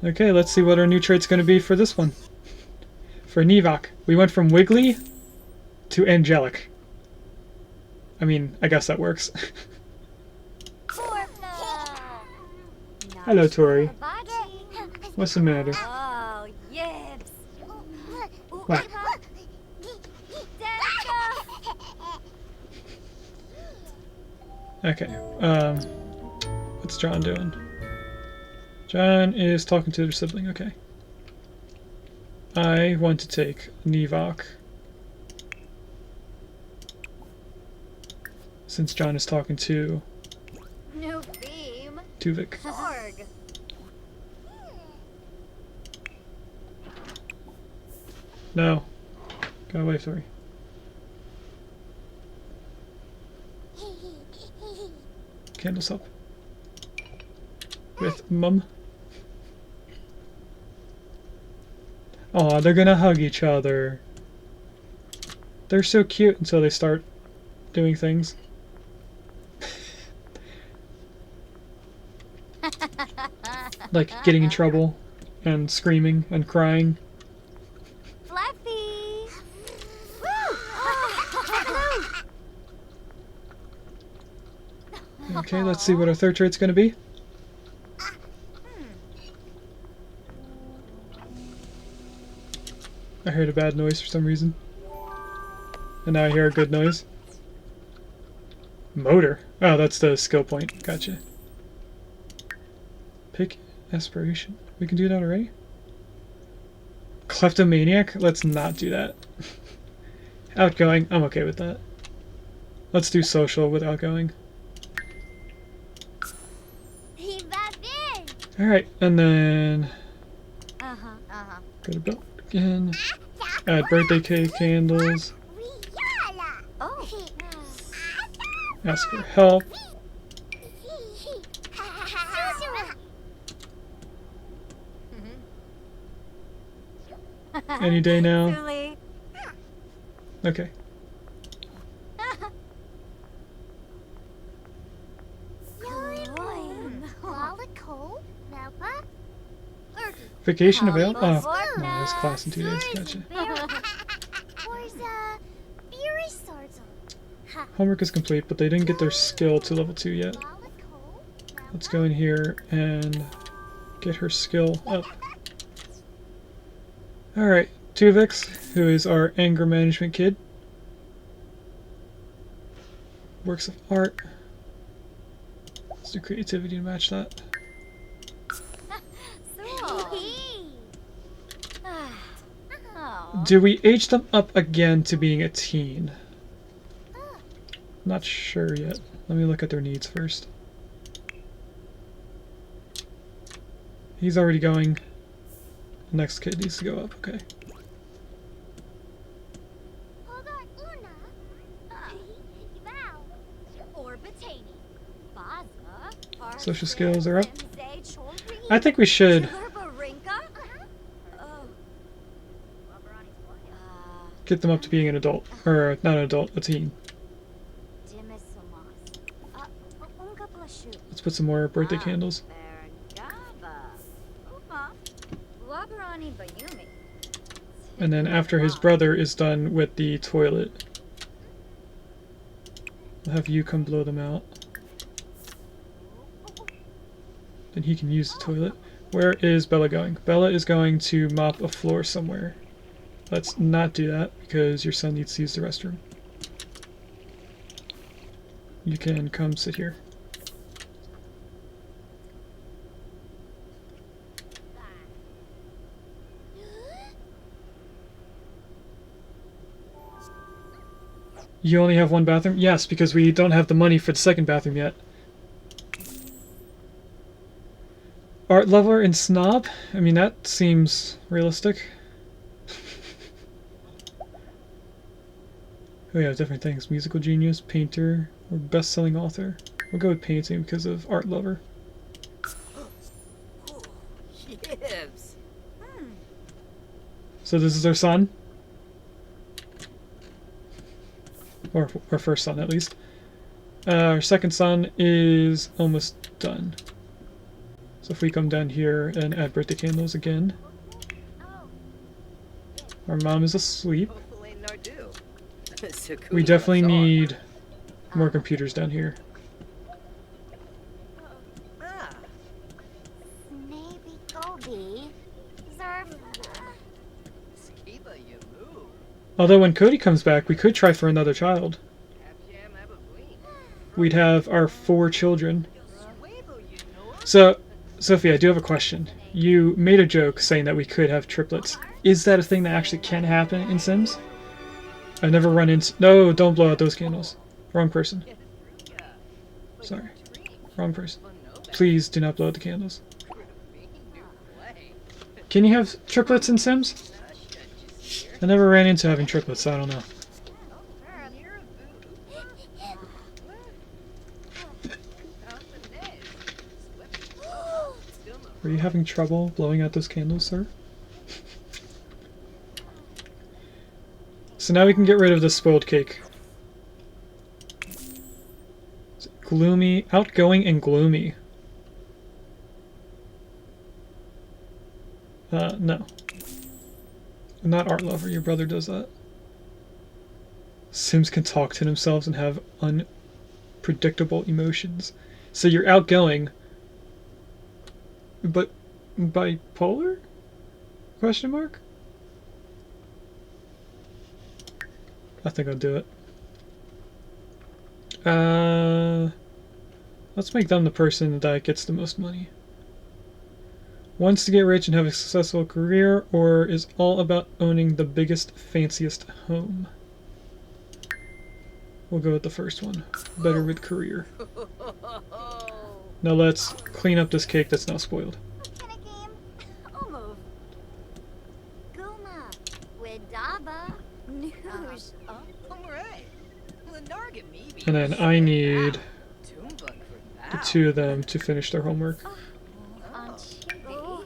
Okay, let's see what our new trait's going to be for this one. For Nevok, we went from Wiggly to Angelic. I mean, I guess that works. Hello, Tori. What's the matter? What? Okay, what's John doing? John is talking to their sibling, okay. I want to take Nevok. Since John is talking to Tuvik. No. Go away, sorry. Candles up. With Mum. Aw, they're gonna hug each other. They're so cute until they start doing things. Like getting in trouble and screaming and crying. Fluffy. Okay, let's see what our third trait's gonna be. I heard a bad noise for some reason. And now I hear a good noise. Motor. Oh, that's the skill point. Gotcha. Pick aspiration. We can do that already? Kleptomaniac? Let's not do that. Outgoing. I'm okay with that. Let's do social with outgoing. Alright, and then Uh-huh. go to belt again. Add birthday cake candles. Oh. Ask for help. Any day now. Julie. Okay. Vacation available? Oh, no, there's class in 2 days. Gotcha. Homework is complete, but they didn't get their skill to level 2 yet. Let's go in here and get her skill up. Alright, Tuvix, who is our anger management kid. Works of art. Let's do creativity to match that. Do we age them up again to being a teen? Not sure yet. Let me look at their needs first. He's already going. The next kid needs to go up, okay. Social skills are up. I think we should get them up to being an adult. Or, not an adult, a teen. Let's put some more birthday candles. And then after his brother is done with the toilet, we'll have you come blow them out. Then he can use the toilet. Where is Bella going? Bella is going to mop a floor somewhere. Let's not do that because your son needs to use the restroom. You can come sit here. You only have one bathroom? Yes, because we don't have the money for the second bathroom yet. Art lover and snob? I mean, that seems realistic. Oh yeah, different things. Musical genius, painter, or best-selling author. We'll go with painting because of art lover. Gibbs. So this is our son? Or our first son, at least. Our second son is almost done. So if we come down here and add birthday candles again. Our mom is asleep. We definitely need more computers down here. Although when Cody comes back, we could try for another child. We'd have our 4 children. So, Sophie, I do have a question. You made a joke saying that we could have triplets. Is that a thing that actually can happen in Sims? I've never run into... No, don't blow out those candles. Wrong person. Sorry. Wrong person. Please do not blow out the candles. Can you have triplets in Sims? I never ran into having triplets, so I don't know. Were you having trouble blowing out those candles, sir? So now we can get rid of the spoiled cake. Gloomy, outgoing and gloomy. No. I'm not art lover, your brother does that. Sims can talk to themselves and have unpredictable emotions. So you're outgoing, but bipolar? Question mark? I think I'll do it. Let's make them the person that gets the most money. Wants to get rich and have a successful career, or is all about owning the biggest, fanciest home? We'll go with the first one. Better with career. Now let's clean up this cake that's now spoiled. And then I need Tombug for the now. two of them to finish their homework. On chibi.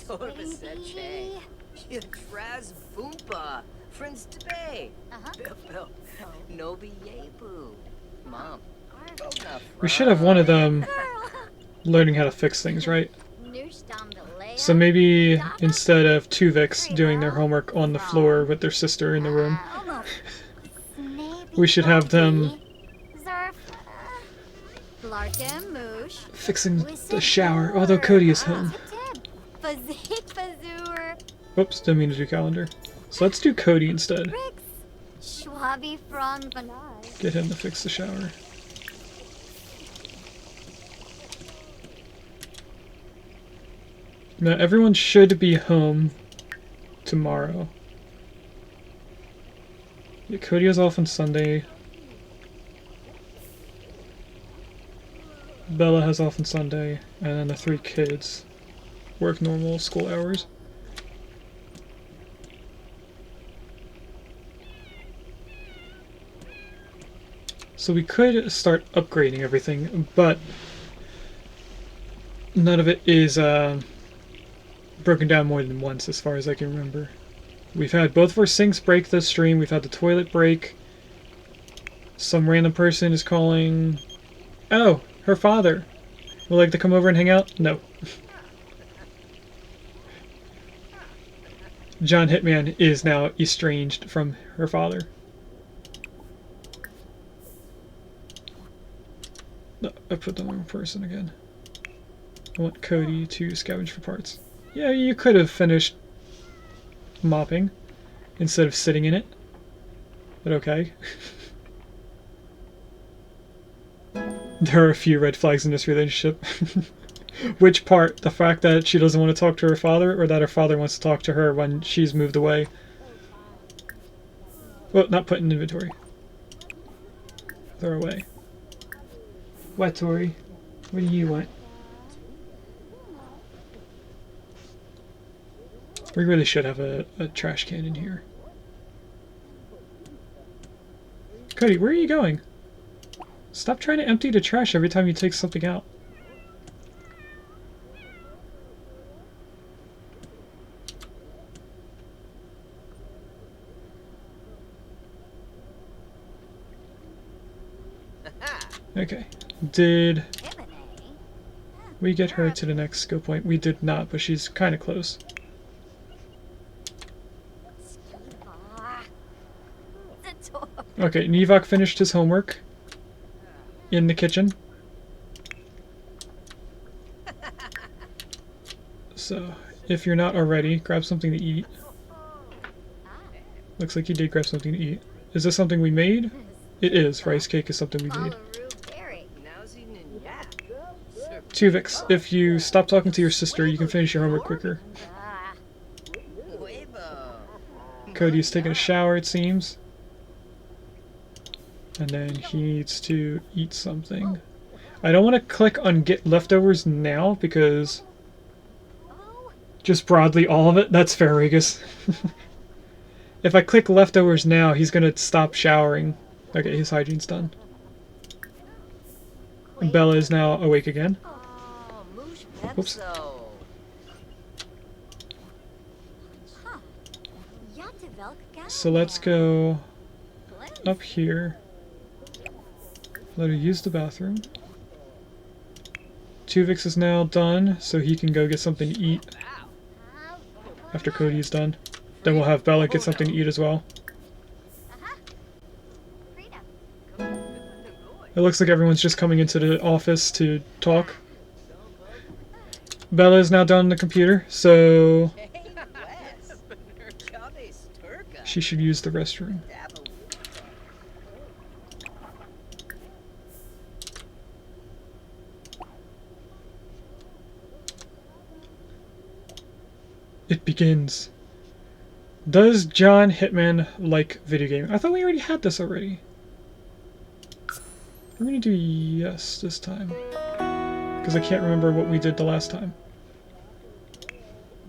Torbaseche. Yatraz Boompa. Friends to bay. Bill. Nobi Yebu. Mom. We should have one of them learning how to fix things, right? So maybe instead of Tuvix doing their homework on the floor with their sister in the room, we should have them fixing the shower, although Cody is home. Oops, didn't mean to do calendar. So let's do Cody instead. Get him to fix the shower. Now everyone should be home tomorrow. Yeah, Cody is off on Sunday. Bella has off on Sunday, and then the 3 kids work normal school hours. So we could start upgrading everything, but none of it is broken down more than once as far as I can remember. We've had both of our sinks break this stream, we've had the toilet break. Some random person is calling... Oh, her father. Would like to come over and hang out? No. John Hitman is now estranged from her father. No, I put the wrong person again. I want Cody to scavenge for parts. Yeah, you could have finished mopping instead of sitting in it. But okay. There are a few red flags in this relationship. Which part? The fact that she doesn't want to talk to her father, or that her father wants to talk to her when she's moved away? Well, not put in inventory. Throw away. What, Tori? What do you want? We really should have a trash can in here. Cody, where are you going? Stop trying to empty the trash every time you take something out. Okay. Did we get her to the next skill point? We did not, but she's kind of close. Okay, Nevok finished his homework in the kitchen. So, if you're not already, grab something to eat. Looks like you did grab something to eat. Is this something we made? It is. Rice cake is something we made. Tuvix, if you stop talking to your sister, you can finish your homework quicker. Cody is taking a shower, it seems. And then he needs to eat something. I don't want to click on get leftovers now because just broadly all of it, that's Farragus. If I click leftovers now, he's going to stop showering. Okay, his hygiene's done. And Bella is now awake again. Oops. So let's go up here. Let her use the bathroom. Tuvix is now done, so he can go get something to eat after Cody is done. Then we'll have Bella get something to eat as well. It looks like everyone's just coming into the office to talk. Bella is now done on the computer, so she should use the restroom. It begins. Does John Hitman like video gaming? I thought we already had this already. We're gonna do yes this time. Because I can't remember what we did the last time.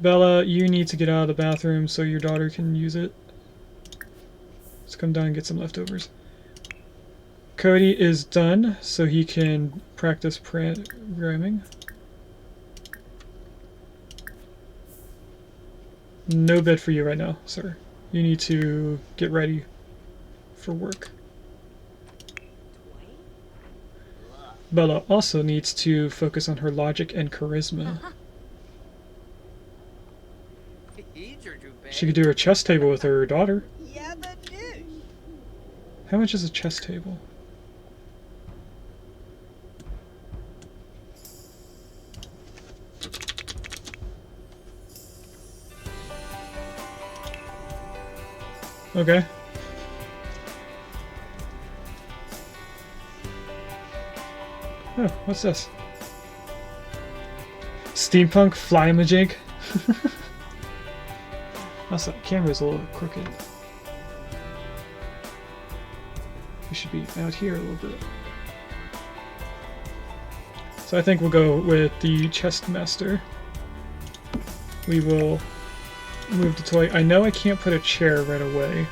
Bella, you need to get out of the bathroom so your daughter can use it. Let's come down and get some leftovers. Cody is done, so he can practice programming. No bed for you right now, sir. You need to get ready for work. Bella also needs to focus on her logic and charisma. She could do her chess table with her daughter. How much is a chess table? Okay. Oh, what's this? Steampunk fly-majig? Also, the camera's a little crooked. We should be out here a little bit. So I think we'll go with the chest master. We will move the toy. I know I can't put a chair right away.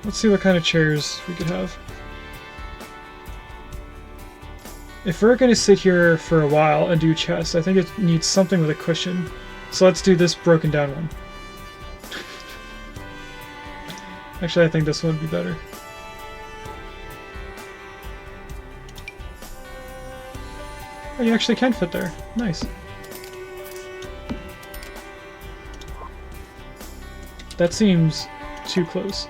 Let's see what kind of chairs we could have. If we're going to sit here for a while and do chess, I think it needs something with a cushion. So let's do this broken down one. Actually, I think this one would be better. Oh, you actually can fit there. Nice. That seems too close.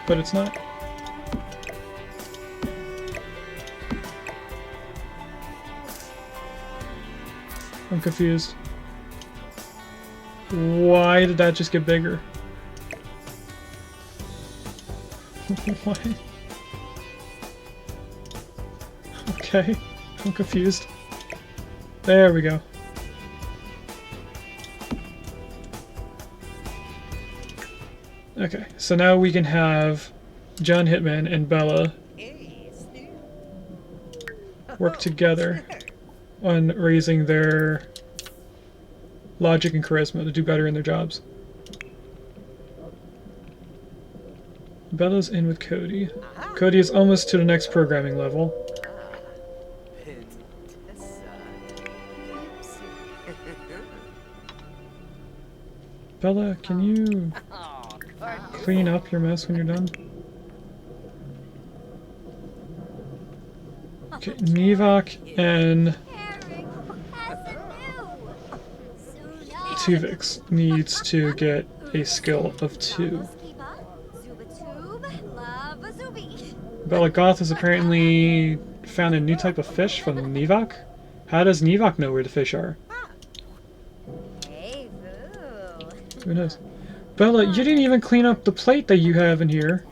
But it's not. I'm confused. Why did that just get bigger? Why? Okay, I'm confused. There we go. Okay, so now we can have John Hitman and Bella work together on raising their logic and charisma to do better in their jobs. Bella's in with Cody. Cody is almost to the next programming level. Bella, can you clean up your mess when you're done? Okay, Nivok and Tuvix needs to get a skill of 2. Bella Goth has apparently found a new type of fish from Nivok. How does Nivok know where the fish are? Who knows? Bella, you didn't even clean up the plate that you have in here.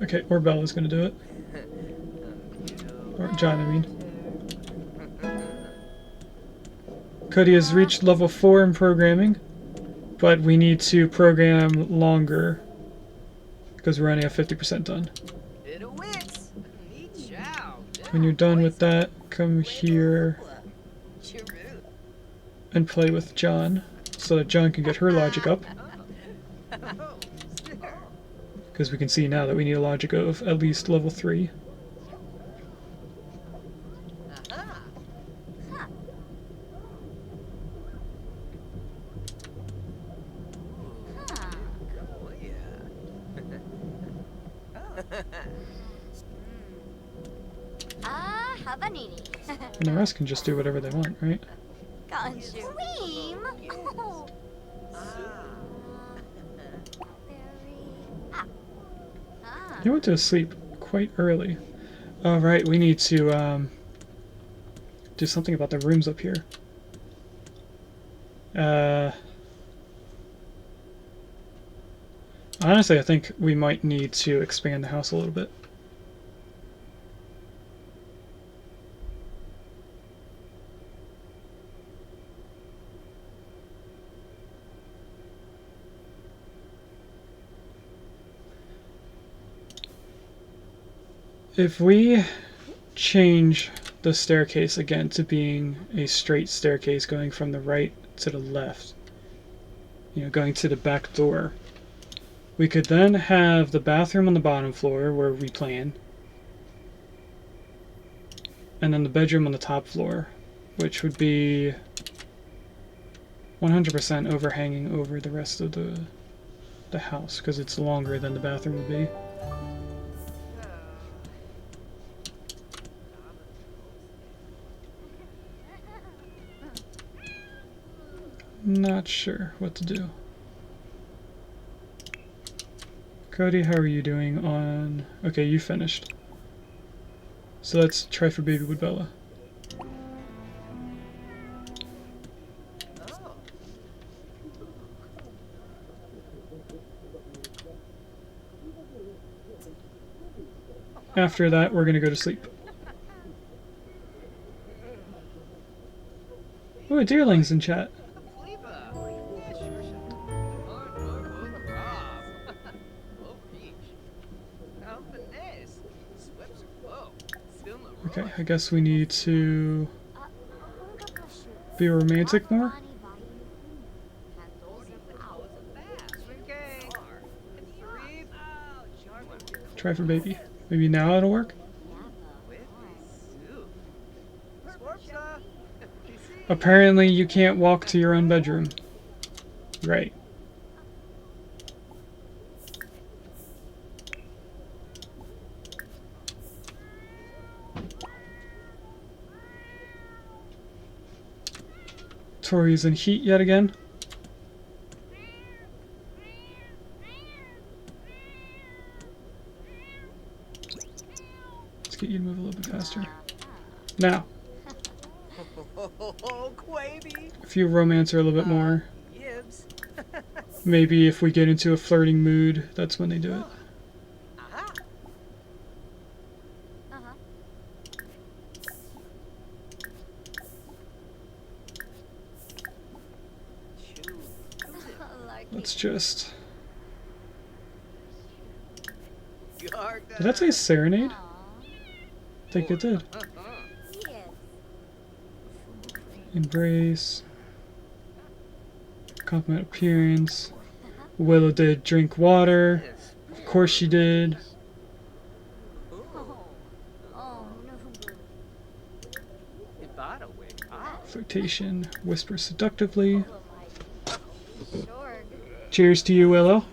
Okay, or Bella's gonna do it. Or John, I mean. Cody has reached level 4 in programming, but we need to program longer because we're only at 50% done. When you're done with that, come here and play with John so that John can get her logic up. Because we can see now that we need a logic of at least level 3. And the rest can just do whatever they want, right? He went to sleep quite early. Alright, we need to do something about the rooms up here. Honestly, I think we might need to expand the house a little bit. if we change the staircase again to being a straight staircase going from the right to the left, you know, going to the back door, we could then have the bathroom on the bottom floor where we plan, and then the bedroom on the top floor, which would be 100% overhanging over the rest of the house, because it's longer than the bathroom would be. Not sure what to do. Cody, how are you doing on... Okay, you finished. So let's try for baby with Bella. After that, we're gonna go to sleep. Oh, a Deerling's in chat. Okay, I guess we need to be romantic more. Try for baby. Maybe now it'll work? Apparently you can't walk to your own bedroom. Right. Tori's in heat yet again. Let's get you to move a little bit faster. Now. If you romance her a little bit more. Maybe if we get into a flirting mood, that's when they do it. Let's just... Did that say serenade? I think it did. Embrace. Compliment appearance. Willow did drink water. Of course she did. Flirtation. Whisper seductively. Cheers to you, Willow.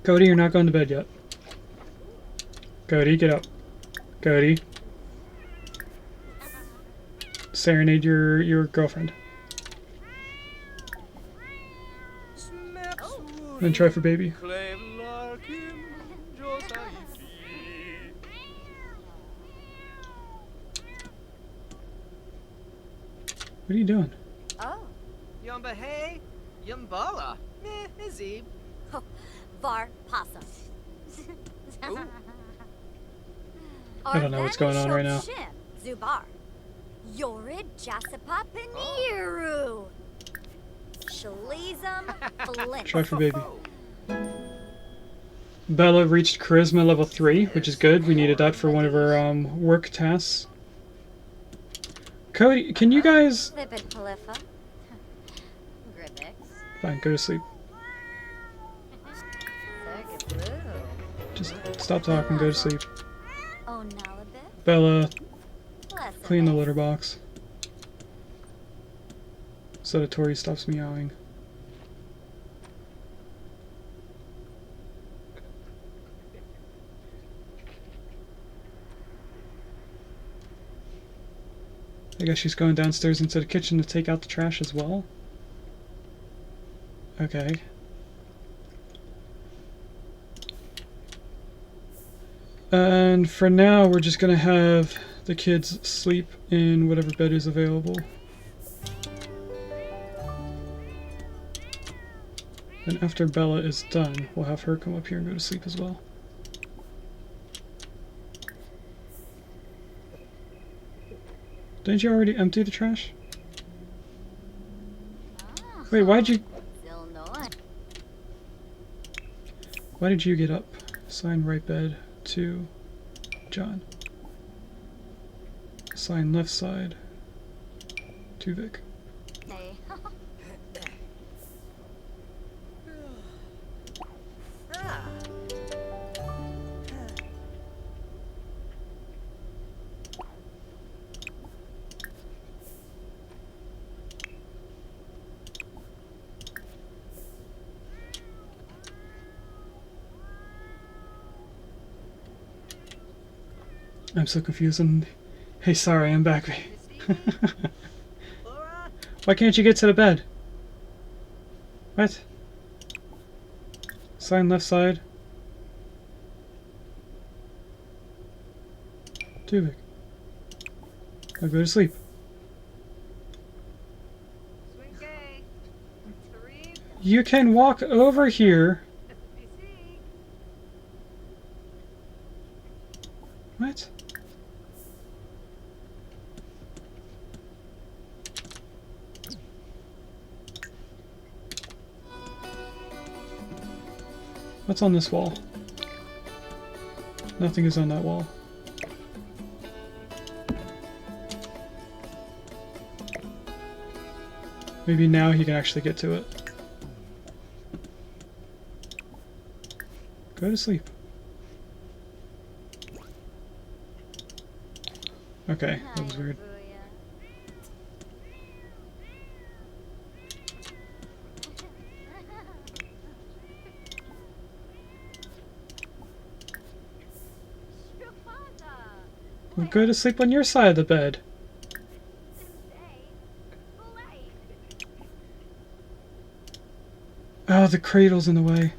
Cody, you're not going to bed yet. Cody, get up. Cody. Serenade your girlfriend. Then try for baby. What are you doing? Oh. Yumba hey, Yumbala. Meh, Azib. Var possum. I don't know what's going on right now. Zubar. Yorid Jasapa Paniru. Shalizum Flint. Try for baby. Bella reached charisma level 3, which is good. We needed that for one of our work tasks. Cody, can you guys... Fine, go to sleep. Just stop talking, go to sleep. Bella, clean the litter box. So that Tori stops meowing. I guess she's going downstairs into the kitchen to take out the trash as well. Okay. And for now, we're just gonna have the kids sleep in whatever bed is available. And after Bella is done, we'll have her come up here and go to sleep as well. Didn't you already empty the trash? Wait, why'd you... Why did you get up? Assign right bed to John. Assign left side to Vic. Hey. Ah. I'm so confused and hey, sorry, I'm back. Laura? Why can't you get to the bed? What? Sign left side. Tuvik. Now go to sleep. Swing gay. Three. You can walk over here. BC. What? What's on this wall? Nothing is on that wall. Maybe now he can actually get to it. Go to sleep. Okay, that was weird. Well, go to sleep on your side of the bed. Oh, the cradle's in the way.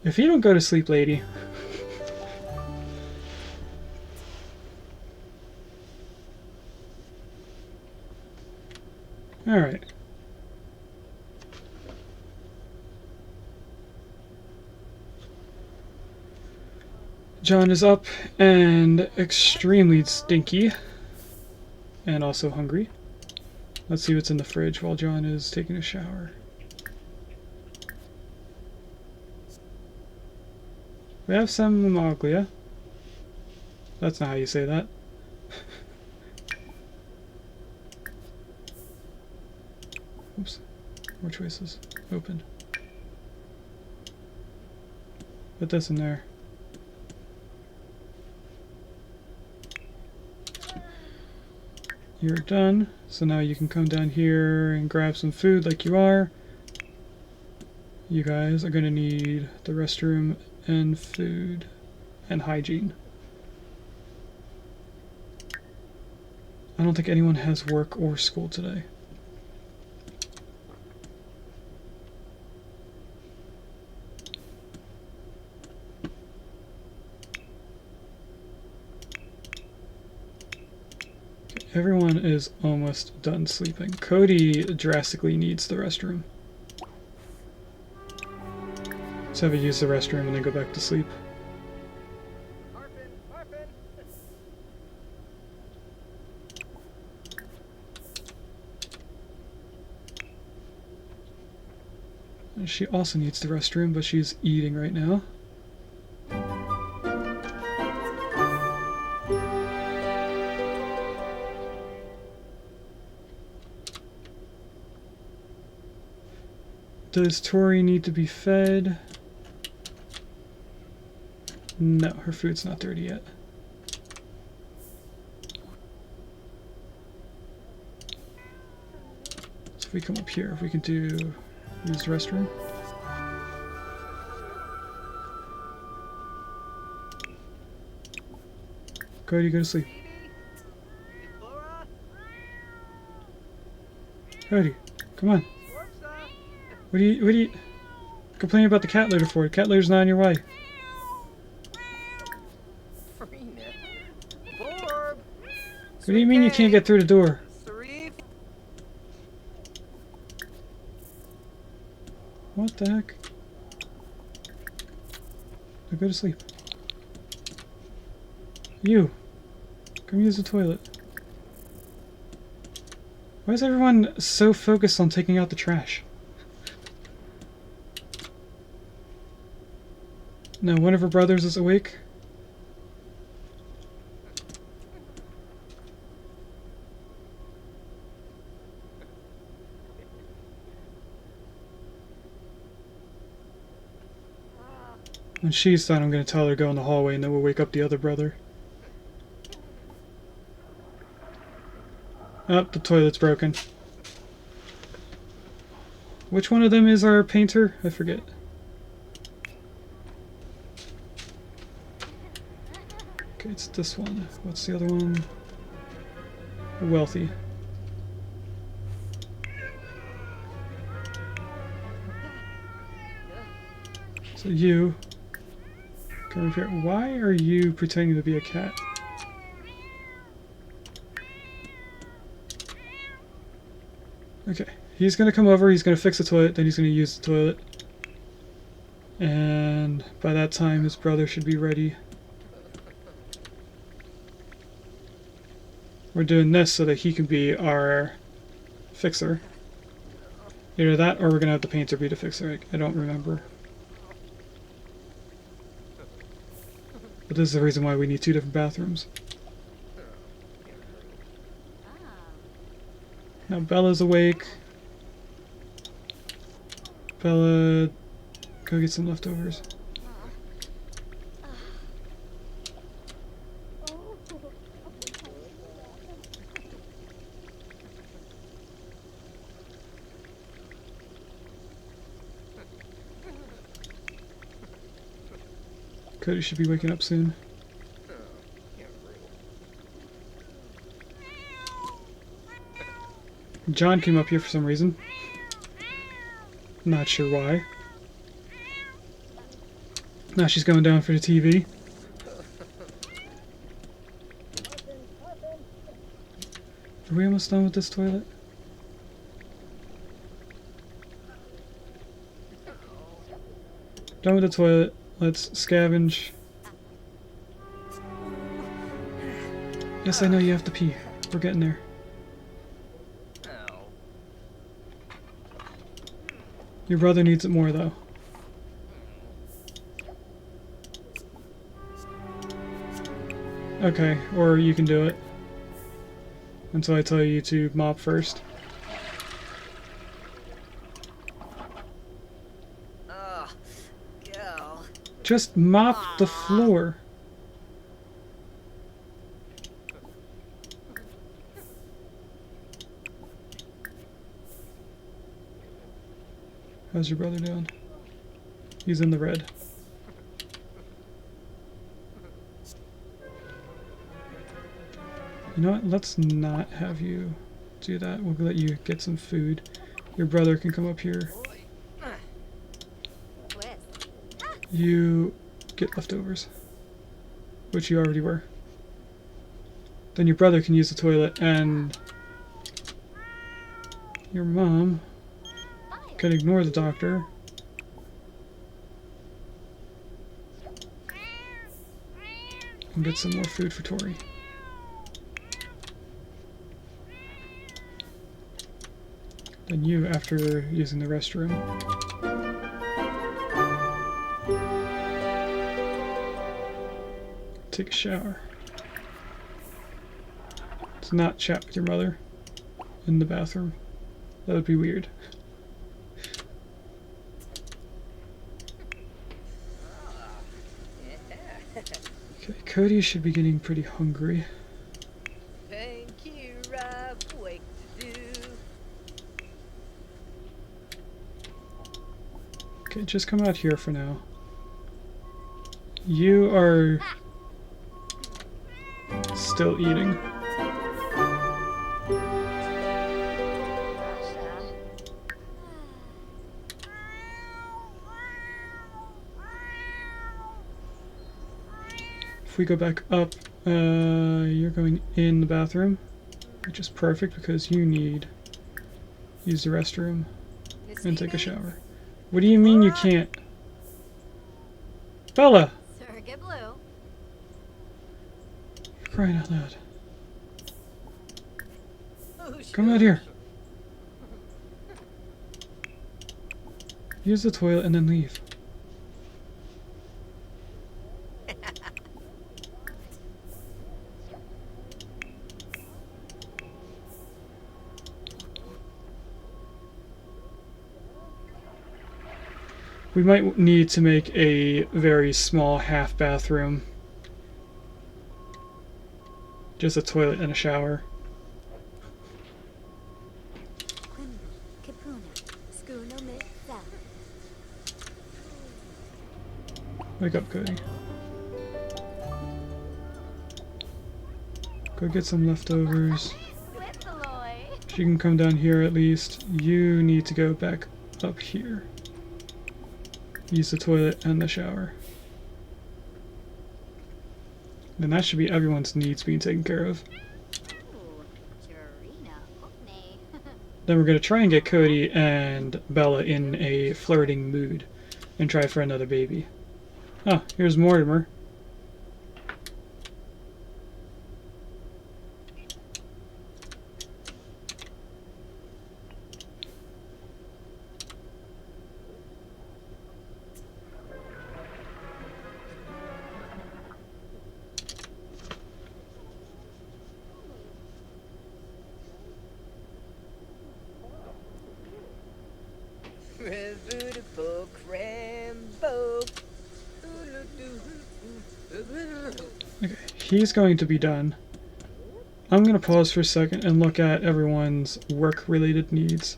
If you don't go to sleep, lady. Alright. John is up and extremely stinky. And also hungry. Let's see what's in the fridge while John is taking a shower. We have some Maglia. That's not how you say that. Oops. More choices. Open. Put this in there. You're done. So now you can come down here and grab some food like you are. You guys are going to need the restroom and food and hygiene. I don't think anyone has work or school today. Okay, everyone is almost done sleeping. Cody drastically needs the restroom. Let's have you use the restroom and then go back to sleep. Harpin, harpin. And she also needs the restroom, but she's eating right now. Does Tori need to be fed? No, her food's not dirty yet. So if we come up here, if we can use the restroom. Cody, go to sleep. Laura? Cody, come on. Swarpsa? What are you complaining about the cat litter for? The cat litter's not in your way. Freenet. Borb. What do you mean you can't get through the door? Sarif. What the heck? Now go to sleep. You! Come use the toilet. Why is everyone so focused on taking out the trash? Now one of her brothers is awake. When she's done, I'm going to tell her to go in the hallway and then we'll wake up the other brother. Oh, the toilet's broken. Which one of them is our painter? I forget. Okay, it's this one. What's the other one? Wealthy. So you... come over here. Why are you pretending to be a cat? Okay, he's gonna come over, he's gonna fix the toilet, then he's gonna use the toilet. And by that time his brother should be ready. We're doing this so that he can be our fixer. Either that or we're gonna have the painter be the fixer. I don't remember. But this is the reason why we need 2 different bathrooms. Now Bella's awake. Bella, go get some leftovers. Cody should be waking up soon. John came up here for some reason. Not sure why. Now she's going down for the TV. Are we almost done with this toilet? Done with the toilet. Let's scavenge. Yes, I know you have to pee. We're getting there. Your brother needs it more, though. Okay, or you can do it. Until I tell you to mop first. Just mop the floor. How's your brother doing? He's in the red. You know what? Let's not have you do that. We'll let you get some food. Your brother can come up here. You get leftovers, which you already were. Then your brother can use the toilet, and your mom can ignore the doctor. And get some more food for Tori. Then you, after using the restroom, take a shower. Let's not chat with your mother in the bathroom. That would be weird. Okay, Cody should be getting pretty hungry. Thank you, Rob. Wait to do. Okay, just come out here for now. You are still eating. If we go back up, you're going in the bathroom, which is perfect because you need use the restroom and take a shower. What do you mean you can't? Bella! Sir, get blue. For crying out loud. Oh, Come out here. Use the toilet and then leave. We might need to make a very small half bathroom. Just a toilet and a shower. Wake up, Cody. Go get some leftovers. She can come down here at least. You need to go back up here. Use the toilet and the shower. Then that should be everyone's needs being taken care of. Then we're going to try and get Cody and Bella in a flirting mood and try for another baby. Oh, here's Mortimer. Okay, he's going to be done. I'm going to pause for a second and look at everyone's work-related needs.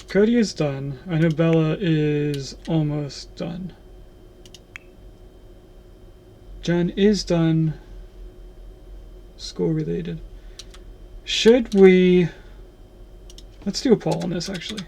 Cody is done. I know Bella is almost done. John is done. School-related. Should we... Let's do a poll on this, actually.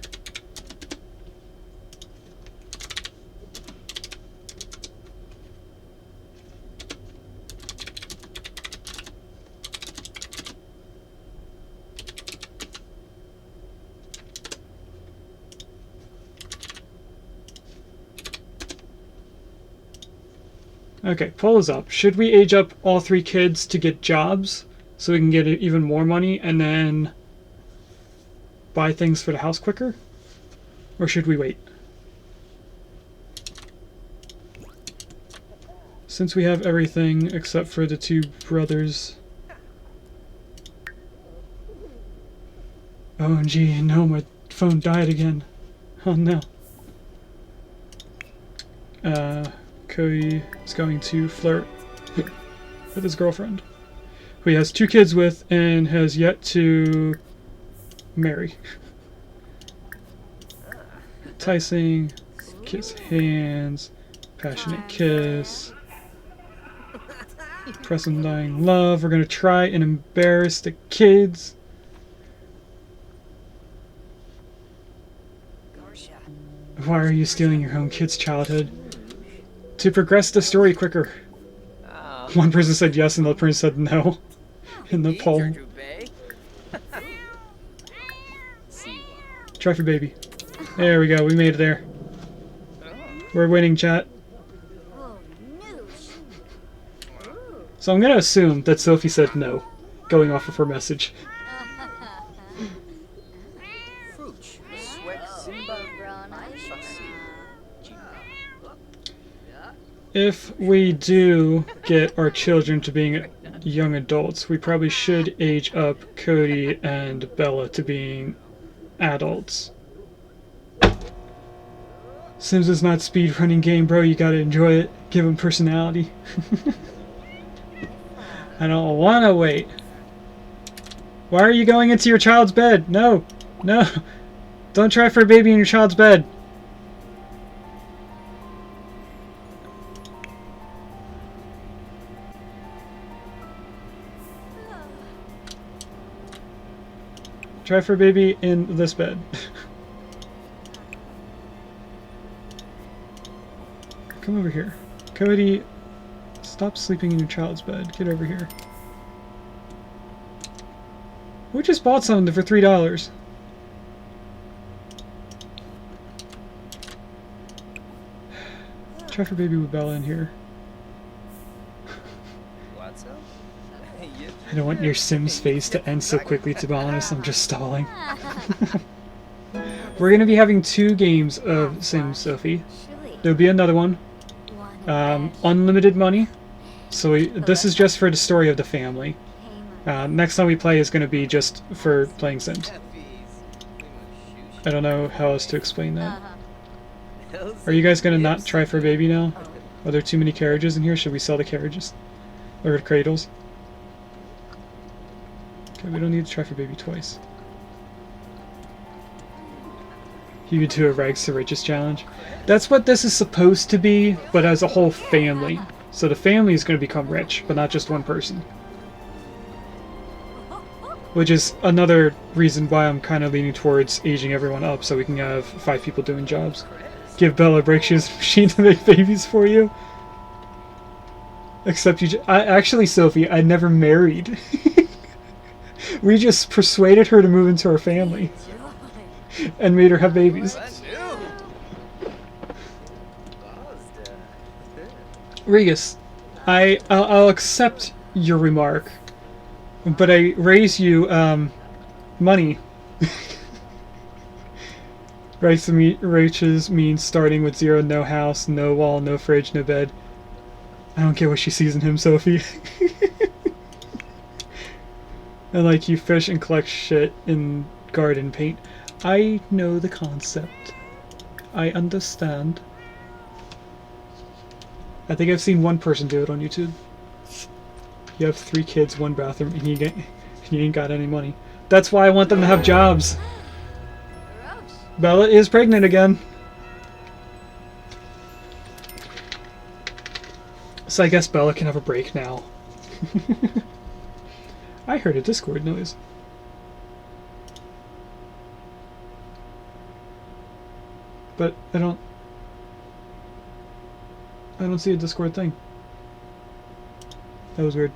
Okay, poll is up. Should we age up all 3 kids to get jobs so we can get even more money and then buy things for the house quicker? Or should we wait? Since we have everything except for the 2 brothers. OMG, no, my phone died again. Oh no. Cody is going to flirt with his girlfriend, who he has 2 kids with and has yet to marry. Enticing, kiss hands, passionate kiss, press undying love. We're going to try and embarrass the kids. Why are you stealing your own kid's childhood? To progress the story quicker. One person said yes and the other person said no in the poll. Try for baby. There we go, we made it there. We're winning, chat. So I'm gonna assume that Sophie said no, going off of her message. If we do get our children to being young adults, we probably should age up Cody and Bella to being adults. Sims is not a speedrunning game, bro. You gotta enjoy it. Give them personality. I don't wanna wait. Why are you going into your child's bed? No! No! Don't try for a baby in your child's bed. Try for a baby in this bed. Come over here. Cody, stop sleeping in your child's bed. Get over here. We just bought something for $3. Try for baby with Bella in here. I don't want your Sims face to end so quickly, to be honest. I'm just stalling. We're going to be having 2 games of Sims, Sophie. There'll be another one. Unlimited money. So this is just for the story of the family. Next time we play is going to be just for playing Sims. I don't know how else to explain that. Are you guys going to not try for a baby now? Are there too many carriages in here? Should we sell the carriages? Or the cradles? Okay, we don't need to try for baby twice. You could do a rags to riches challenge. That's what this is supposed to be, but as a whole family. So the family is going to become rich, but not just one person. Which is another reason why I'm kind of leaning towards aging everyone up, so we can have 5 people doing jobs. Give Bella a break, she has a machine to make babies for you. Except you actually, Sophie, I never married. We just persuaded her to move into our family. And made her have babies. Regis, I'll accept your remark, but I raise you money. Riches means starting with 0, no house, no wall, no fridge, no bed. I don't care what she sees in him, Sophie. And like you fish and collect shit in garden paint. I know the concept. I understand. I think I've seen one person do it on YouTube. You have 3 kids, 1 bathroom, and you ain't got any money. That's why I want them to have jobs. Bella is pregnant again. So I guess Bella can have a break now. I heard a Discord noise. But I don't see a Discord thing. That was weird.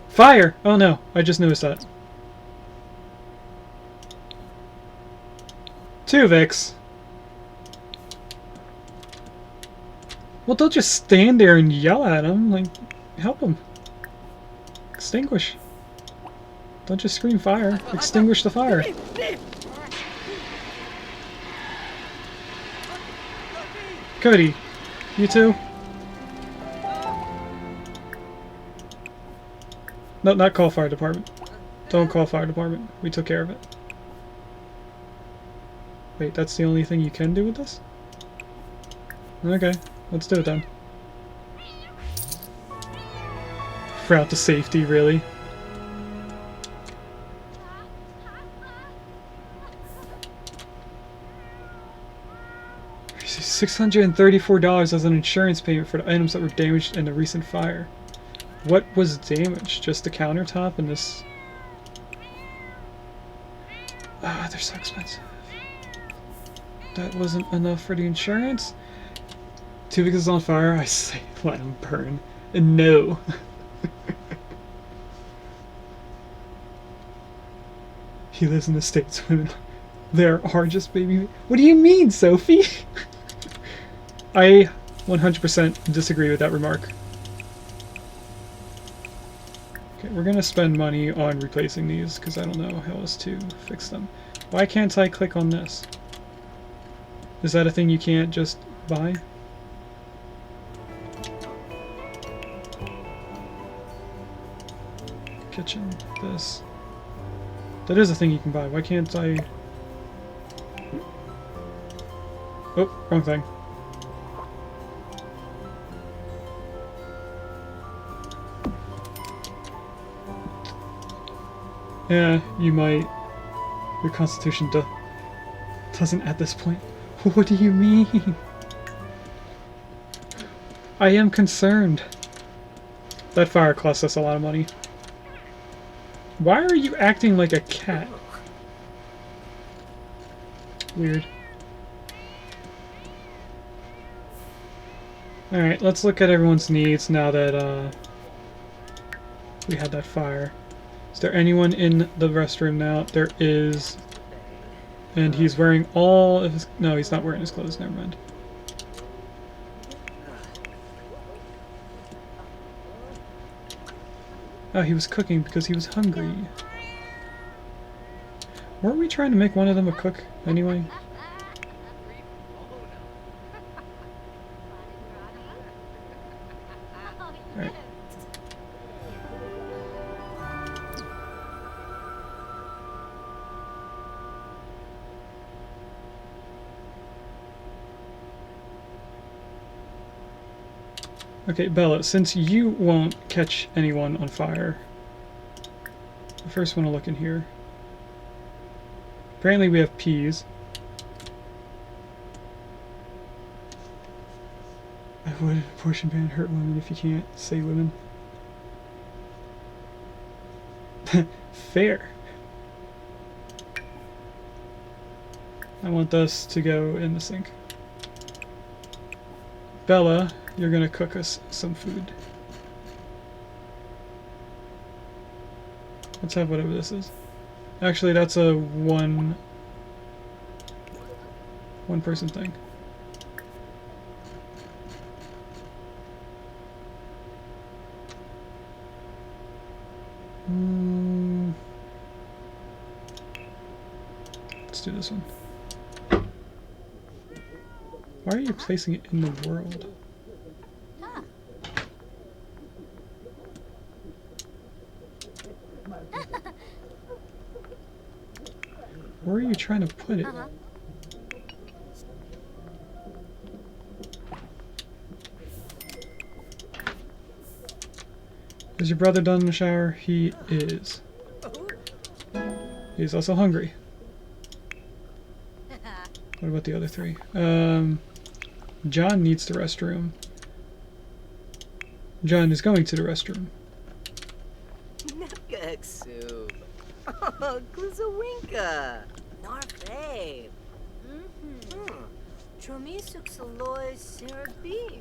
Fire! Oh no, I just noticed that. 2 Vicks. Well, don't just stand there and yell at him. Like, help him. Extinguish. Don't just scream fire. Extinguish the fire. Cody, you too? No, not call fire department. Don't call fire department. We took care of it. Wait, that's the only thing you can do with this? Okay, let's do it then. For out to safety, really. $634 as an insurance payment for the items that were damaged in the recent fire. What was damaged? Just the countertop and this... Ah, they're so expensive. That wasn't enough for the insurance? 2 because it's on fire, I say let them burn. And no. He lives in the States, women. There are just baby... What do you mean, Sophie? I 100% disagree with that remark. Okay, we're gonna spend money on replacing these, because I don't know how else to fix them. Why can't I click on this? Is that a thing you can't just buy? Kitchen, this. That is a thing you can buy. Why can't I... Oh, wrong thing. Yeah, you might. Your constitution doesn't at this point. What do you mean? I am concerned. That fire cost us a lot of money. Why are you acting like a cat? Weird. Alright, let's look at everyone's needs now that we had that fire. Is there anyone in the restroom now? There is. And he's wearing all of his... No, he's not wearing his clothes. Never mind. Oh, he was cooking because he was hungry. Weren't we trying to make one of them a cook anyway? Okay, Bella, since you won't catch anyone on fire, I first want to look in here. Apparently we have peas. I would abortion ban hurt women if you can't say women. Fair. I want this to go in the sink. Bella, you're gonna cook us some food. Let's have whatever this is. Actually, that's a one person thing. Let's do this one. Why are you placing it in the world? Huh. Where are you trying to put it? Is your brother done in the shower? He is. He's also hungry. What about the other three? John needs the restroom. John is going to the restroom. Nagaksu. Oh, Gluzawinka. Narfabe. Chomisuk Saloy Sirabi.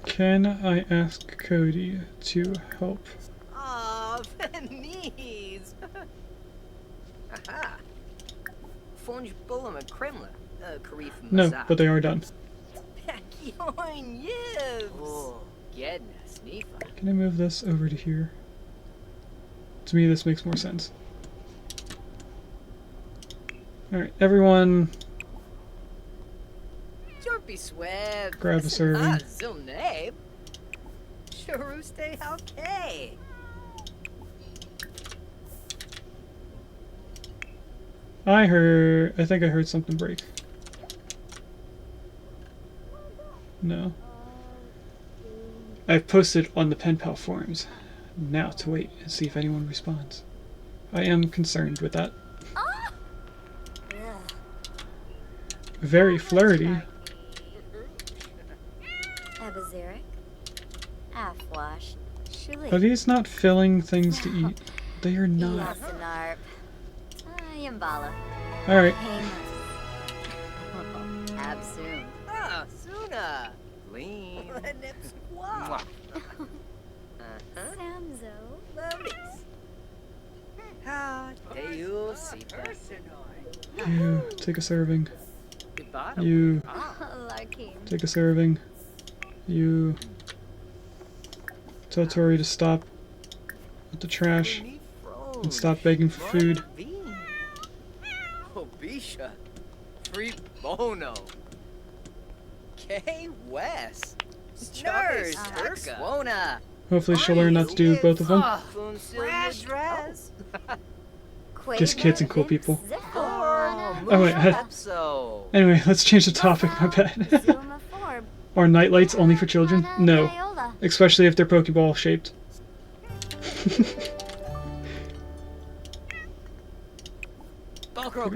Can I ask Cody to help? Ah, Venice. Aha. Fonj Bullam and Kremla. Karif No, but they are done. Pakyoin Yibs. Oh, Gedna Sneefa. Can I move this over to here? To me, this makes more sense. Alright, everyone Jorpy Sweb. grab a serving. Ah, Zilnabe. Sharuste Halkay. I think I heard something break. No. I've posted on the pen pal forums. Now to wait and see if anyone responds. I am concerned with that. Very flirty. Abazeric. Afwash. Shuli. Are these not filling things to eat? They are not. Yasanarp. Yambala. Alright. Absoom. Ah, Suna. Lean. Nips Qua. Samzo. Lotus. Ah, Deu Sipa. You take a serving. Ibata. You Larkin. take a serving. You tell Tori to stop with the trash and stop begging for food. Obisha. Free Bono. K West. Nurse. Wona. Hopefully she'll learn not to do both of them. Dress. Just kids and cool people. Oh, Oh wait, So. anyway, let's change the topic, my bad. Are nightlights only for children? No. Especially if they're Pokeball shaped.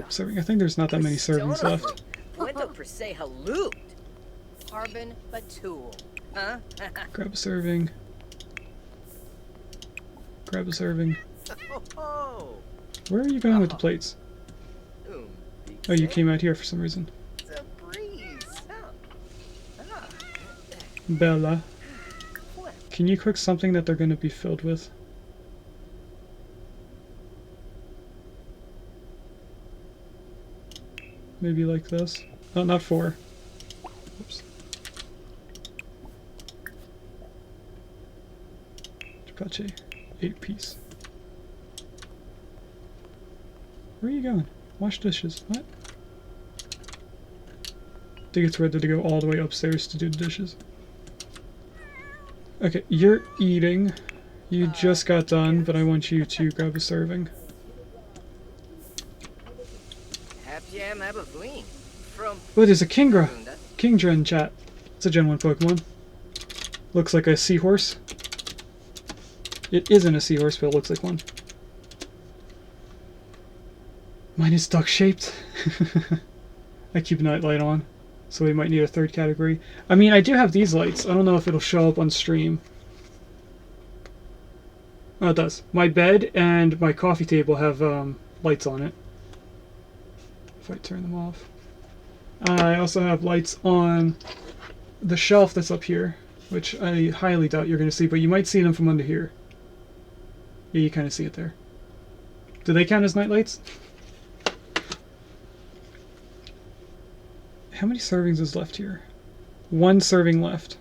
Serving. I think there's not that many servings left. Puerto per se halut. Carbon Batul. Huh? Grab a serving. Grab a serving. Oh. Where are you going with the plates? Oh, you came out here for some reason. It's a breeze. Ah. Bella, can you cook something that they're going to be filled with? Maybe like this. Oh, not 4. Oops. Chipache. 8-piece. Where are you going? Wash dishes. What? I think it's ready to go all the way upstairs to do the dishes. Okay, you're eating. You just got done, but I want you to grab a serving. Oh, there's a Kingdra! Kingdra in chat. It's a Gen 1 Pokemon. Looks like a seahorse. It isn't a seahorse, but it looks like one. Mine is duck-shaped. I keep a night light on, so we might need a third category. I mean, I do have these lights. I don't know if it'll show up on stream. Oh, it does. My bed and my coffee table have lights on it. If I turn them off. I also have lights on the shelf that's up here, which I highly doubt you're going to see, but you might see them from under here. Yeah, you kind of see it there. Do they count as night lights? How many servings is left here? 1 serving left.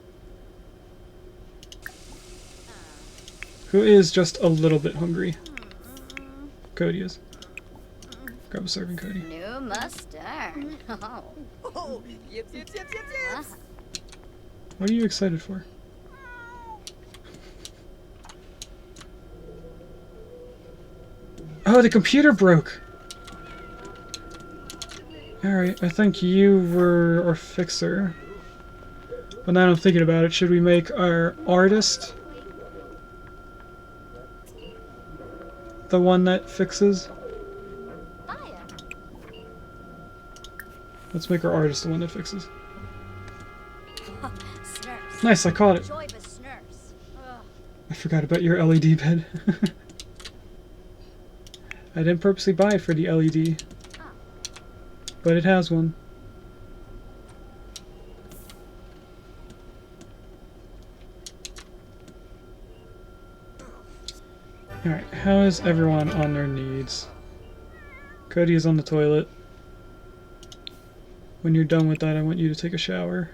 Who is just a little bit hungry? Cody is. Grab a serving, Cody. New mustard. Oh. Oh, yips, yips, yips, yips, yips. What are you excited for? Oh, the computer broke! Alright, I think you were our fixer. But now I'm thinking about it, should we make our artist the one that fixes? Let's make our artist the one that fixes. Snurfs. Nice, I caught it. Joy but snurfs. Ugh. I forgot about your LED bed. I didn't purposely buy it for the LED. But it has one. Alright, how is everyone on their needs? Cody is on the toilet. When you're done with that, I want you to take a shower.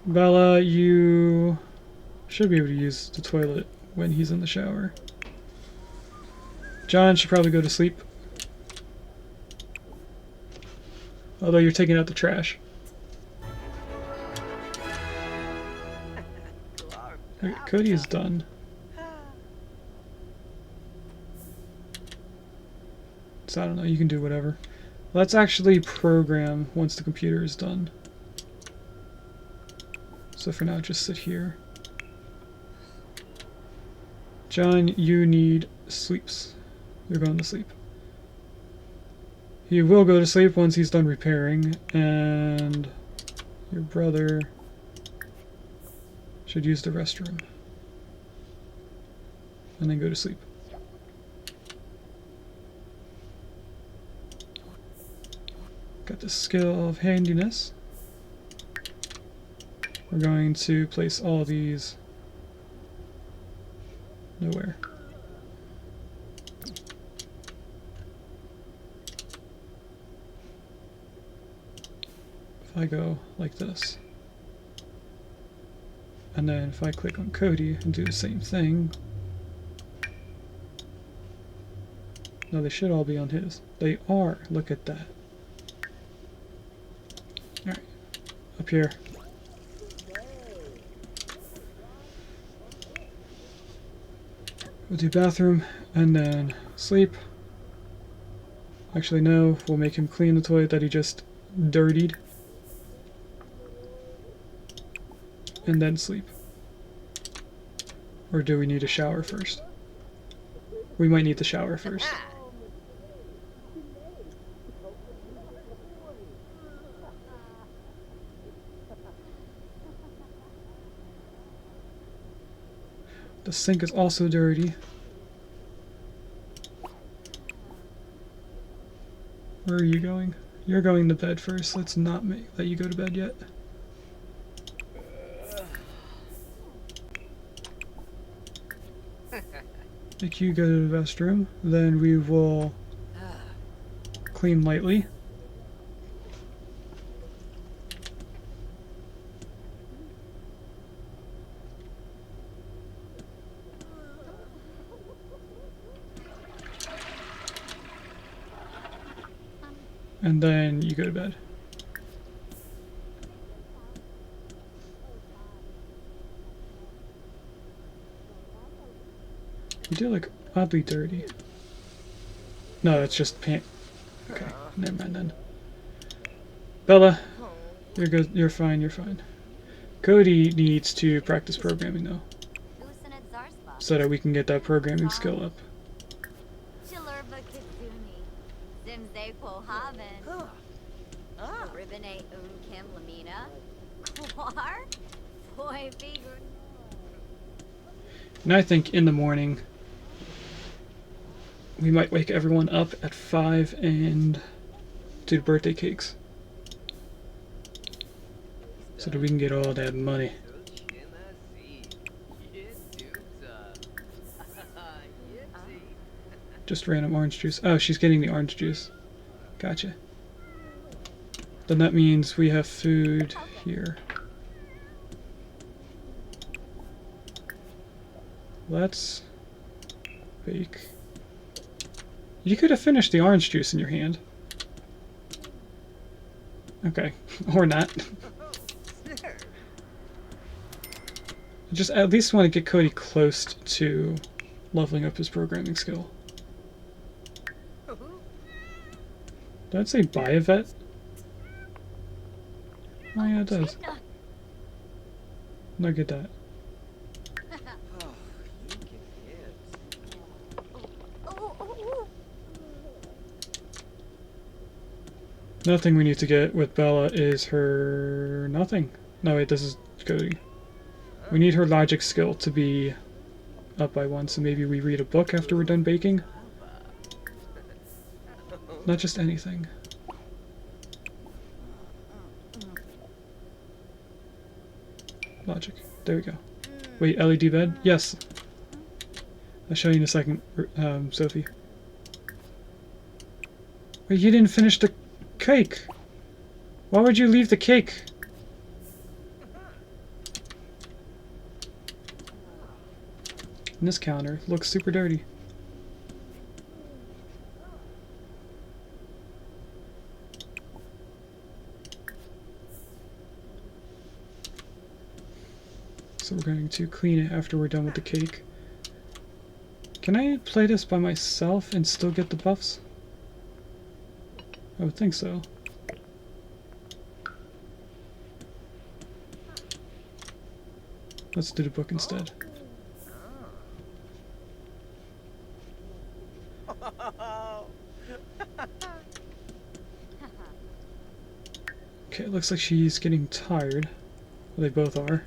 Bella, you should be able to use the toilet when he's in the shower. John should probably go to sleep. Although you're taking out the trash. Okay, Cody is done. So I don't know, you can do whatever. Let's actually program once the computer is done. So for now, just sit here. John, you need sleeps. You're going to sleep. He will go to sleep once he's done repairing, and your brother should use the restroom. And then go to sleep. Got the skill of handiness. We're going to place all these nowhere. If I go like this, and then if I click on Cody and do the same thing, no, they should all be on his. They are. Look at that. Alright, up here. We'll do bathroom, and then sleep. Actually, no, we'll make him clean the toilet that he just dirtied. And then sleep. Or do we need a shower first? We might need the shower first. The sink is also dirty. Where are you going? You're going to bed first. Let's not let you go to bed yet. Make you go to the restroom. Then we will clean lightly. And then you go to bed. You do look oddly dirty. No, it's just paint. Okay. Never mind then. Bella, you're good. You're fine. You're fine. Cody needs to practice programming though, so that we can get that programming skill up. And I think in the morning we might wake everyone up at 5 and do the birthday cakes, so that we can get all that money. Just random orange juice. Oh, she's getting the orange juice. Gotcha. Then that means we have food here. Let's bake. You could have finished the orange juice in your hand. Okay, or not. I just at least want to get Cody close to leveling up his programming skill. Did I say buy a vet? Oh yeah, it does. Look at that. Nothing we need to get with Bella is her... nothing. No wait, this is Cody. We need her logic skill to be up by 1, so maybe we read a book after we're done baking? Not just anything. Logic. There we go. Wait, LED bed? Yes. I'll show you in a second, Sophie. Wait, you didn't finish the cake! Why would you leave the cake? And this counter looks super dirty. So we're going to clean it after we're done with the cake. Can I play this by myself and still get the buffs? I would think so. Let's do the book instead. Okay, it looks like she's getting tired. Well, they both are.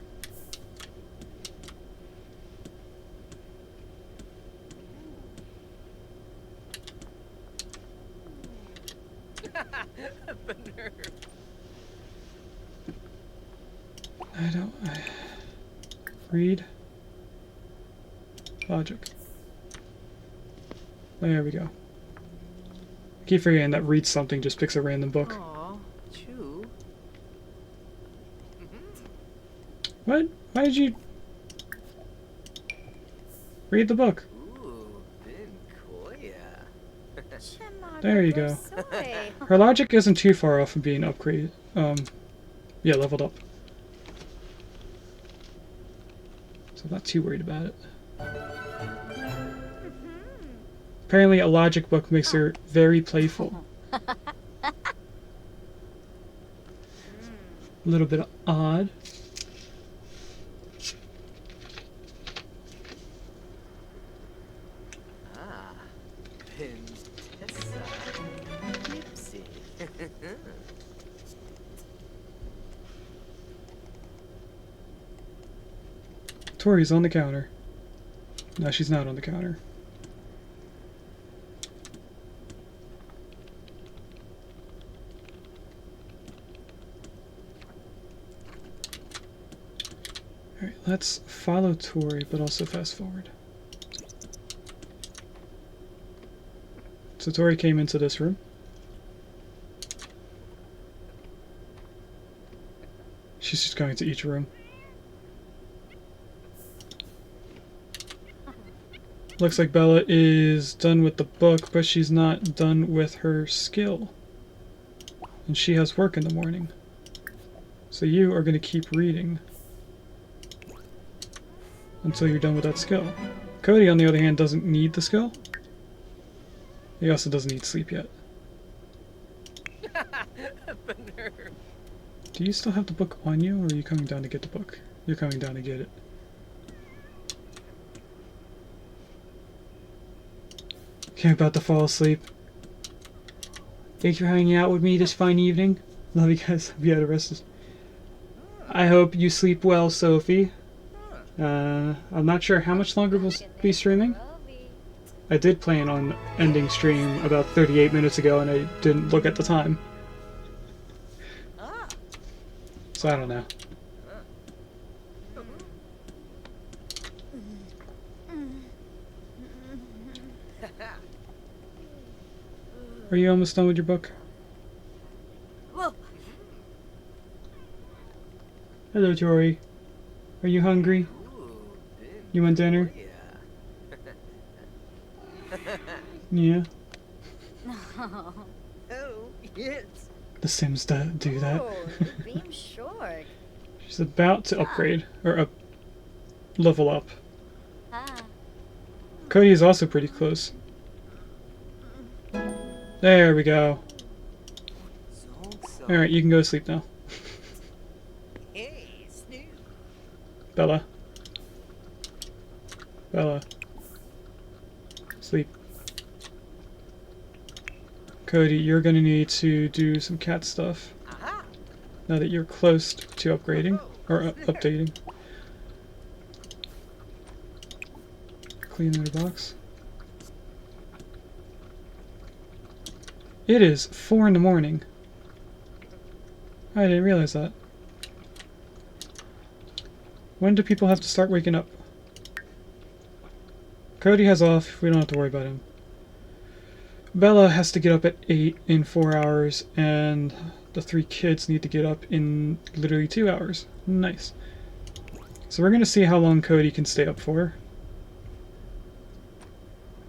Read. Logic. There we go. I keep forgetting that read something just picks a random book. Aw, chew. What? Why did you read the book? Ooh, There you go. Her logic isn't too far off from being upgraded. Yeah, leveled up. So I'm not too worried about it. Apparently a logic book makes her very playful. A little bit odd. Tori's on the counter. No, she's not on the counter. Alright, let's follow Tori, but also fast forward. So Tori came into this room. She's just going to each room. Looks like Bella is done with the book, but she's not done with her skill. And she has work in the morning. So you are going to keep reading until you're done with that skill. Cody, on the other hand, doesn't need the skill. He also doesn't need sleep yet. The nerve. Do you still have the book on you, or are you coming down to get the book? You're coming down to get it. Okay, about to fall asleep. Thanks for hanging out with me this fine evening. Love you guys. Hope you had a rest. I hope you sleep well, Sophie. I'm not sure how much longer we'll be streaming. I did plan on ending stream about 38 minutes ago, and I didn't look at the time. So I don't know. Are you almost done with your book? Whoa. Hello, Tori. Are you hungry? You want dinner? Yeah. No. Oh, yes. The Sims do that. Oh, you beam short. She's about to upgrade, or level up. Ah. Cody is also pretty close. There we go. Alright, you can go to sleep now. Hey, Snoop. Bella. Bella. Sleep. Cody, you're gonna need to do some cat stuff. Aha. Now that you're close to upgrading, or updating. Clean the box. It is 4 in the morning. I didn't realize that. When do people have to start waking up? Cody has off. We don't have to worry about him. Bella has to get up at 8 in 4 hours, and the 3 kids need to get up in literally 2 hours. Nice. So we're going to see how long Cody can stay up for.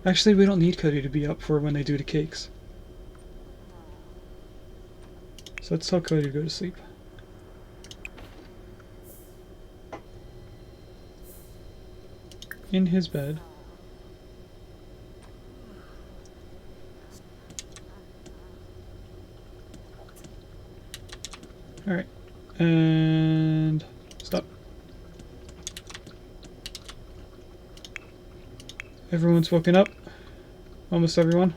Actually, we don't need Cody to be up for when they do the cakes. So let's tell Cody to go to sleep. In his bed. Alright. And stop. Everyone's woken up. Almost everyone.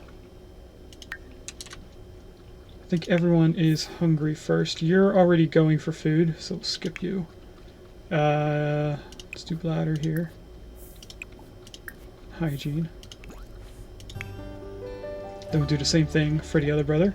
I think everyone is hungry first. You're already going for food, so we'll skip you. Let's do bladder here. Hygiene. Then we'll do the same thing for the other brother.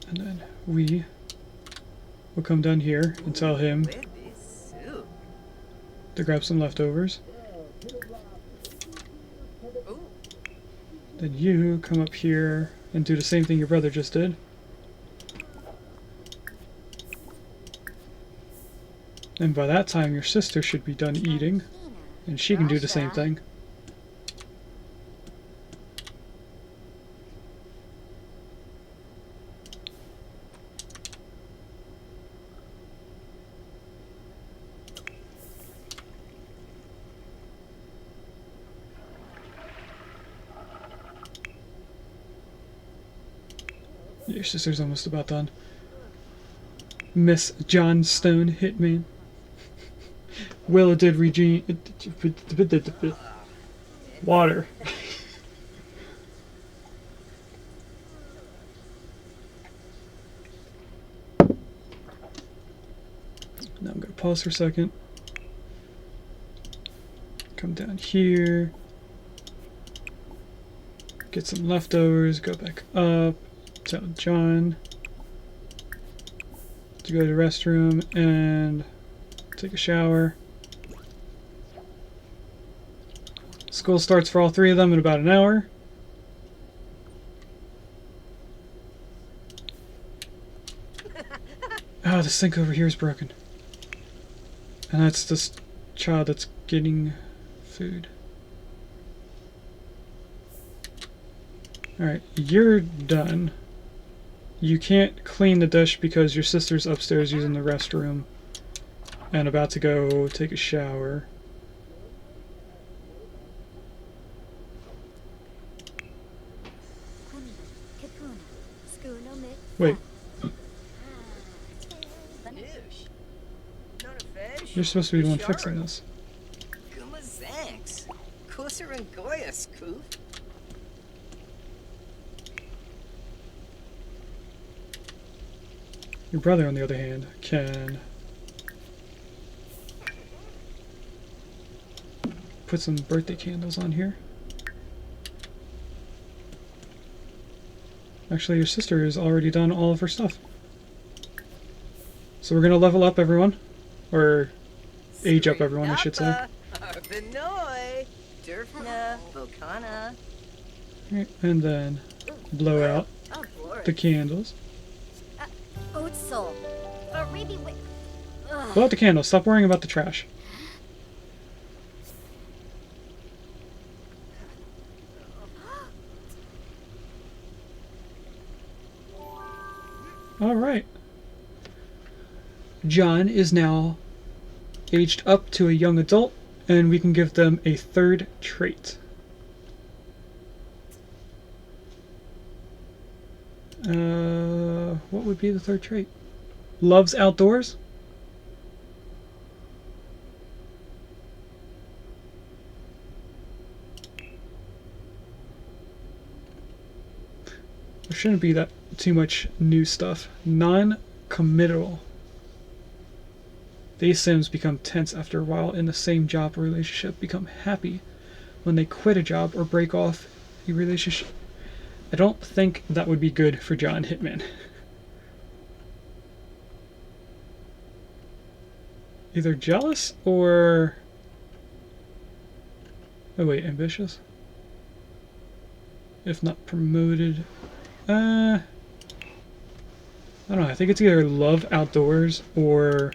And then we will come down here and tell him to grab some leftovers. Then you come up here and do the same thing your brother just did. And by that time your sister should be done eating, and she can do the same thing. Your sister's almost about done. Miss John Stone-Hitman. Willa did Regine. Water. Now I'm gonna pause for a second. Come down here. Get some leftovers. Go back up. Tell John to go to the restroom and take a shower. School starts for all 3 of them in about an hour. Ah, the sink over here is broken. And that's this child that's getting food. Alright, you're done. You can't clean the dish because your sister's upstairs using the restroom and about to go take a shower. Wait, Noosh. Not a fish. you're supposed to be the one fixing this. Gumazanks. Kusser and Goya, Scoop. Your brother, on the other hand, can put some birthday candles on here. Actually, your sister has already done all of her stuff. So we're gonna level up everyone. Or age up everyone, I should say. Arbanoy. Durfna. Bokana. Right, and then blow out Oh, Lord. the candles. Oatsel. Aribi wi- Ugh. Blow out the candles. Stop worrying about the trash. Alright. John is now aged up to a young adult, and we can give them a third trait. What would be the third trait? Loves outdoors? There shouldn't be that too much new stuff. Non-committal. These Sims become tense after a while in the same job or relationship, become happy when they quit a job or break off a relationship. I don't think that would be good for John Hitman. Either jealous or... oh wait, ambitious? If not promoted... I don't know, I think it's either love outdoors or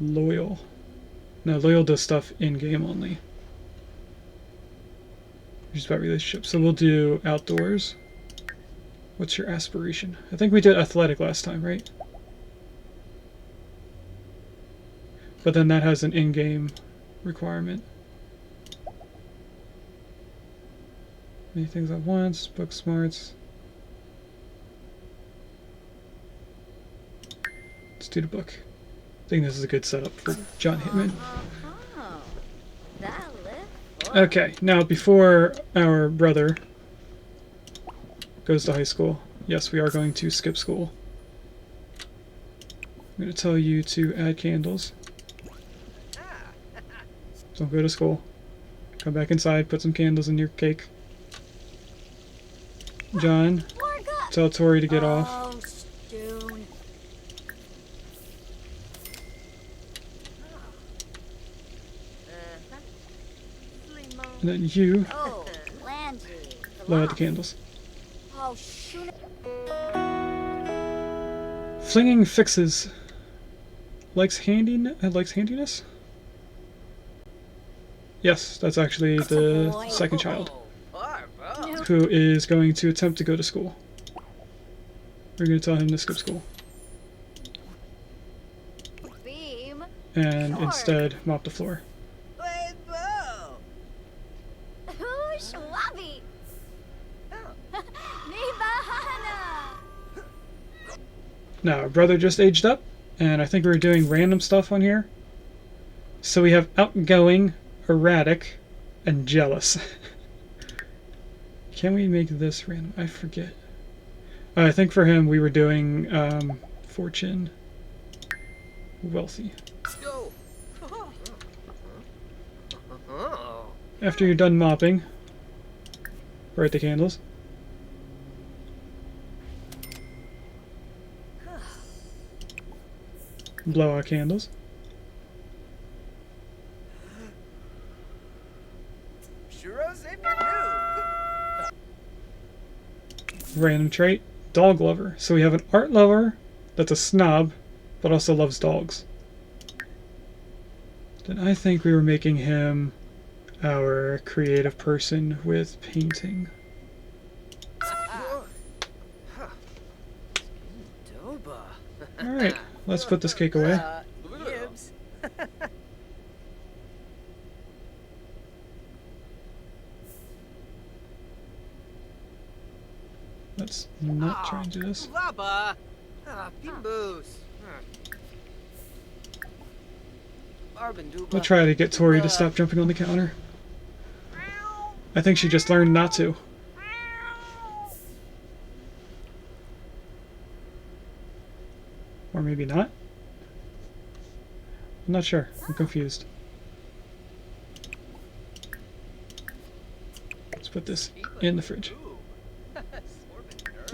loyal. No, loyal does stuff in-game only. Just about relationships. So we'll do outdoors. What's your aspiration? I think we did athletic last time, right? But then that has an in-game requirement. Many things at once, book smarts. Let's do the book. I think this is a good setup for John Hitman. Oh, that lift. Okay, now before our brother goes to high school, yes, we are going to skip school. I'm going to tell you to add candles. Don't go to school. Come back inside, put some candles in your cake. John, tell Tori to get off. Oh, Stoon. And then you Oh, Landy. blow out the candles. Oh, shoot. Flinging fixes. Likes handiness? Yes, that's actually the boy. second child Barbo. who is going to attempt to go to school. We're going to tell him to skip school Beam. and Sure. instead mop the floor. Hey, Bo. Ooh, Schwabi. Nibahana. Now, our brother just aged up, and I think we were doing random stuff on here. So we have outgoing, erratic, and jealous. Can we make this random? I forget. I think for him we were doing fortune, wealthy. Let's go. Oh. After you're done mopping, light the candles. Blow out candles. Random trait, dog lover. So we have an art lover that's a snob, but also loves dogs. Then I think we were making him our creative person with painting. Alright, let's put this cake away. Yibs. Let's not try and do this. Laba. Bimboos. I'll try to get Tori to stop jumping on the counter. I think she just learned not to. Or maybe not? I'm not sure. I'm confused. Let's put this in the fridge.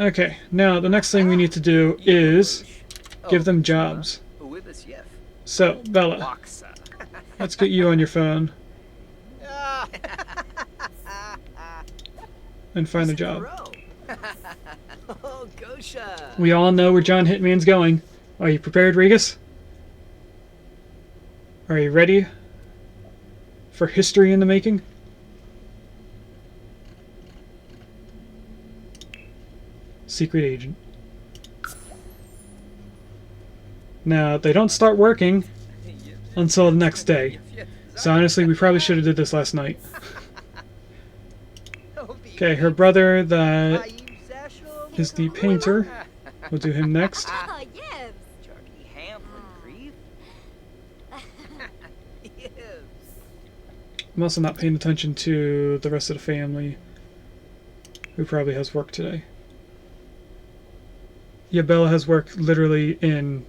Okay, now the next thing we need to do is give them jobs. So, Bella, let's get you on your phone and find a job. We all know where John Hitman's going. Are you prepared, Regus? Are you ready for history in the making? Secret agent. Now, they don't start working until the next day. So honestly, we probably should have did this last night. Okay, her brother that is the painter. We'll do him next. Oh, yes. I'm also not paying attention to the rest of the family, who probably has work today. Yeah, Bella has work literally in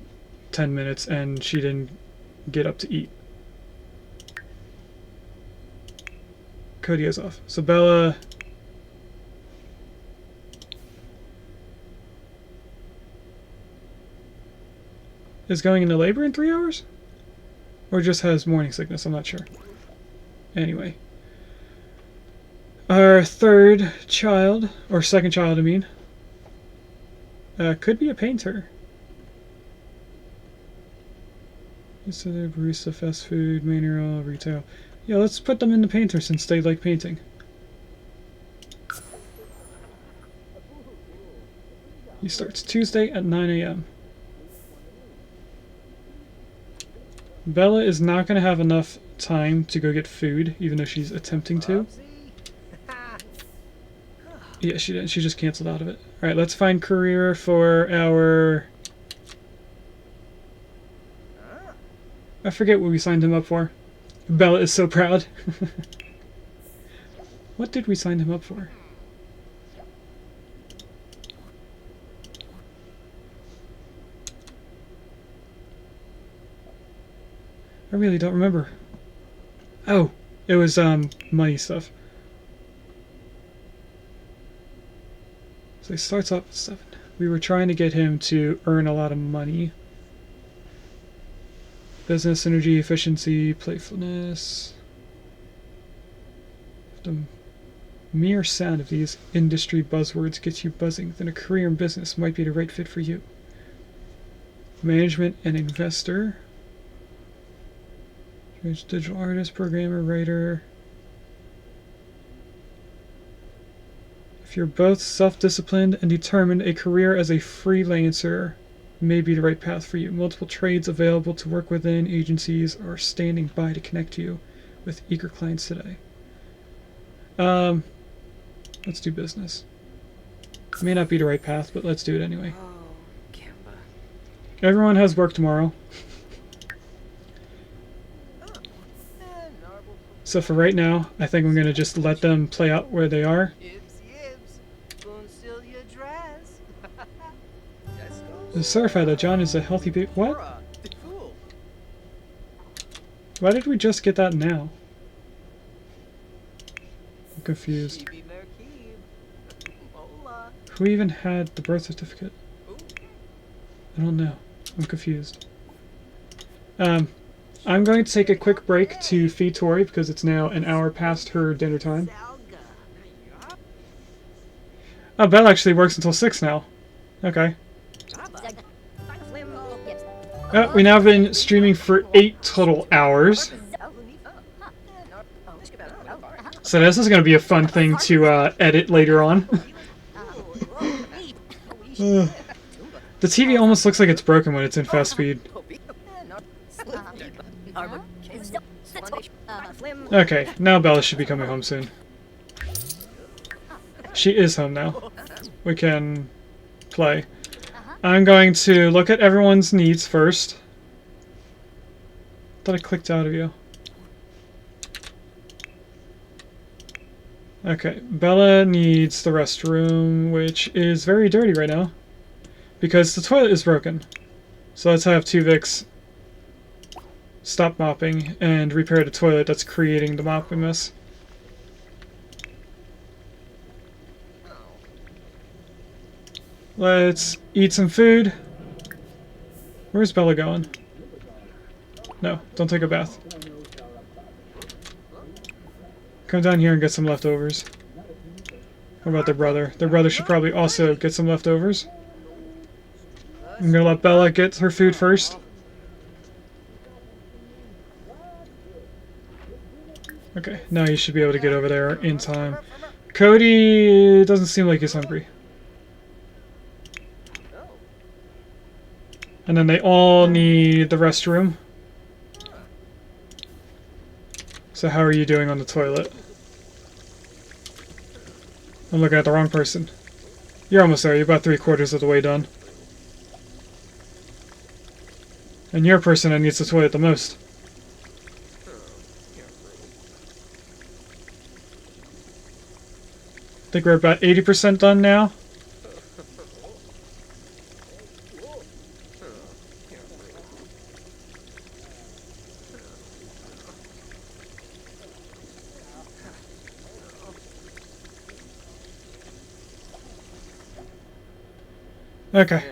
10 minutes, and she didn't get up to eat. Cody is off. So Bella... is going into labor in 3 hours? Or just has morning sickness, I'm not sure. Anyway. Our third child, or second child I mean, could be a painter. So they're barista, fast food, mineral, retail. Yeah, let's put them in the painter since they like painting. He starts Tuesday at 9 a.m. Bella is not going to have enough time to go get food, even though she's attempting to. Yeah, she didn't. She just canceled out of it. Alright, let's find career for our... I forget what we signed him up for. Bella is so proud. What did we sign him up for? I really don't remember. Oh, it was money stuff. So he starts off at 7. We were trying to get him to earn a lot of money. Business, energy, efficiency, playfulness. If the mere sound of these industry buzzwords gets you buzzing, then a career in business might be the right fit for you. Management and investor. Digital artist, programmer, writer. If you're both self-disciplined and determined, a career as a freelancer may be the right path for you. Multiple trades available to work within. Agencies are standing by to connect you with eager clients today. Let's do business. It may not be the right path, but let's do it anyway. Everyone has work tomorrow. So for right now, I think I'm going to just let them play out where they are. It's certified that John is a healthy baby. What? Why did we just get that now? I'm confused. Who even had the birth certificate? I don't know. I'm confused. I'm going to take a quick break to feed Tori because it's now an hour past her dinner time. Oh, Belle actually works until 6 now. Okay. We now have been streaming for 8 total hours. So this is going to be a fun thing to edit later on. The TV almost looks like it's broken when it's in fast speed. Okay, now Bella should be coming home soon. She is home now. We can play. I'm going to look at everyone's needs first. Thought I clicked out of you. Okay, Bella needs the restroom, which is very dirty right now. Because the toilet is broken. So let's have 2 Vicks stop mopping and repair the toilet that's creating the mopping mess. Let's eat some food. Where's Bella going? No, don't take a bath. Come down here and get some leftovers. How about their brother? Their brother should probably also get some leftovers. I'm gonna let Bella get her food first. Okay, now you should be able to get over there in time. Cody doesn't seem like he's hungry. And then they all need the restroom. So how are you doing on the toilet? I'm looking at the wrong person. You're almost there. You're about 3/4 of the way done. And you're a person that needs the toilet the most. I think we're about 80% done now. Okay,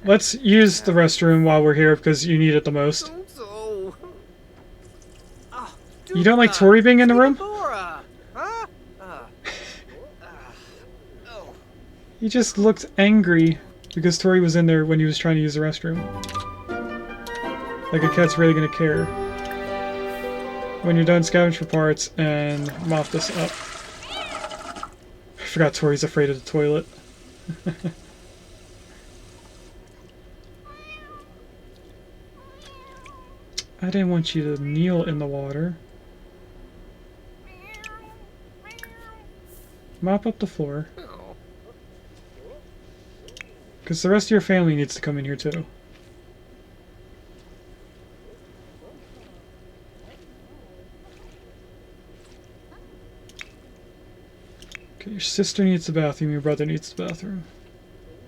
let's use the restroom while we're here because you need it the most. You don't like Tori being in the room? He just looked angry because Tori was in there when he was trying to use the restroom. Like a cat's really gonna care. When you're done, scavenge for parts and mop this up. I forgot Tori's afraid of the toilet. I didn't want you to kneel in the water. Mop up the floor. Because the rest of your family needs to come in here too. Okay, your sister needs the bathroom, your brother needs the bathroom.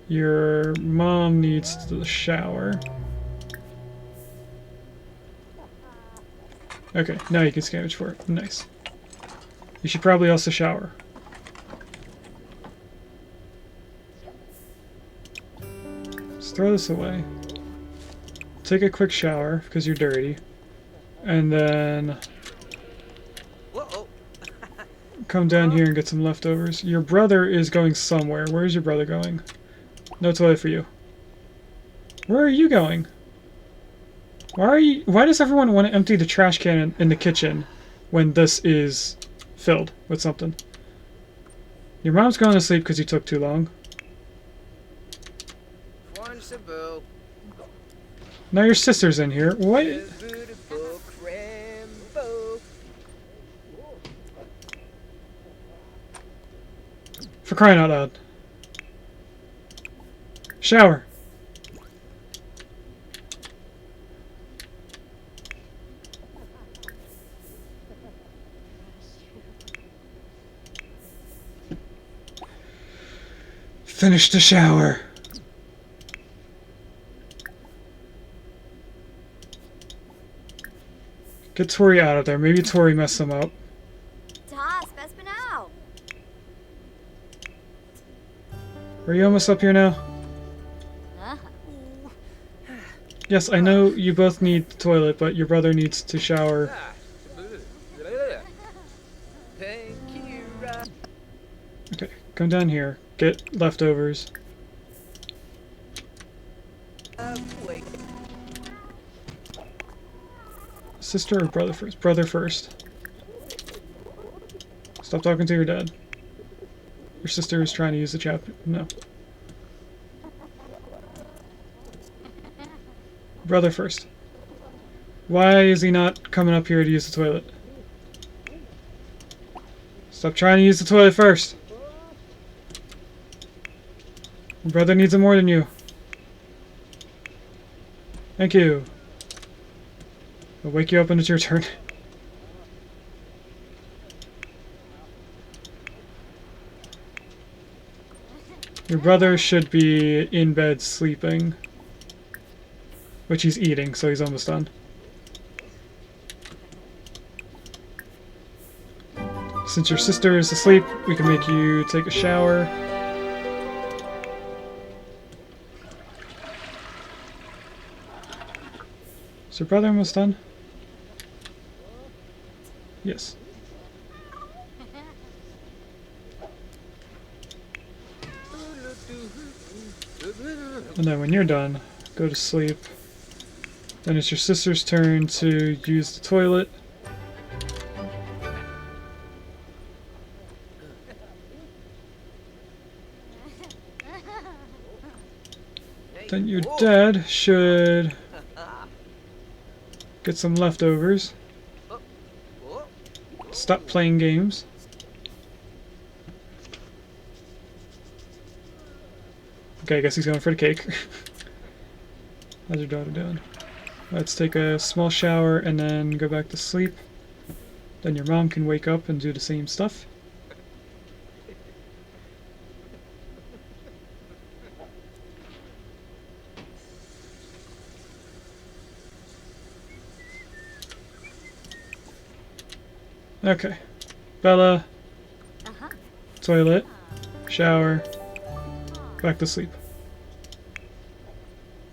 Your mom needs the shower. Okay, now you can scavenge for it. Nice. You should probably also shower. Let's throw this away. Take a quick shower, because you're dirty. And then come down here and get some leftovers. Your brother is going somewhere. Where is your brother going? No toilet for you. Where are you going? Why does everyone want to empty the trash can in the kitchen when this is filled with something? Your mom's going to sleep because you took too long. Now your sister's in here. What? For crying out loud. Shower. Finish the shower. Get Tori out of there. Maybe Tori messed them up. Are you almost up here now? Yes, I know you both need the toilet, but your brother needs to shower. Okay, come down here. Get leftovers. Sister or brother first? Brother first. Stop talking to your dad. Your sister is trying to use the chat. No. Brother first. Why is he not coming up here to use the toilet? Stop trying to use the toilet first. Your brother needs it more than you. Thank you. I'll wake you up when it's your turn. Your brother should be in bed sleeping. Which he's eating, so he's almost done. Since your sister is asleep, we can make you take a shower. Is your brother almost done? Yes. And then when you're done, go to sleep. Then it's your sister's turn to use the toilet. Then your dad should get some leftovers. Stop playing games. Okay, I guess he's going for the cake. How's your daughter doing? Let's take a small shower and then go back to sleep. Then your mom can wake up and do the same stuff. Okay. Bella. Toilet. Shower. Back to sleep.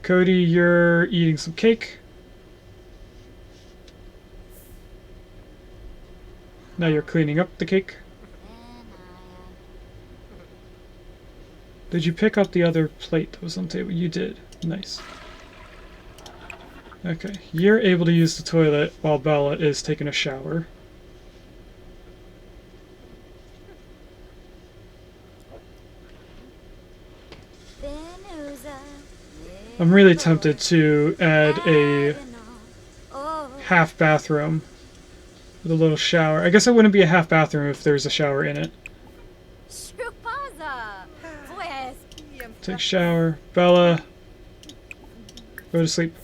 Cody, you're eating some cake. Now you're cleaning up the cake. Did you pick up the other plate that was on the table? You did. Nice. Okay. You're able to use the toilet while Bella is taking a shower. I'm really tempted to add a half bathroom with a little shower. I guess it wouldn't be a half bathroom if there's a shower in it. Take shower. Bella, go to sleep.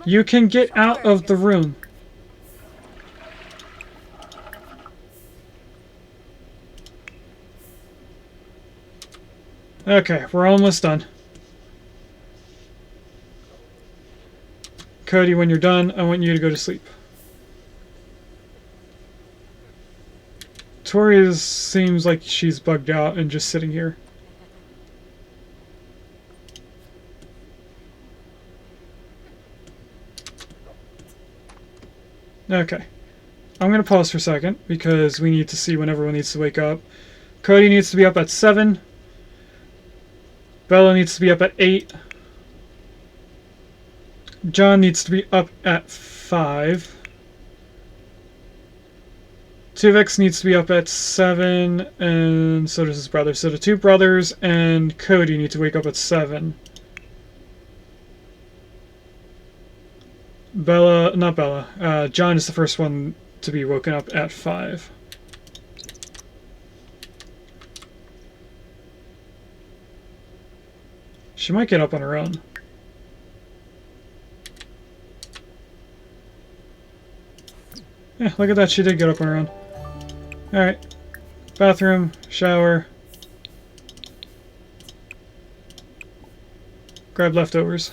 You can get out of the room. Okay, we're almost done. Cody, when you're done, I want you to go to sleep. Tori seems like she's bugged out and just sitting here. Okay. I'm going to pause for a second because we need to see when everyone needs to wake up. Cody needs to be up at 7. Bella needs to be up at 8. John needs to be up at 5. Tuvix needs to be up at 7, and so does his brother. So the two brothers and Cody need to wake up at 7. Not Bella. John is the first one to be woken up at 5. She might get up on her own. Yeah, look at that, she did get up on her own. Alright. Bathroom, shower. Grab leftovers.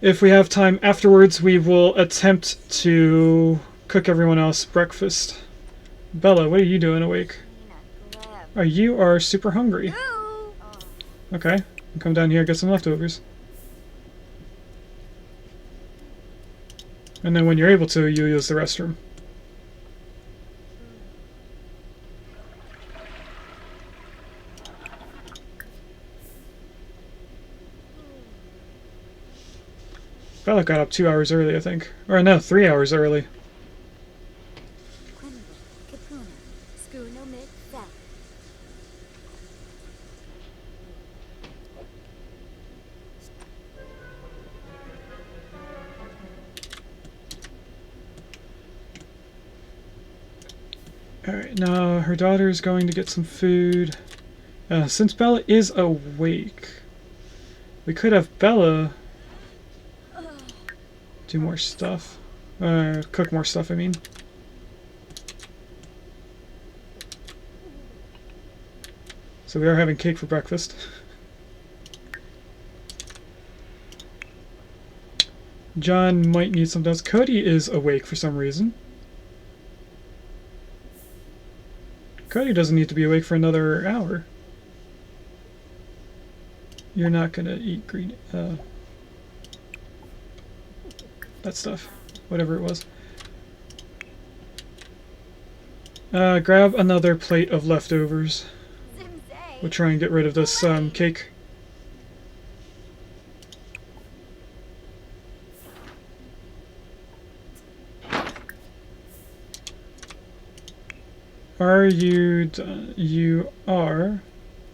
If we have time afterwards, we will attempt to cook everyone else breakfast. Bella, what are you doing awake? Oh, you are super hungry. Okay, come down here and get some leftovers. And then when you're able to, you use the restroom. Bella got up 2 hours early, I think. Or no, 3 hours early. Alright, now her daughter is going to get some food. Since Bella is awake, we could have Bella do more stuff. Cook more stuff, I mean. So we are having cake for breakfast. John might need something else. Cody is awake for some reason. Cody doesn't need to be awake for another hour. You're not gonna eat green... that stuff. Whatever it was. Grab another plate of leftovers. We'll try and get rid of this cake. Are you done? You are.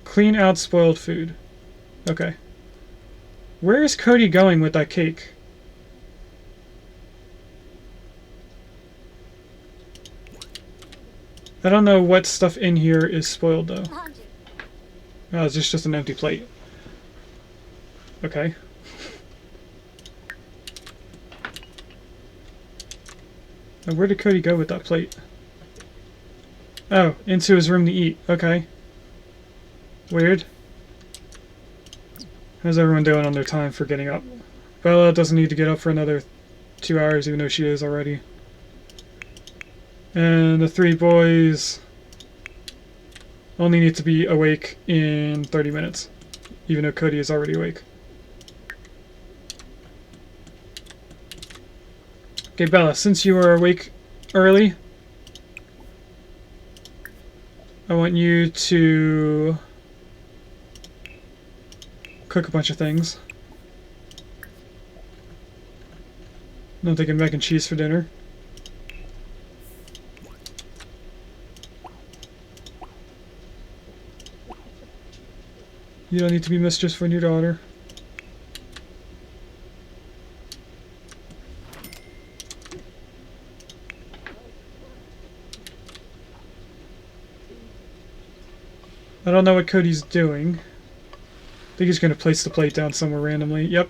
Clean out spoiled food. Okay. Where is Cody going with that cake? I don't know what stuff in here is spoiled though. Oh, it's just an empty plate. Okay. Now where did Cody go with that plate? Oh, into his room to eat. Okay. Weird. How's everyone doing on their time for getting up? Bella doesn't need to get up for another 2 hours, even though she is already. And the 3 boys only need to be awake in 30 minutes, even though Cody is already awake. Okay, Bella, since you are awake early, I want you to cook a bunch of things. I'm thinking mac and cheese for dinner. You don't need to be mistress for your daughter. I don't know what Cody's doing. I think he's going to place the plate down somewhere randomly. Yep.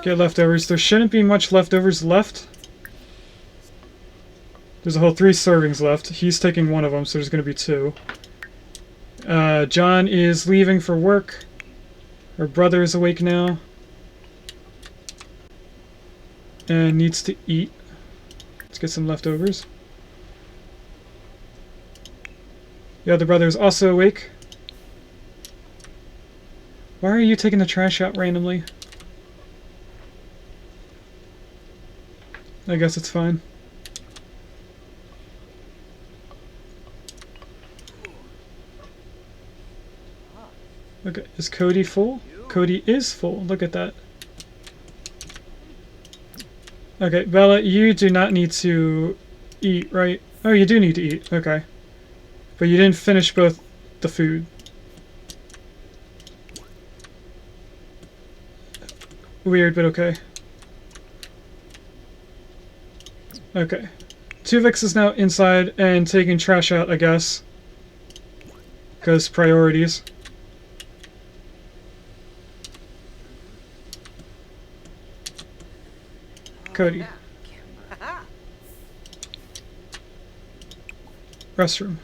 Get leftovers. There shouldn't be much leftovers left. There's a whole 3 servings left. He's taking one of them, so there's going to be 2. John is leaving for work. Her brother is awake now. And needs to eat. Let's get some leftovers. The other brother is also awake. Why are you taking the trash out randomly? I guess it's fine. Okay, is Cody full? Cody is full. Look at that. Okay, Bella, you do not need to eat, right? Oh, you do need to eat. Okay. But you didn't finish both the food. Weird, but okay. Okay. Tuvix is now inside and taking trash out, I guess. Because priorities. Cody. Restroom.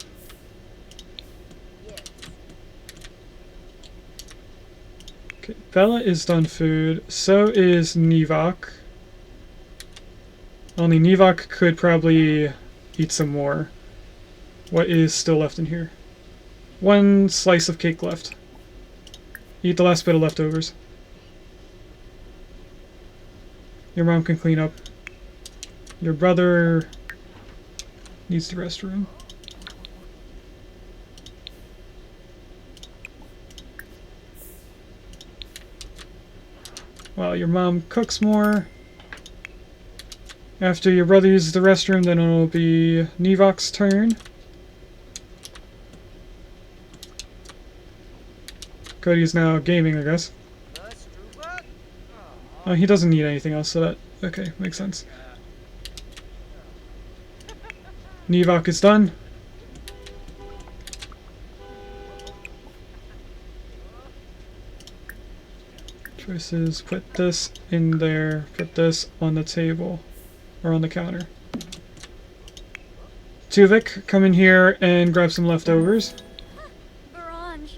Okay, Bella is done food. So is Nivok. Only Nivok could probably eat some more. What is still left in here? 1 slice of cake left. Eat the last bit of leftovers. Your mom can clean up. Your brother needs the restroom. While your mom cooks more. After your brother uses the restroom, then it'll be Nivok's turn. Cody's now gaming, I guess. Oh, he doesn't need anything else, so that... Okay, makes sense. Nevok is done. Choices, put this in there, put this on the table, or on the counter. Tuvik, come in here and grab some leftovers. Baranj.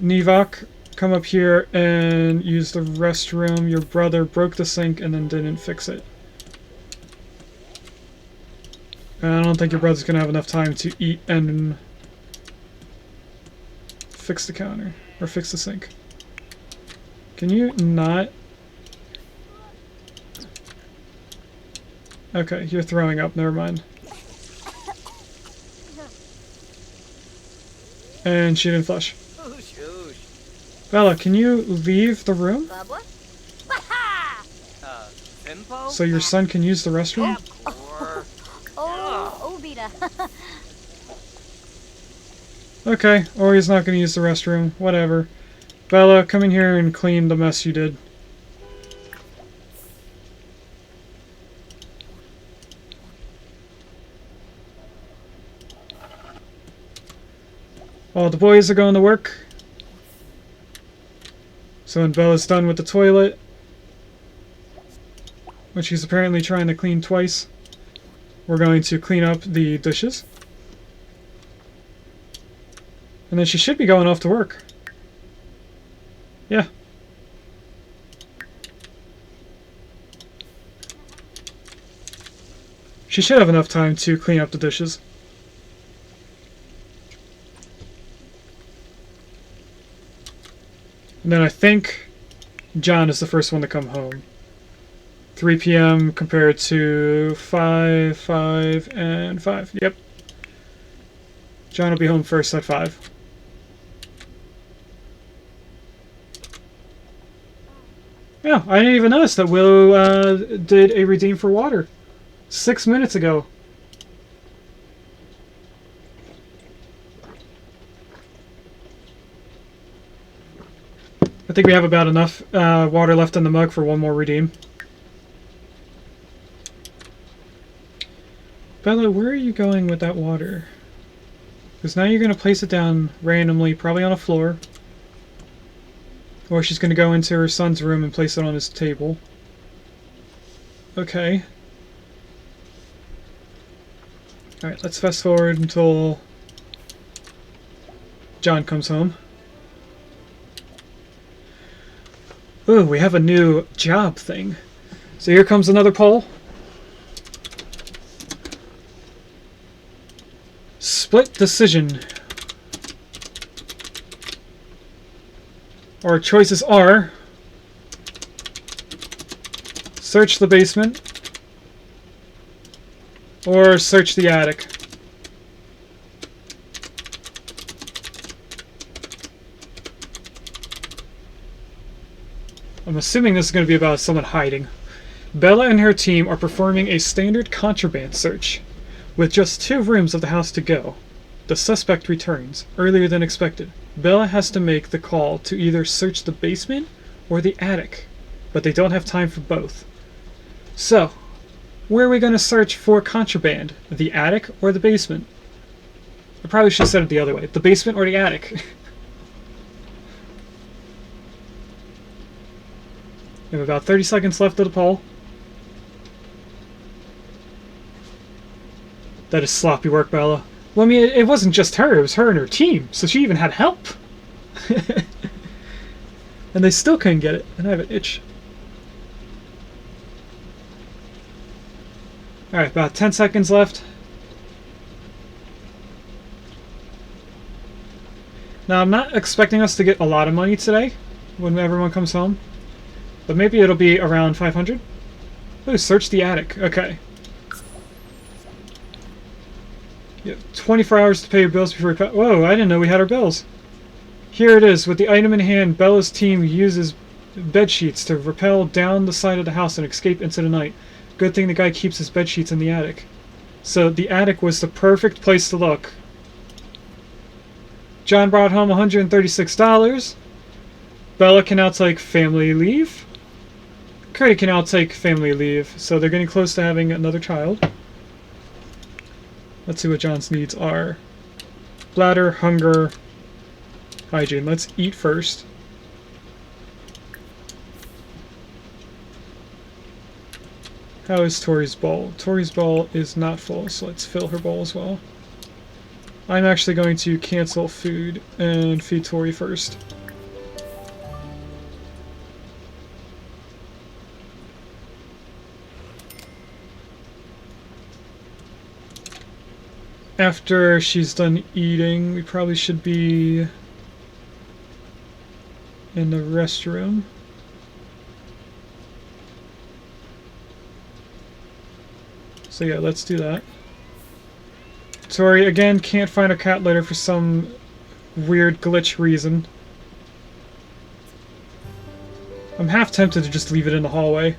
Nevok, come up here and use the restroom. Your brother broke the sink and then didn't fix it. And I don't think your brother's gonna have enough time to eat and fix the counter, or fix the sink. Can you not? Okay, you're throwing up, never mind. And she didn't flush. Oosh, oosh. Bella, can you leave the room? Babwa? Simpo? So your son can use the restroom? Or... Oh, Obita. Okay, or he's not going to use the restroom. Whatever. Bella, come in here and clean the mess you did. All the boys are going to work. So when Bella's done with the toilet, which she's apparently trying to clean twice, we're going to clean up the dishes. And then she should be going off to work. Yeah. She should have enough time to clean up the dishes. And then I think John is the first one to come home. 3 p.m. compared to 5, 5, and 5. Yep. John will be home first at 5. Yeah, I didn't even notice that Willow did a redeem for water 6 minutes ago. I think we have about enough water left in the mug for one more redeem. Bella, where are you going with that water? Because now you're going to place it down randomly, probably on a floor. Or she's going to go into her son's room and place it on his table. Okay. Alright, let's fast forward until John comes home. Ooh, we have a new job thing. So here comes another poll. Split decision. Our choices are: search the basement or search the attic. I'm assuming this is going to be about someone hiding. Bella and her team are performing a standard contraband search. With just 2 rooms of the house to go, the suspect returns, earlier than expected. Bella has to make the call to either search the basement or the attic, but they don't have time for both. So, where are we going to search for contraband? The attic or the basement? I probably should have said it the other way. The basement or the attic? We have about 30 seconds left of the poll. That is sloppy work, Bella. Well, I mean, it wasn't just her. It was her and her team. So she even had help. And they still couldn't get it. And I have an itch. Alright, about 10 seconds left. Now, I'm not expecting us to get a lot of money today when everyone comes home. But maybe it'll be around 500. Ooh, search the attic. Okay. You have 24 hours to pay your bills before you pay. Whoa, I didn't know we had our bills. Here it is. With the item in hand, Bella's team uses bed sheets to rappel down the side of the house and escape into the night. Good thing the guy keeps his bed sheets in the attic. So the attic was the perfect place to look. John brought home $136. Bella can now take family leave. Cody can now take family leave. So they're getting close to having another child. Let's see what John's needs are. Bladder, hunger, hygiene. Let's eat first. How is Tori's bowl? Tori's bowl is not full, so let's fill her bowl as well. I'm actually going to cancel food and feed Tori first. After she's done eating, we probably should be in the restroom. So yeah, let's do that. Tori, again, can't find a cat litter for some weird glitch reason. I'm half tempted to just leave it in the hallway,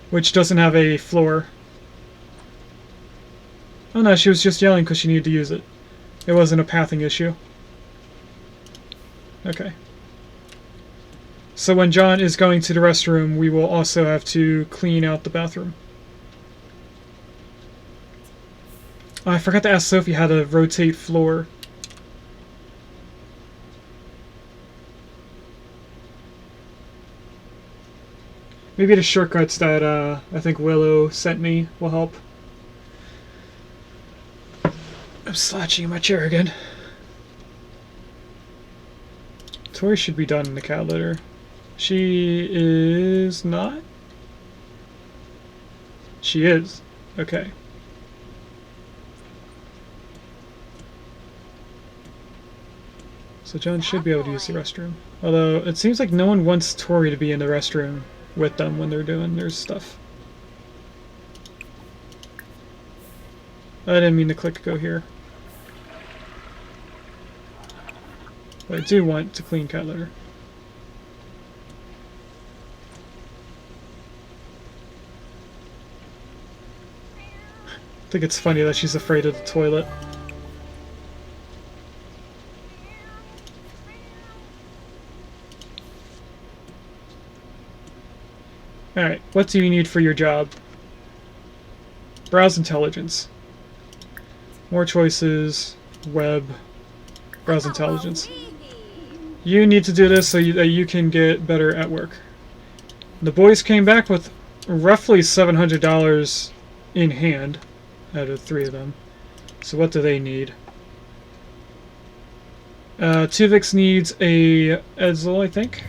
which doesn't have a floor. Oh no, she was just yelling because she needed to use it. It wasn't a pathing issue. Okay. So when John is going to the restroom, we will also have to clean out the bathroom. Oh, I forgot to ask Sophie how to rotate floor. Maybe the shortcuts that I think Willow sent me will help. I'm slouching in my chair again. Tori should be done in the cat litter. She is not? She is. Okay. So John should be able to use the restroom. Although, it seems like no one wants Tori to be in the restroom with them when they're doing their stuff. I didn't mean to click go here. But I do want to clean cat litter. I think it's funny that she's afraid of the toilet. Alright, what do you need for your job? Browse intelligence. More choices, web, browse intelligence. You need to do this so that you can get better at work. The boys came back with roughly $700 in hand out of 3 of them. So what do they need? Tuvix needs a Edsel, I think.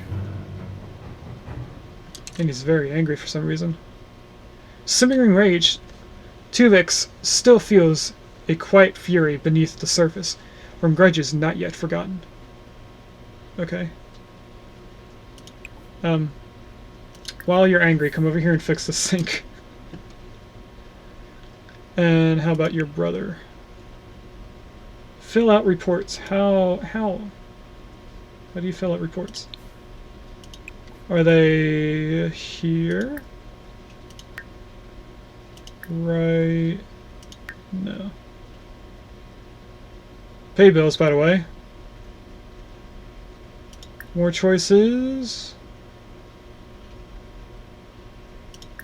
And he's very angry for some reason. Simmering rage. Tuvix still feels a quiet fury beneath the surface, from grudges not yet forgotten. Okay. While you're angry, come over here and fix the sink. And how about your brother? Fill out reports. How do you fill out reports? Are they here? Right. No. Pay bills, by the way. More choices.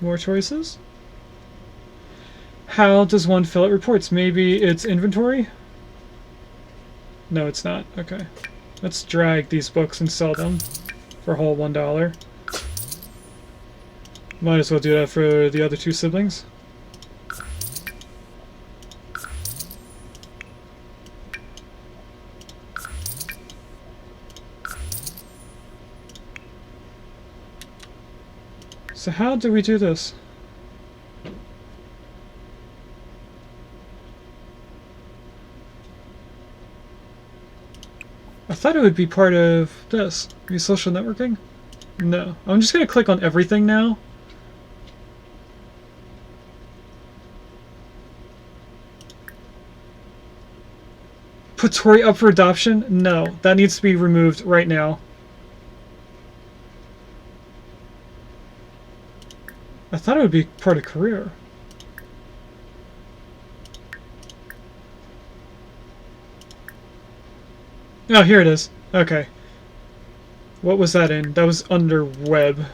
More choices. How does one fill out reports? Maybe it's inventory? No, it's not. Okay. Let's drag these books and sell them for a whole $1. Might as well do that for the other 2 siblings. So how do we do this? I thought it would be part of this. Maybe social networking? No. I'm just gonna click on everything now. Put Tori up for adoption? No. That needs to be removed right now. I thought it would be part of career. Oh, here it is. Okay. What was that in? That was under web.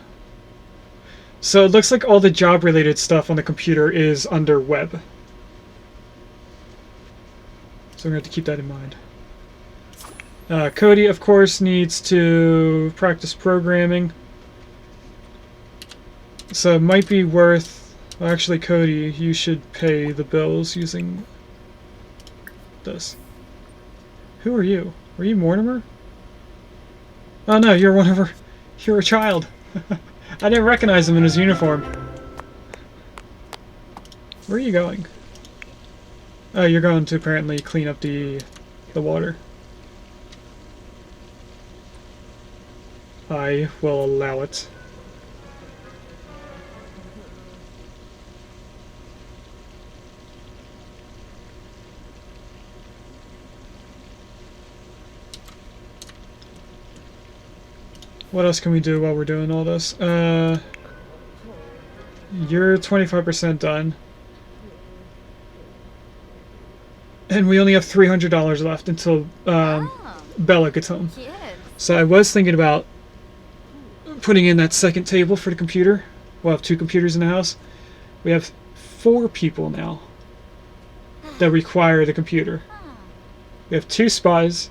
So it looks like all the job-related stuff on the computer is under web. So we're going to have to keep that in mind. Cody, of course, needs to practice programming. So it might be worth... Well, actually, Cody, you should pay the bills using this. Who are you? Are you Mortimer? Oh no, you're one of her... You're a child. I didn't recognize him in his uniform. Where are you going? Oh, you're going to apparently clean up the water. I will allow it. What else can we do while we're doing all this? You're 25% done. And we only have $300 left until Bella gets home. Kids. So I was thinking about putting in that second table for the computer. We'll have 2 computers in the house. We have 4 people now that require the computer. We have 2 spies,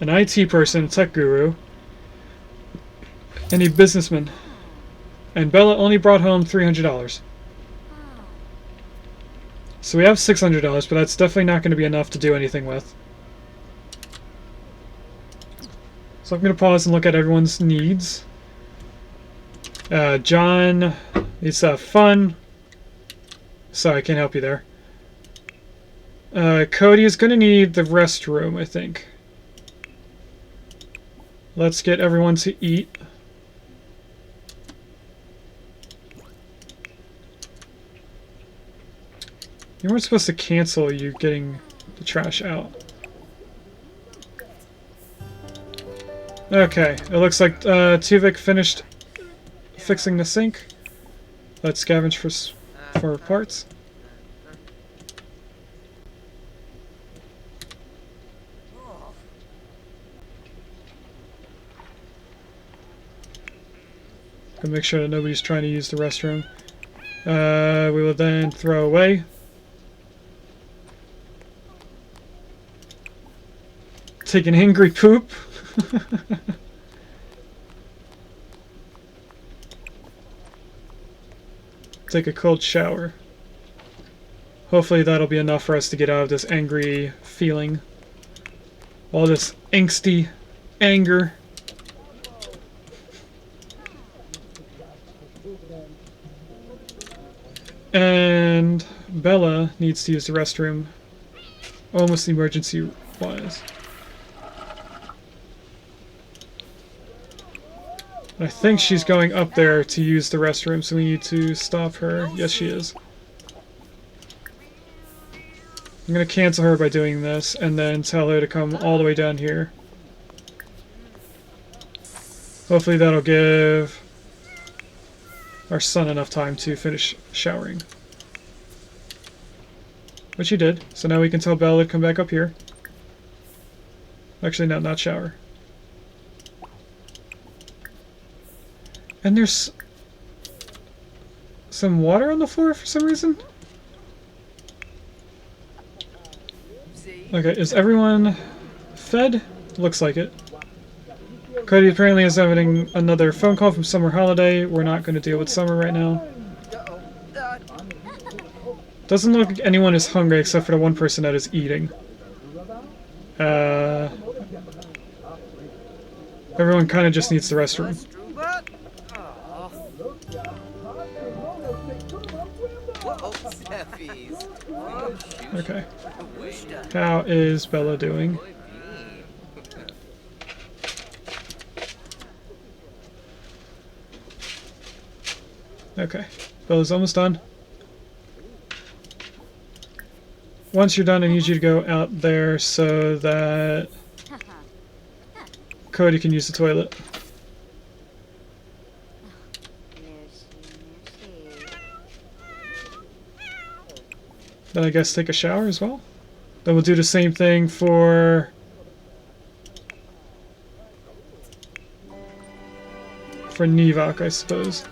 an IT person, a tech guru, and a businessman. And Bella only brought home $300. So we have $600, but that's definitely not going to be enough to do anything with. So I'm going to pause and look at everyone's needs. John needs fun. Sorry, I can't help you there. Cody is going to need the restroom, I think. Let's get everyone to eat. You weren't supposed to cancel you getting the trash out. Okay, it looks like Tuvik finished fixing the sink. Let's scavenge for parts. Gonna make sure that nobody's trying to use the restroom. We will then throw away. Take an angry poop. Take a cold shower. Hopefully that'll be enough for us to get out of this angry feeling. All this angsty anger. And Bella needs to use the restroom almost emergency-wise. I think she's going up there to use the restroom, so we need to stop her. Yes, she is. I'm going to cancel her by doing this, and then tell her to come all the way down here. Hopefully that'll give our son enough time to finish showering. Which he did, so now we can tell Bella to come back up here. Actually, no, not shower. And there's some water on the floor for some reason. Okay, is everyone fed? Looks like it. Cody apparently is having another phone call from Summer Holiday. We're not going to deal with Summer right now. Doesn't look like anyone is hungry except for the one person that is eating. Everyone kind of just needs the restroom. Okay. How is Bella doing? Okay. Bella's almost done. Once you're done, I need you to go out there so that Cody can use the toilet. Then I guess take a shower as well. Then we'll do the same thing for Nivok, I suppose.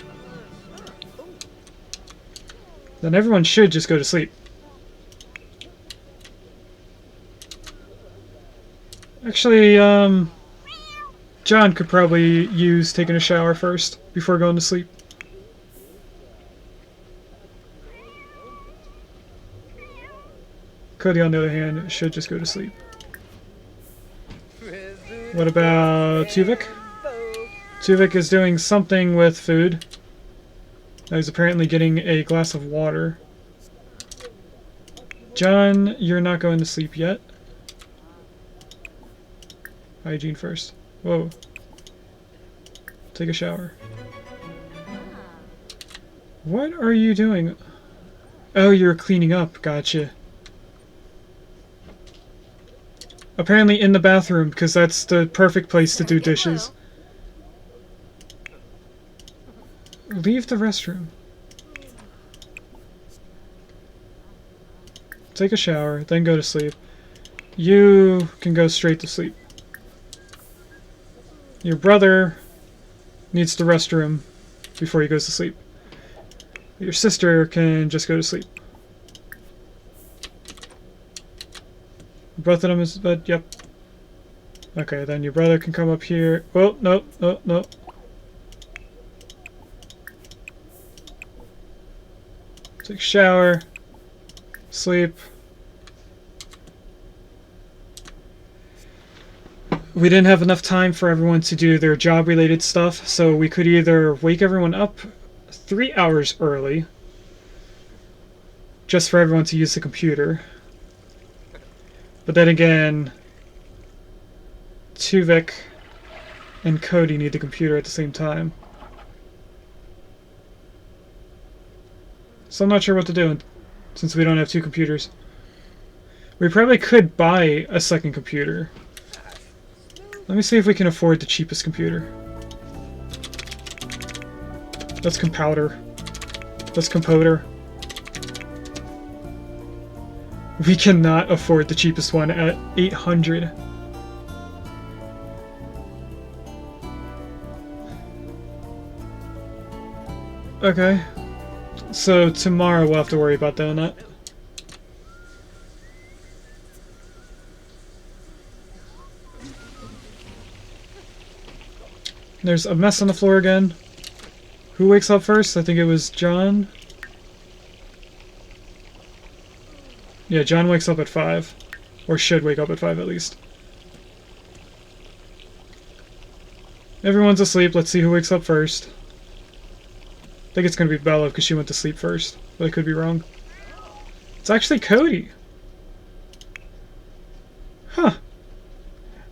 Then everyone should just go to sleep. Actually, John could probably use taking a shower first before going to sleep. Cody, on the other hand, should just go to sleep. What about Tuvik? Tuvik is doing something with food. He's apparently getting a glass of water. John, you're not going to sleep yet. Hygiene first. Whoa. Take a shower. What are you doing? Oh, you're cleaning up. Gotcha. Apparently in the bathroom, because that's the perfect place to do dishes. Leave the restroom. Take a shower, then go to sleep. You can go straight to sleep. Your brother needs the restroom before he goes to sleep. Your sister can just go to sleep. Both of them is bed? Yep. Okay, then your brother can come up here. Oh, no, no, no. Take a shower. Sleep. We didn't have enough time for everyone to do their job-related stuff, so we could either wake everyone up 3 hours early, just for everyone to use the computer. But then again, Tuvik and Cody need the computer at the same time. So I'm not sure what to do, since we don't have two computers. We probably could buy a second computer. Let me see if we can afford the cheapest computer. That's Compouter. That's Compoter. We cannot afford the cheapest one at 800. Okay. So tomorrow we'll have to worry about doing that. There's a mess on the floor again. Who wakes up first? I think it was John. Yeah, John wakes up at 5. Or should wake up at 5 at least. Everyone's asleep. Let's see who wakes up first. I think it's going to be Bella because she went to sleep first. But I could be wrong. It's actually Cody. Huh.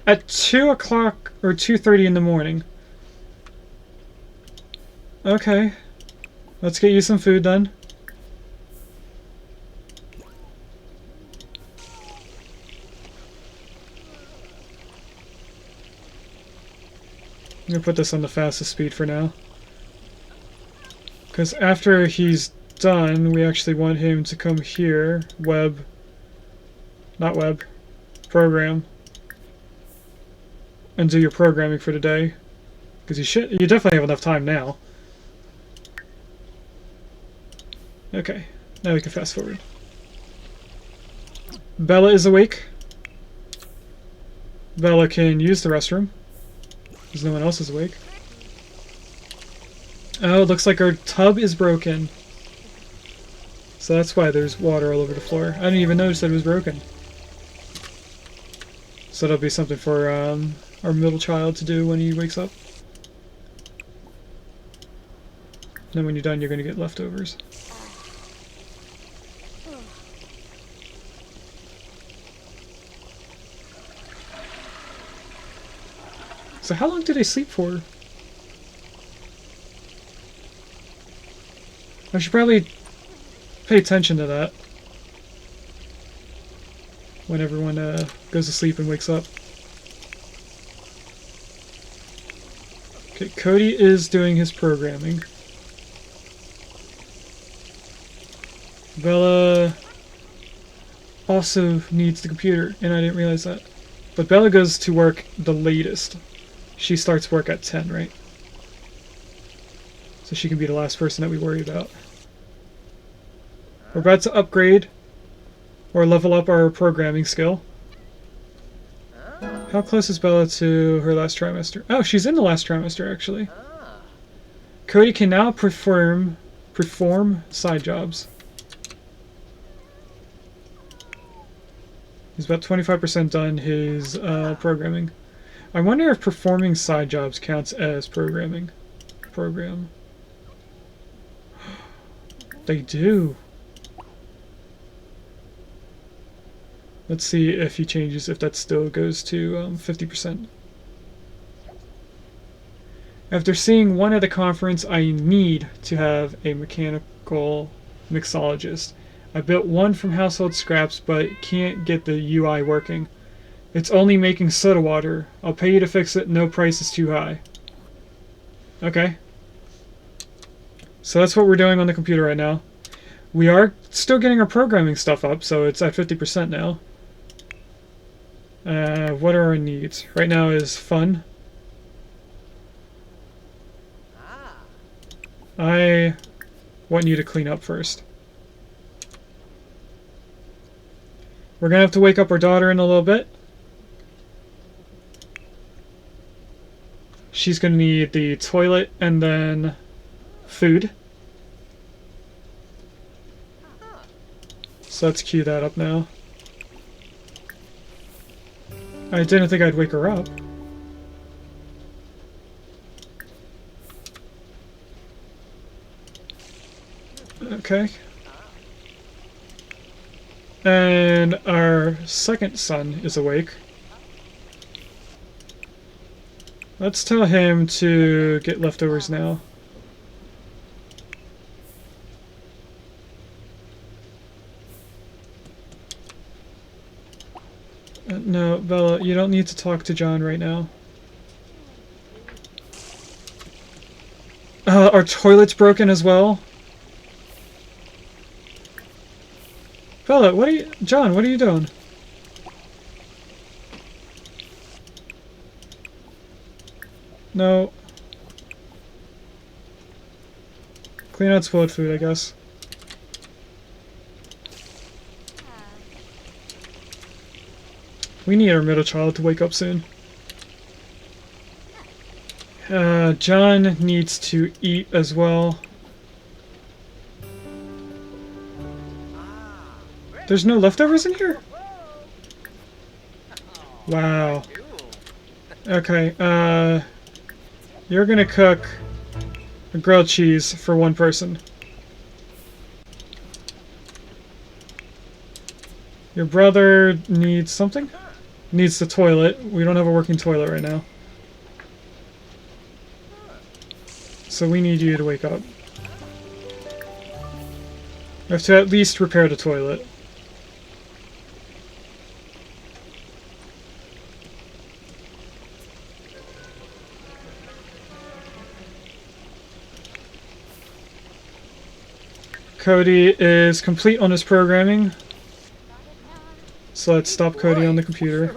At 2 o'clock or 2:30 in the morning. Okay. Let's get you some food then. I'm gonna put this on the fastest speed for now. Because after he's done, we actually want him to come here. Not web. Program. And do your programming for the day. Because you definitely have enough time now. Okay, now we can fast forward. Bella is awake. Bella can use the restroom. Because no one else is awake. Oh, it looks like our tub is broken. So that's why there's water all over the floor. I didn't even notice that it was broken. So that'll be something for our middle child to do when he wakes up. Then when you're done, you're going to get leftovers. So how long did they sleep for? I should probably pay attention to that when everyone goes to sleep and wakes up. Okay, Cody is doing his programming. Bella also needs the computer, and I didn't realize that. But Bella goes to work the latest. She starts work at 10, right? So she can be the last person that we worry about. We're about to upgrade or level up our programming skill. How close is Bella to her last trimester? Oh, she's in the last trimester, actually. Cody can now perform side jobs. He's about 25% done his programming. I wonder if performing side jobs counts as programming. Program. They do. Let's see if he changes, if that still goes to 50%. After seeing one at a conference, I need to have a mechanical mixologist. I built one from household scraps, but can't get the UI working. It's only making soda water. I'll pay you to fix it, no price is too high. Okay. So that's what we're doing on the computer right now. We are still getting our programming stuff up, so it's at 50% now. What are our needs? Right now is fun. I want you to clean up first. We're gonna have to wake up our daughter in a little bit. She's gonna need the toilet and then food. So let's cue that up now. I didn't think I'd wake her up. Okay. And our second son is awake. Let's tell him to get leftovers now. No, Bella, you don't need to talk to John right now. Our toilet's broken as well. Bella, what are you... John, what are you doing? No. Clean out spoiled food, I guess. We need our middle child to wake up soon. John needs to eat as well. There's no leftovers in here? Wow. Okay, you're gonna cook a grilled cheese for one person. Your brother needs something? Needs the toilet. We don't have a working toilet right now. So we need you to wake up. We have to at least repair the toilet. Cody is complete on his programming. So let's stop Cody on the computer.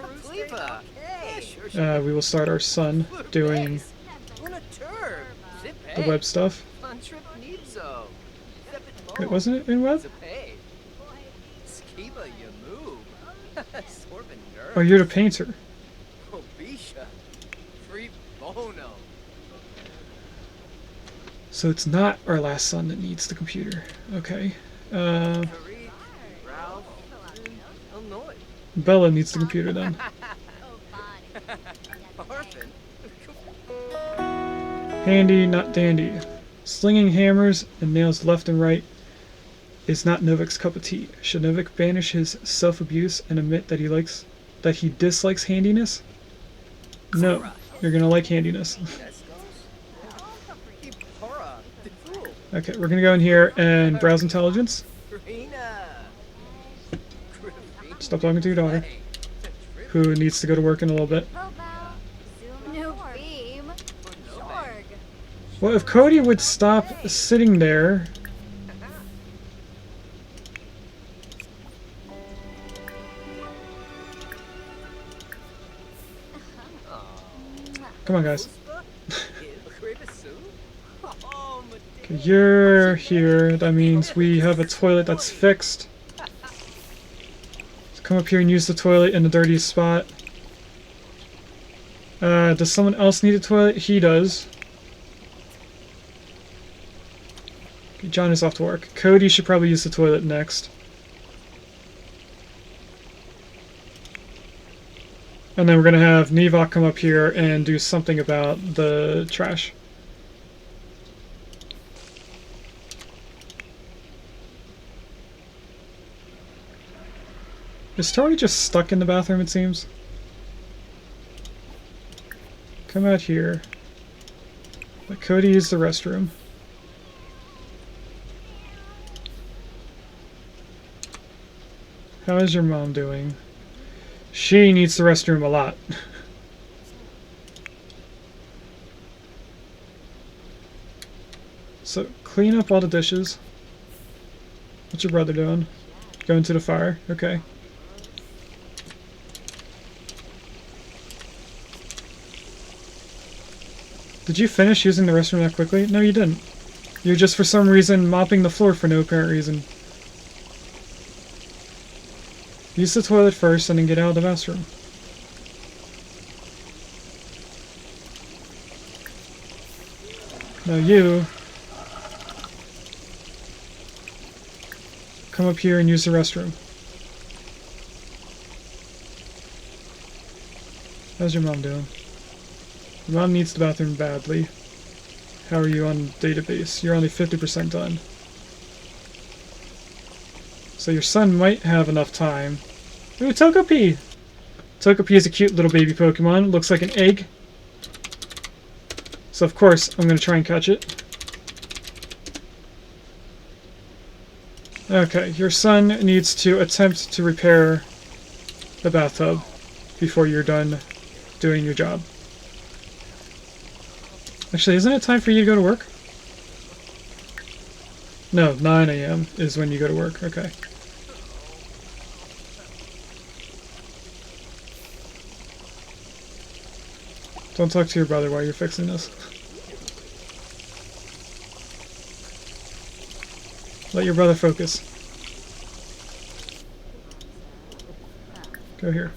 We will start our son doing the web stuff. Wait, wasn't it in web? Oh, you're the painter. So it's not our last son that needs the computer. Okay. Bella needs the computer then. Handy, not dandy. Slinging hammers and nails left and right is not Novik's cup of tea. Should Novik banish his self-abuse and admit that he dislikes handiness? No, you're gonna like handiness. Okay, we're gonna go in here and browse intelligence. Stop talking to your daughter, who needs to go to work in a little bit. Well, if Cody would stop sitting there... Come on, guys. Okay, you're here. That means we have a toilet that's fixed. So come up here and use the toilet in the dirtiest spot. Does someone else need a toilet? He does. Okay, John is off to work. Cody should probably use the toilet next. And then we're gonna have Nevok come up here and do something about the trash. Is Tori just stuck in the bathroom, it seems? Come out here. Let Cody use the restroom. How is your mom doing? She needs the restroom a lot. So, clean up all the dishes. What's your brother doing? Going to the fire? Okay. Did you finish using the restroom that quickly? No, you didn't. You're just for some reason mopping the floor for no apparent reason. Use the toilet first and then get out of the bathroom. Now you come up here and use the restroom. How's your mom doing? Your mom needs the bathroom badly. How are you on database? You're only 50% done. So your son might have enough time. Ooh, Togepi! Togepi is a cute little baby Pokemon. Looks like an egg. So of course, I'm going to try and catch it. Okay, your son needs to attempt to repair the bathtub before you're done doing your job. Actually, isn't it time for you to go to work? No, 9 a.m. is when you go to work. Okay. Don't talk to your brother while you're fixing this. Let your brother focus. Go here.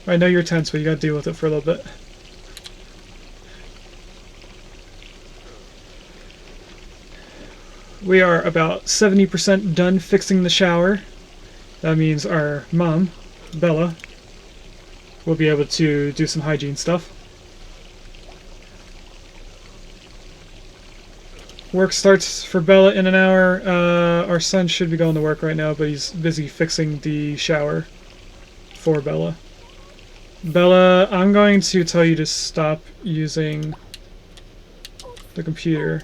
I know you're tense, but you gotta deal with it for a little bit. We are about 70% done fixing the shower. That means our mom, Bella, will be able to do some hygiene stuff. Work starts for Bella in an hour. Our son should be going to work right now, but he's busy fixing the shower for Bella. Bella, I'm going to tell you to stop using the computer.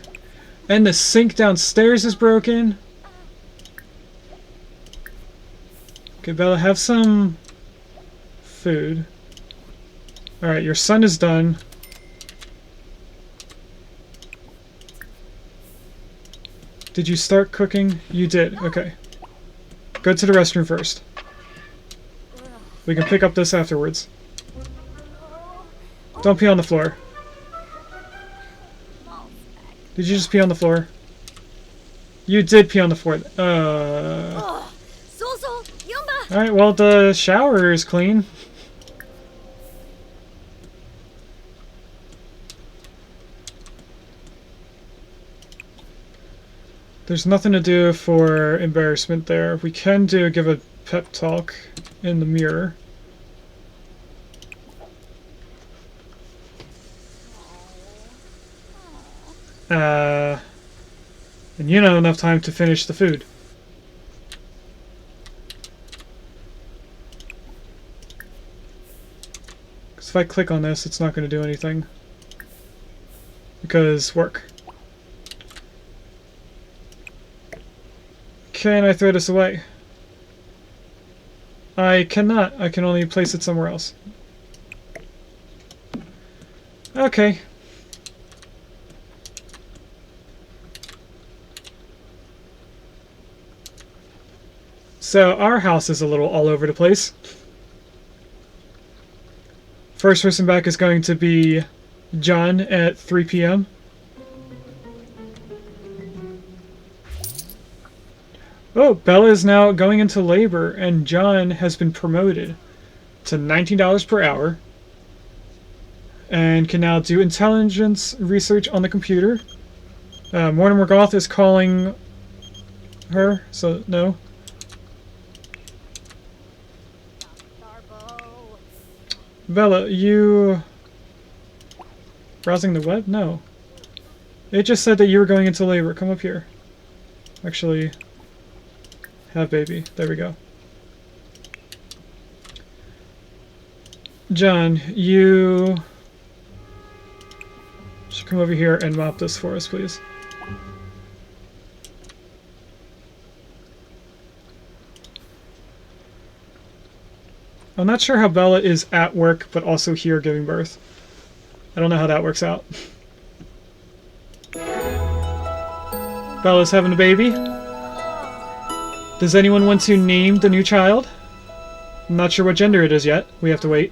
And the sink downstairs is broken. Okay, Bella, have some food. Alright, your son is done. Did you start cooking? You did, okay. Go to the restroom first. We can pick up this afterwards. Don't pee on the floor. Did you just pee on the floor? You did pee on the floor. Alright, well, the shower is clean. There's nothing to do for embarrassment there. We can give a pep talk in the mirror. And you don't have enough time to finish the food. Because if I click on this, it's not going to do anything. Because work. Can I throw this away? I cannot. I can only place it somewhere else. Okay. So our house is a little all over the place. First person back is going to be John at 3 p.m. Oh, Bella is now going into labor and John has been promoted. to $19 per hour. And can now do intelligence research on the computer. Mortimer Goth is calling her, so no. Darbo. Bella, you... browsing the web? No. It just said that you were going into labor. Come up here. Actually, have baby. There we go. John, you should come over here and mop this for us, please. I'm not sure how Bella is at work, but also here giving birth. I don't know how that works out. Bella's having a baby. Does anyone want to name the new child? I'm not sure what gender it is yet. We have to wait.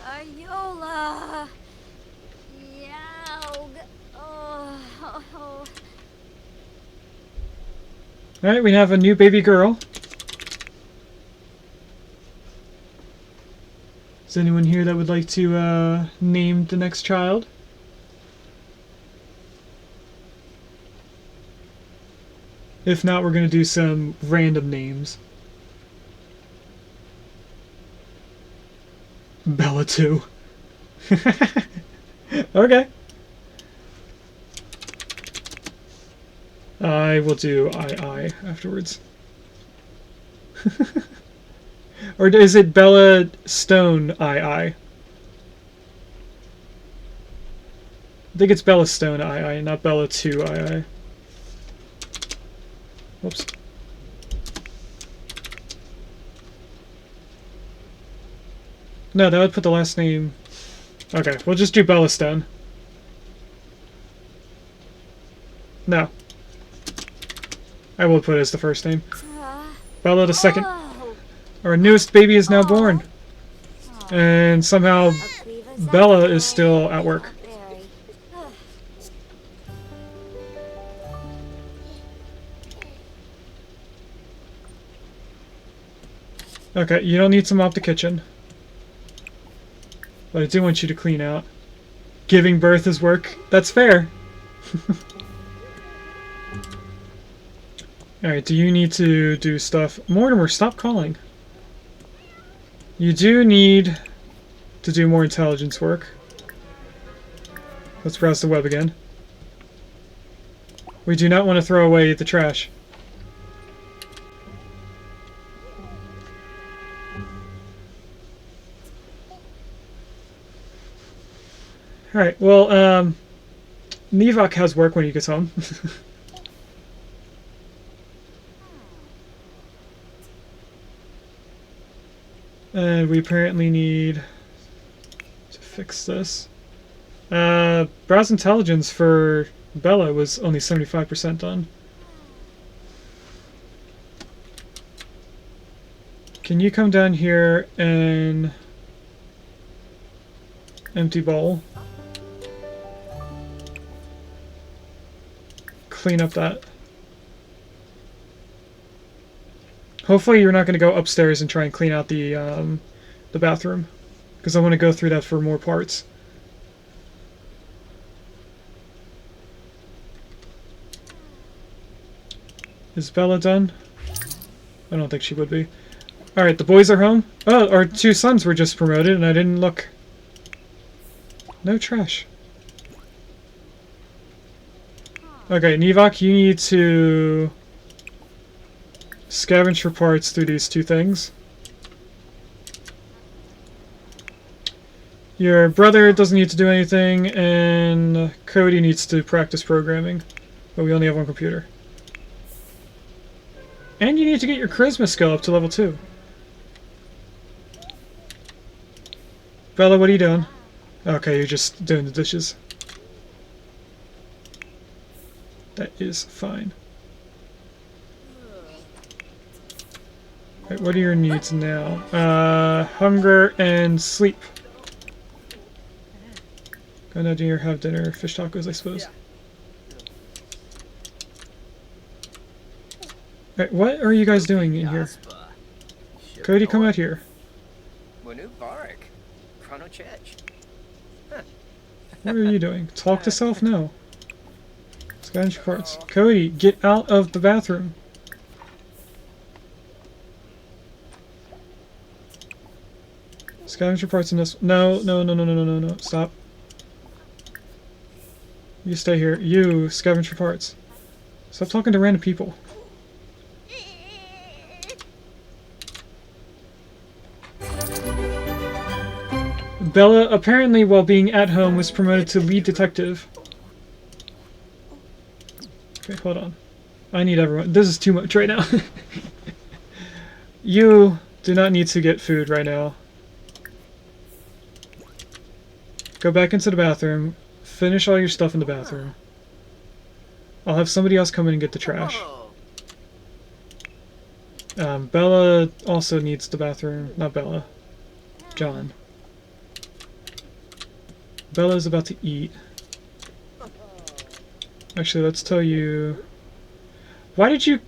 Ariola. Yaug. Oh. Alright, we have a new baby girl. Is anyone here that would like to name the next child? If not, we're going to do some random names. Bella 2. Okay. I will do I afterwards. Or is it Bella Stone I think it's Bella Stone I, not Bella 2 I. Whoops. No, that would put the last name... Okay, we'll just do Bella Stone. No. I will put it as the first name. Bella the second. Our newest baby is now born. And somehow Bella is still at work. Okay, you don't need to mop the kitchen. But I do want you to clean out. Giving birth is work. That's fair. Alright, do you need to do stuff? Mortimer, stop calling. You do need to do more intelligence work. Let's browse the web again. We do not want to throw away the trash. Alright, well, Nevok has work when he gets home. And we apparently need to fix this. Browse intelligence for Bella was only 75% done. Can you come down here and empty bowl? Clean up that. Hopefully you're not going to go upstairs and try and clean out the bathroom, because I want to go through that for more parts. Is Bella done? I don't think she would be. Alright, the boys are home. Oh, our two sons were just promoted and I didn't look. No trash. Okay, Nevok, you need to scavenge for parts through these two things. Your brother doesn't need to do anything, and Cody needs to practice programming. But we only have one computer. And you need to get your charisma skill up to level 2. Bella, what are you doing? Okay, you're just doing the dishes. That is fine. Right, what are your needs now? Hunger and sleep. Go down here, have dinner, fish tacos, I suppose. Right, what are you guys doing in here? Cody, come out here. new bark. Chrono Chech. What are you doing? Talk to self? No. Scavenge parts. Cody, get out of the bathroom. Scavenge parts in this. No, no, no, no, no, no, no, no. Stop. You stay here. You scavenge for parts. Stop talking to random people. Bella, apparently while being at home, was promoted to lead detective. Okay, hold on. I need everyone. This is too much right now. You do not need to get food right now. Go back into the bathroom. Finish all your stuff in the bathroom. I'll have somebody else come in and get the trash. Bella also needs the bathroom. Not Bella. John. Bella's about to eat. Actually, let's tell you... Why did you...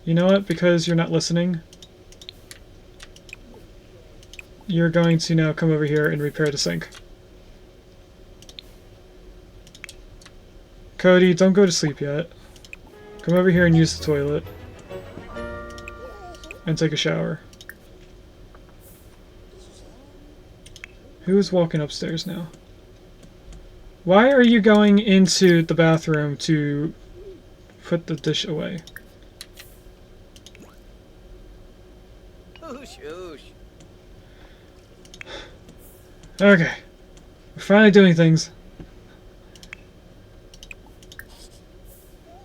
You know what? Because you're not listening, you're going to now come over here and repair the sink. Cody, don't go to sleep yet. Come over here and use the toilet. And take a shower. Who's walking upstairs now? Why are you going into the bathroom to put the dish away? Okay. We're finally doing things.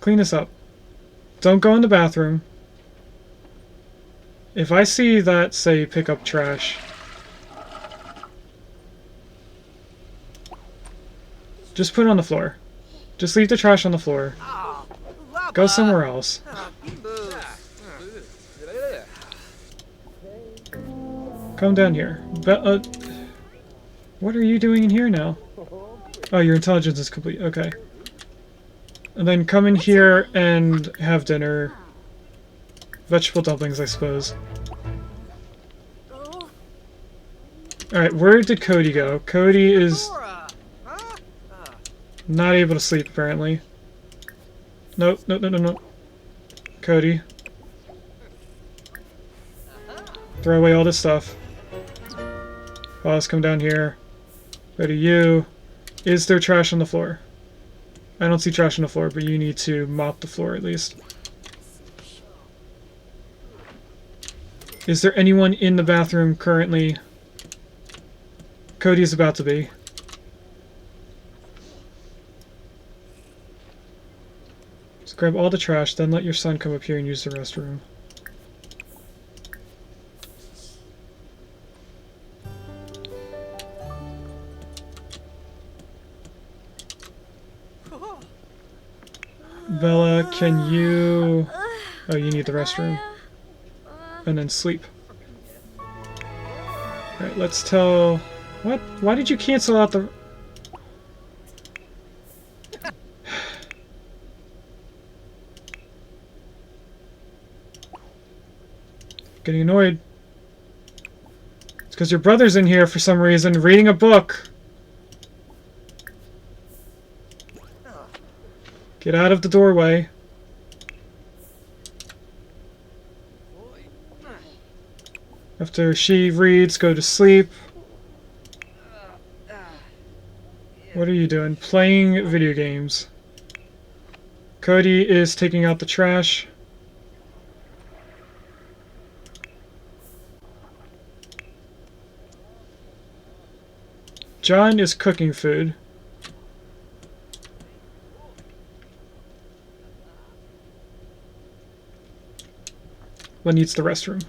Clean this up. Don't go in the bathroom. If I see that say pick up trash, just put it on the floor. Just leave the trash on the floor. Go somewhere else. Come down here. What are you doing in here now? Oh, your intelligence is complete. Okay. And then come in here and have dinner. Vegetable dumplings, I suppose. Alright, where did Cody go? Cody is not able to sleep, apparently. Nope, no, no, no, no. Cody. Throw away all this stuff. Let's come down here. Go to you. Is there trash on the floor? I don't see trash on the floor, but you need to mop the floor at least. Is there anyone in the bathroom currently? Cody is about to be. So grab all the trash, then let your son come up here and use the restroom. Bella, can you... Oh, you need the restroom. And then sleep. Alright, let's tell... What? Why did you cancel out the... Getting annoyed. It's because your brother's in here for some reason, reading a book. Get out of the doorway. After she reads, go to sleep. What are you doing? Playing video games. Cody is taking out the trash. John is cooking food. But needs the restroom.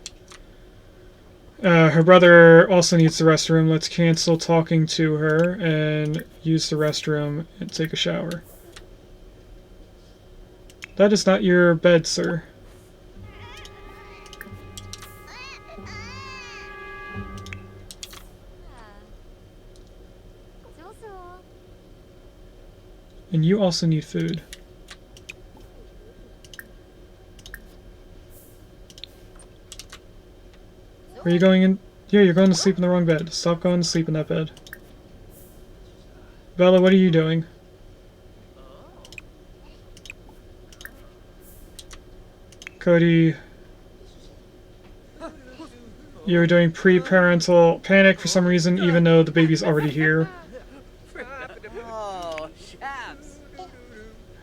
Her brother also needs the restroom. Let's cancel talking to her and use the restroom and take a shower. That is not your bed, sir. And you also need food. Are you going in? Yeah, you're going to sleep in the wrong bed. Stop going to sleep in that bed. Bella, what are you doing? Cody, you're doing pre-parental panic for some reason, even though the baby's already here. Oh, chaps.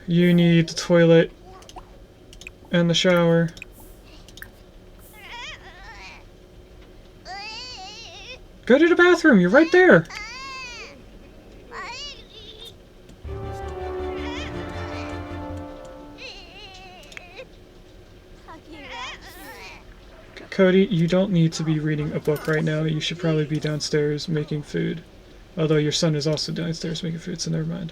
You need the toilet and the shower. Go to the bathroom, you're right there. Cody, you don't need to be reading a book right now. You should probably be downstairs making food. Although your son is also downstairs making food, so never mind.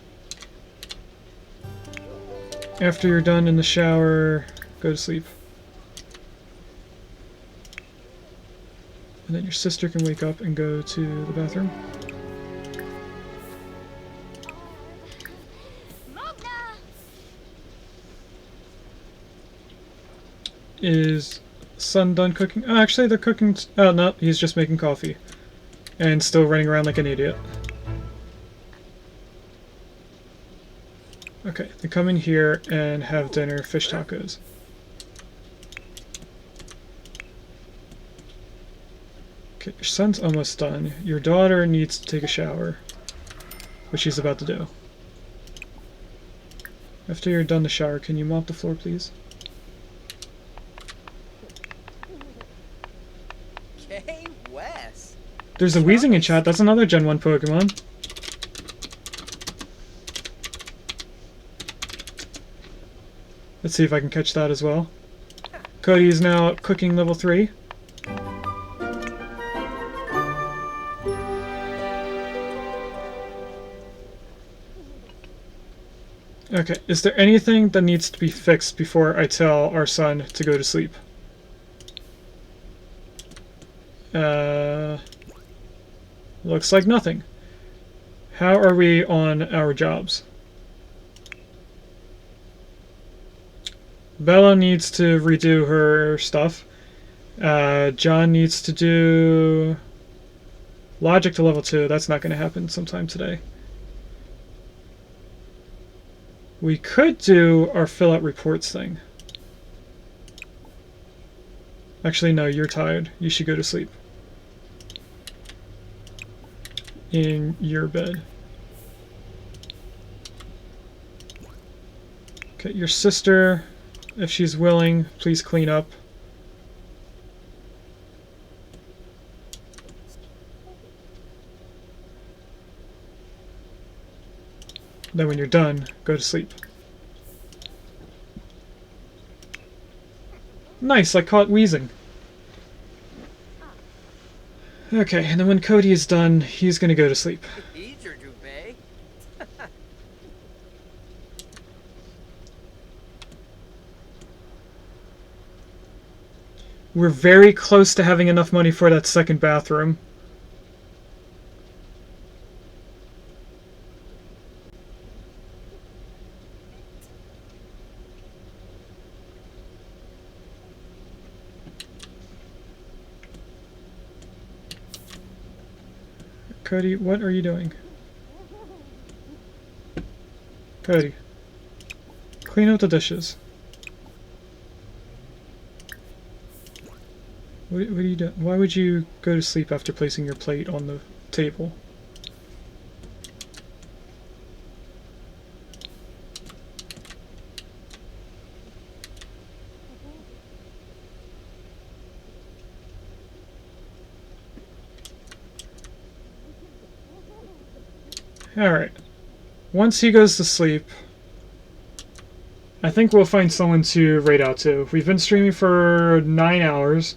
After you're done in the shower, go to sleep. And then your sister can wake up and go to the bathroom. Is son done cooking? Oh, actually, they're cooking. Oh, no, he's just making coffee. And still running around like an idiot. Okay, then come in here and have dinner, fish tacos. Okay, your son's almost done. Your daughter needs to take a shower, which she's about to do. After you're done the shower, can you mop the floor, please? Hey, Wes. There's a Weezing in chat. That's another Gen 1 Pokemon. Let's see if I can catch that as well. Cody is now cooking level 3. Okay, is there anything that needs to be fixed before I tell our son to go to sleep? Looks like nothing. How are we on our jobs? Bella needs to redo her stuff. John needs to do logic to level 2. That's not going to happen sometime today. We could do our fill out reports thing. Actually, no, you're tired. You should go to sleep. In your bed. Okay, your sister, if she's willing, please clean up. Then when you're done, go to sleep. Nice, I caught Weezing. Okay, and then when Cody is done, he's gonna go to sleep. Eat your duvet. We're very close to having enough money for that second bathroom. Cody, what are you doing? Cody. Clean out the dishes. What are you doing? Why would you go to sleep after placing your plate on the table? Alright. Once he goes to sleep, I think we'll find someone to raid out to. We've been streaming for 9 hours.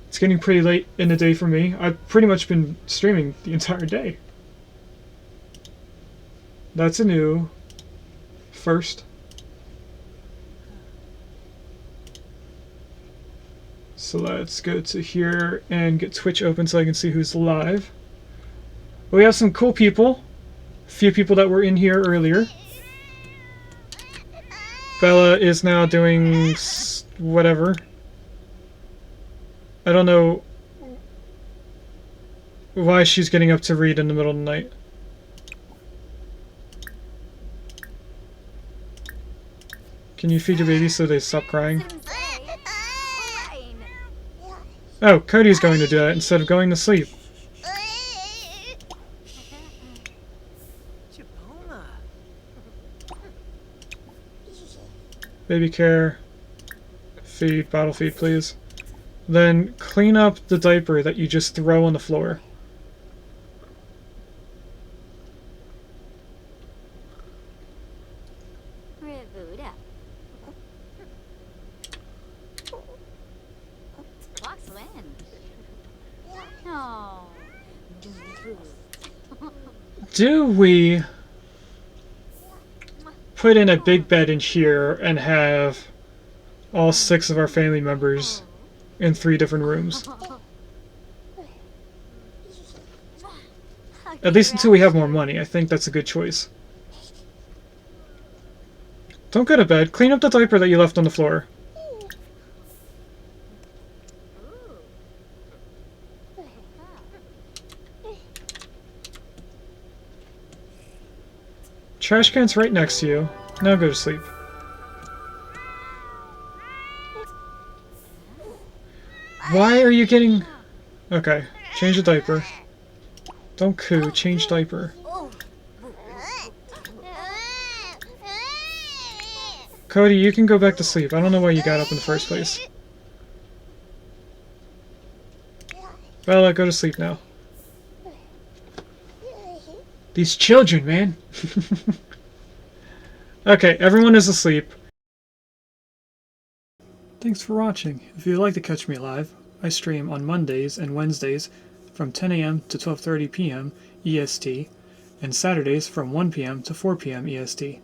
It's getting pretty late in the day for me. I've pretty much been streaming the entire day. That's a new first. So let's go to here and get Twitch open so I can see who's live. We have some cool people. A few people that were in here earlier. Bella is now doing whatever. I don't know why she's getting up to read in the middle of the night. Can you feed your baby so they stop crying? Oh, Cody's going to do that instead of going to sleep. Baby care. Feed, bottle feed, please. Then clean up the diaper that you just throw on the floor. Do we put in a big bed in here and have all 6 of our family members in 3 different rooms? At least until we have more money. I think that's a good choice. Don't go to bed. Clean up the diaper that you left on the floor. Trash can's right next to you. Now go to sleep. Why are you getting... Okay, change the diaper. Don't coo, change diaper. Cody, you can go back to sleep. I don't know why you got up in the first place. Bella, go to sleep now. These children, man. Okay, everyone is asleep. Thanks for watching. If you'd like to catch me live, I stream on Mondays and Wednesdays from 10 a.m. to 12:30 p.m. EST, and Saturdays from 1 p.m. to 4 p.m. EST.